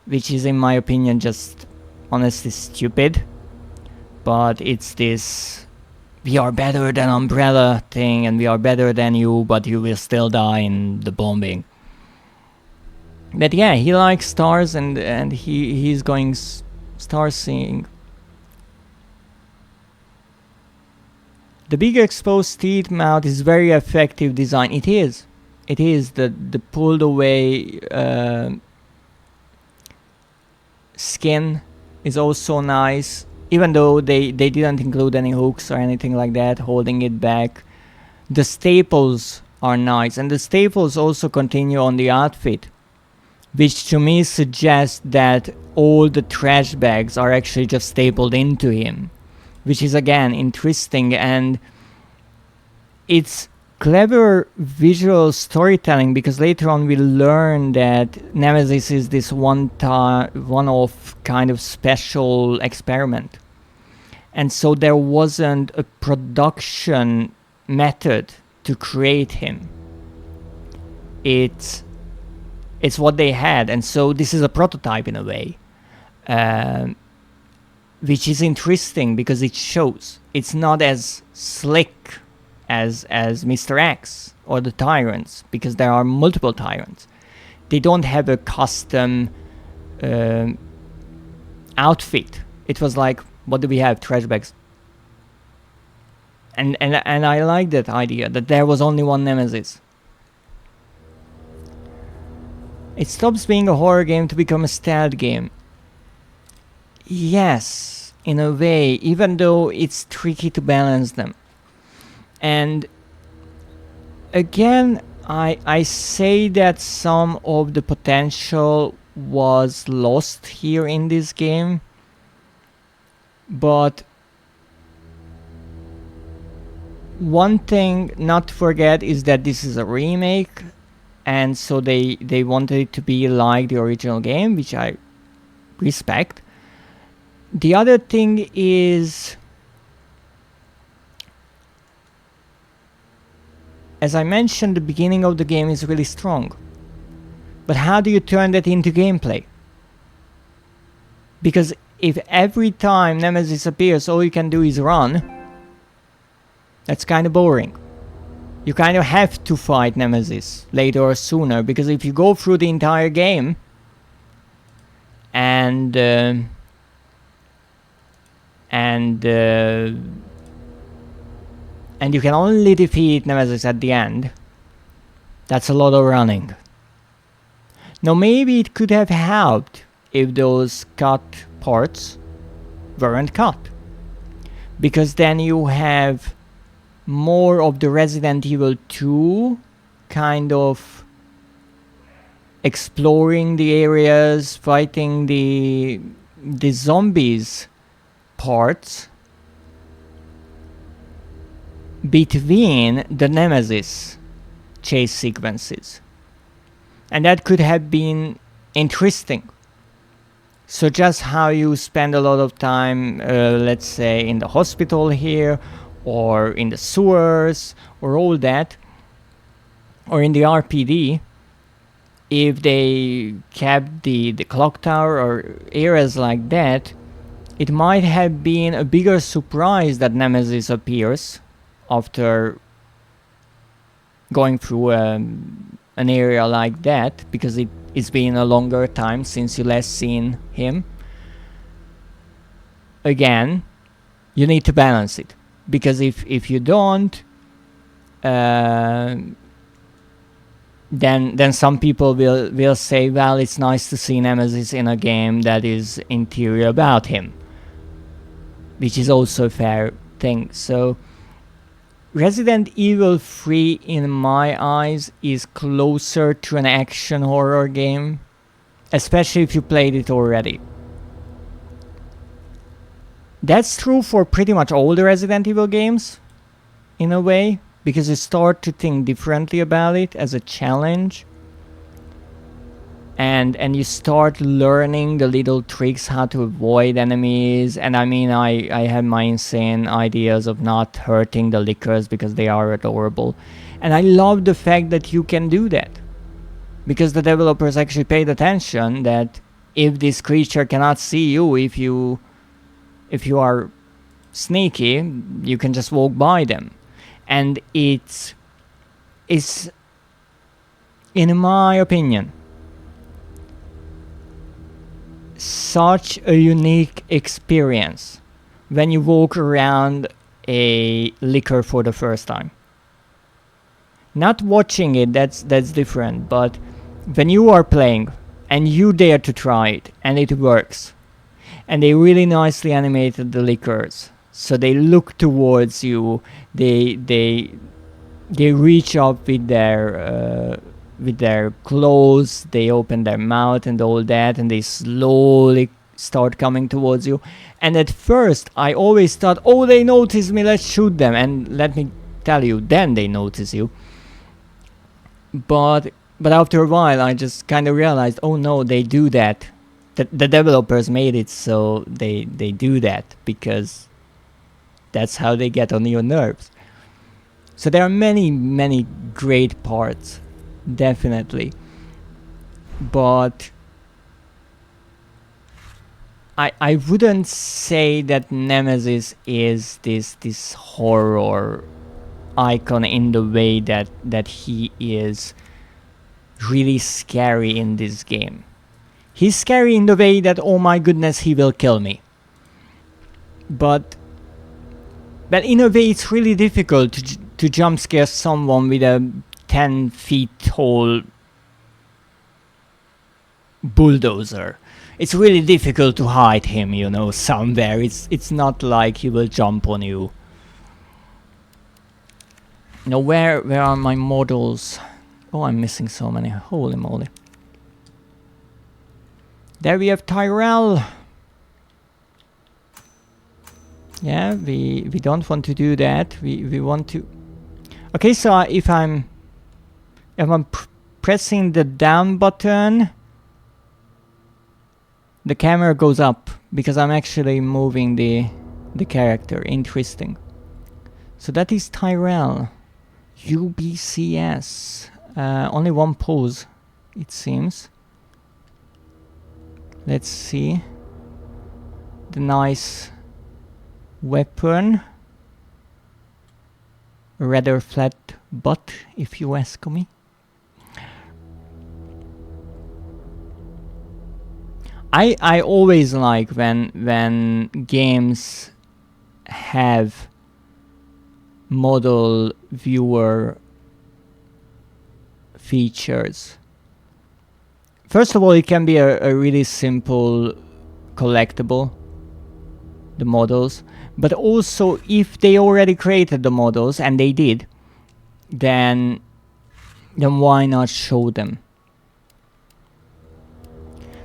which is, in my opinion, just honestly stupid. But it's this we are better than Umbrella thing, and we are better than you, but you will still die in the bombing. But yeah, he likes stars, and he's going star seeing. The big exposed teeth mouth is very effective design. It is. It is. The pulled away skin is also nice. Even though they didn't include any hooks or anything like that holding it back. The staples are nice. And the staples also continue on the outfit. Which to me suggests that all the trash bags are actually just stapled into him. Which is again interesting, and it's clever visual storytelling, because later on we learn that Nemesis is this one-off kind of special experiment. And so there wasn't a production method to create him. It's what they had, and so this is a prototype in a way. Which is interesting because it shows it's not as slick as Mr. X or the Tyrants, because there are multiple Tyrants. They don't have a custom outfit. It was like, what do we have? Trash bags. And I like that idea, that there was only one Nemesis. It stops being a horror game to become a stealth game. Yes, in a way, even though it's tricky to balance them. And again, I say that some of the potential was lost here in this game. But one thing not to forget is that this is a remake. And so they wanted it to be like the original game, which I respect. The other thing is, as I mentioned, the beginning of the game is really strong. But how do you turn that into gameplay? Because if every time Nemesis appears all you can do is run, that's kind of boring. You kind of have to fight Nemesis later or sooner, because if you go through the entire game and you can only defeat Nemesis at the end, that's a lot of running. Now maybe it could have helped if those cut parts weren't cut, because then you have more of the Resident Evil 2 kind of exploring the areas, fighting the zombies parts between the Nemesis chase sequences. And that could have been interesting. So just how you spend a lot of time, let's say, in the hospital here, or in the sewers, or all that, or in the RPD, if they kept the clock tower or areas like that, it might have been a bigger surprise that Nemesis appears after going through an area like that, because it's been a longer time since you last seen him. Again, you need to balance it, because if you don't, then some people will say, well, it's nice to see Nemesis in a game that is interior about him, which is also a fair thing. So Resident Evil 3, in my eyes, is closer to an action horror game, especially if you played it already. That's true for pretty much all the Resident Evil games, in a way, because you start to think differently about it as a challenge. And you start learning the little tricks how to avoid enemies. And I mean, I have my insane ideas of not hurting the lickers because they are adorable. And I love the fact that you can do that. Because the developers actually paid attention that if this creature cannot see you, if you are sneaky, you can just walk by them. And it's, in my opinion, such a unique experience when you walk around a liquor for the first time. Not watching it, that's different, but when you are playing and you dare to try it and it works, and they really nicely animated the liquors, so they look towards you, they reach up with their claws, they open their mouth and all that, and they slowly start coming towards you. And at first I always thought, oh, they notice me, let's shoot them. And let me tell you, then they notice you. But after a while I just kind of realized, oh no, they do that. The developers made it so they do that because that's how they get on your nerves. So there are many great parts, definitely, but I wouldn't say that Nemesis is this horror icon in the way that he is really scary in this game. He's scary in the way that, oh my goodness, he will kill me. But in a way it's really difficult to jump scare someone with a 10 feet tall bulldozer. It's really difficult to hide him, you know, somewhere. It's not like he will jump on you. Now where are my models? Oh, I'm missing so many. Holy moly. There we have Tyrell. Yeah, we don't want to do that. We want to... Okay, so if I'm pressing the down button, the camera goes up because I'm actually moving the character. Interesting. So that is Tyrell. UBCS. Only one pose, it seems. Let's see. The nice weapon. A rather flat butt, if you ask me. I always like when games have model viewer features. First of all, it can be a really simple collectible, the models, but also if they already created the models, and they did, then why not show them?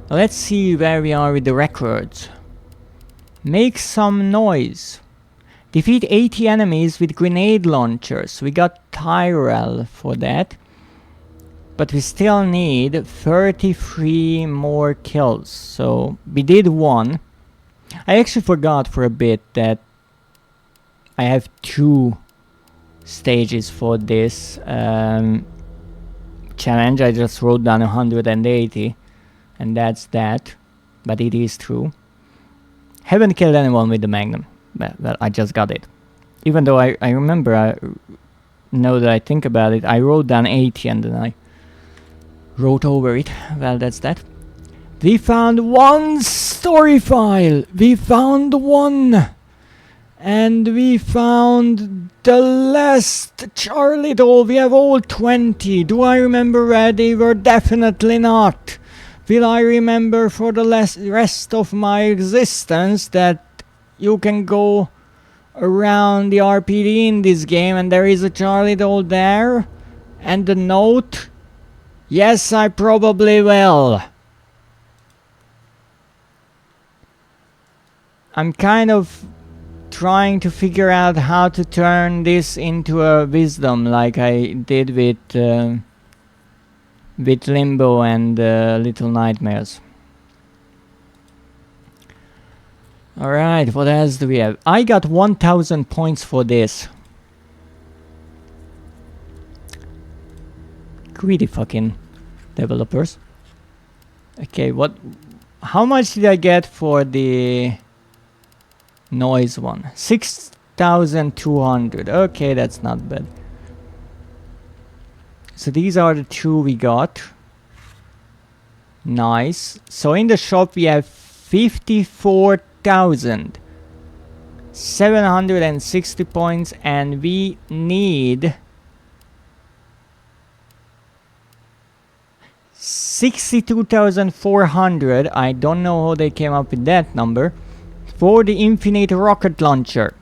Now let's see where we are with the records. Make some noise. Defeat 80 enemies with grenade launchers. We got Tyrell for that. But we still need 33 more kills. So we did one. I actually forgot for a bit that I have 2 stages for this challenge. I just wrote down 180. And that's that. But it is true. Haven't killed anyone with the Magnum. Well, I just got it. Even though I remember, now that I think about it, I wrote down 80 and then I wrote over it. Well, that's that. We found one story file. We found one. And we found the last Charlie doll. We have all 20. Do I remember where they were? Definitely not. Will I remember for the rest of my existence that you can go around the RPD in this game and there is a Charlie doll there? And the note? Yes, I probably will. I'm kind of trying to figure out how to turn this into a wisdom like I did with Limbo and Little Nightmares. Alright, what else do we have? I got 1000 points for this. Greedy fucking developers. Okay, what? How much did I get for the noise one? 6,200. Okay, that's not bad. So these are the two we got. Nice. So in the shop we have 54,760 points, and we need 62,400. I don't know how they came up with that number for the infinite rocket launcher,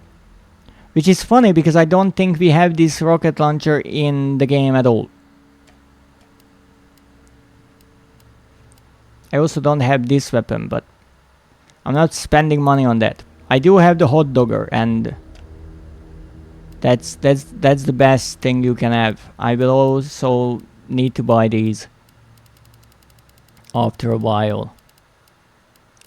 which is funny because I don't think we have this rocket launcher in the game at all. I also don't have this weapon, but I'm not spending money on that. I do have the hot dogger, and that's the best thing you can have. I will also need to buy these after a while,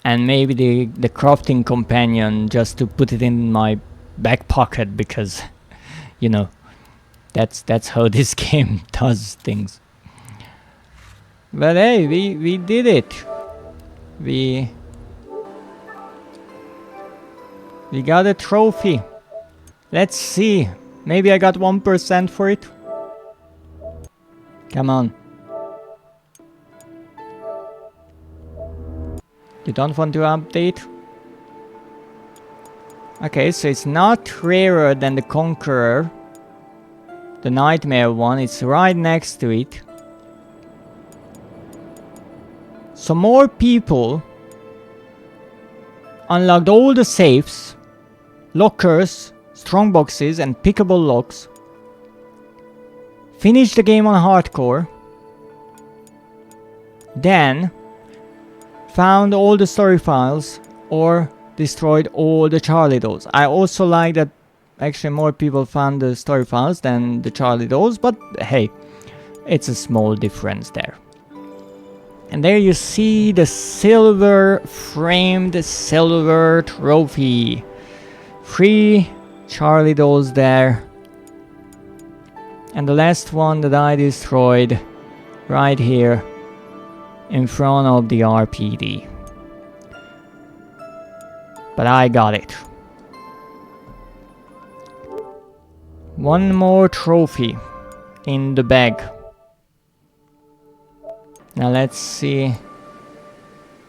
and maybe the crafting companion just to put it in my back pocket, because you know that's how this game does things. But hey, we did it. We got a trophy. Let's see. Maybe I got 1% for it. Come on. You don't want to update? Okay, so it's not rarer than the Conqueror, the Nightmare one. It's right next to it. So more people unlocked all the safes, lockers, strongboxes and pickable locks. Finished the game on hardcore. Then found all the story files or destroyed all the Charlie dolls. I also like that actually more people found the story files than the Charlie dolls, but hey, it's a small difference there. And there you see the silver framed silver trophy. 3 Charlie dolls there. And the last one that I destroyed right here in front of the RPD. But I got it. One more trophy in the bag. Now let's see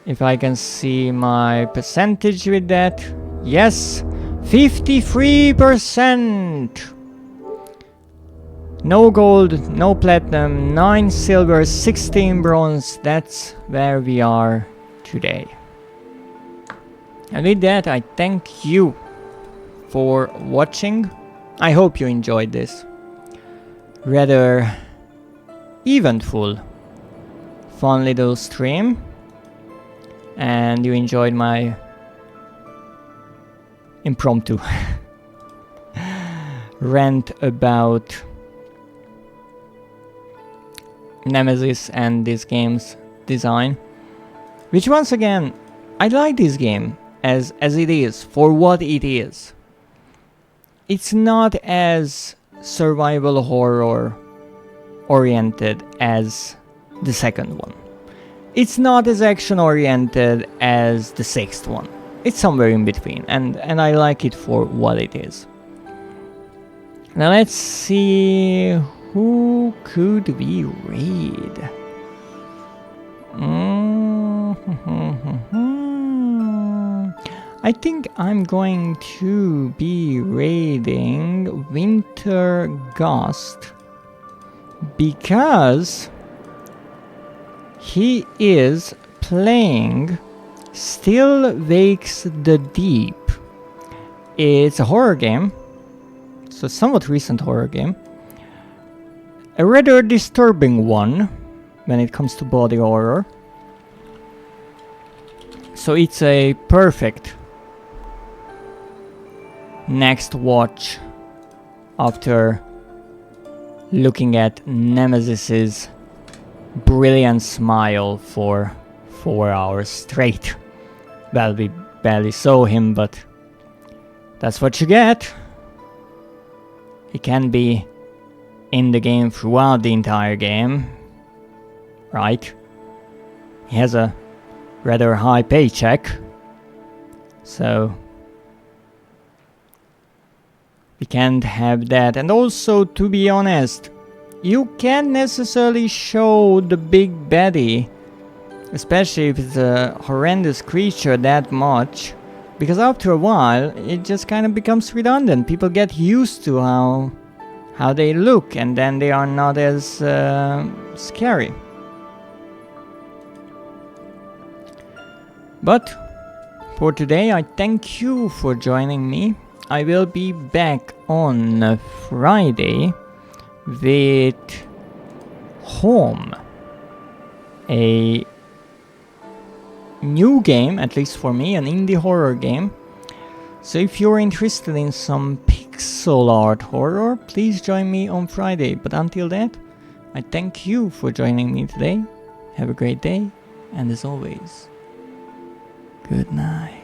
if I can see my percentage with that. Yes, 53%. No gold, no platinum, 9 silver, 16 bronze. That's where we are today. And with that, I thank you for watching. I hope you enjoyed this rather eventful, fun little stream, and you enjoyed my impromptu rant about Nemesis and this game's design, which once again, I like this game as it is, for what it is. It's not as survival horror oriented as the second one. It's not as action oriented as the 6th one. It's somewhere in between, and I like it for what it is. Now let's see, who could we raid? I think I'm going to be raiding Winter Ghost because he is playing Still Wakes the Deep. It's a horror game, so somewhat recent horror game. A rather disturbing one when it comes to body horror. So it's a perfect next watch after looking at Nemesis's brilliant smile for 4 hours straight. Well, we barely saw him, but that's what you get. He can be in the game throughout the entire game, right? He has a rather high paycheck, so we can't have that. And also, to be honest, you can't necessarily show the big baddie, especially if it's a horrendous creature, that much, because after a while it just kind of becomes redundant. People get used to how they look, and then they are not as scary. But for today, I thank you for joining me. I will be back on Friday with Home, a new game, at least for me, an indie horror game. So if you're interested in some pixel art horror, please join me on Friday. But until that, I thank you for joining me today. Have a great day, and as always, good night.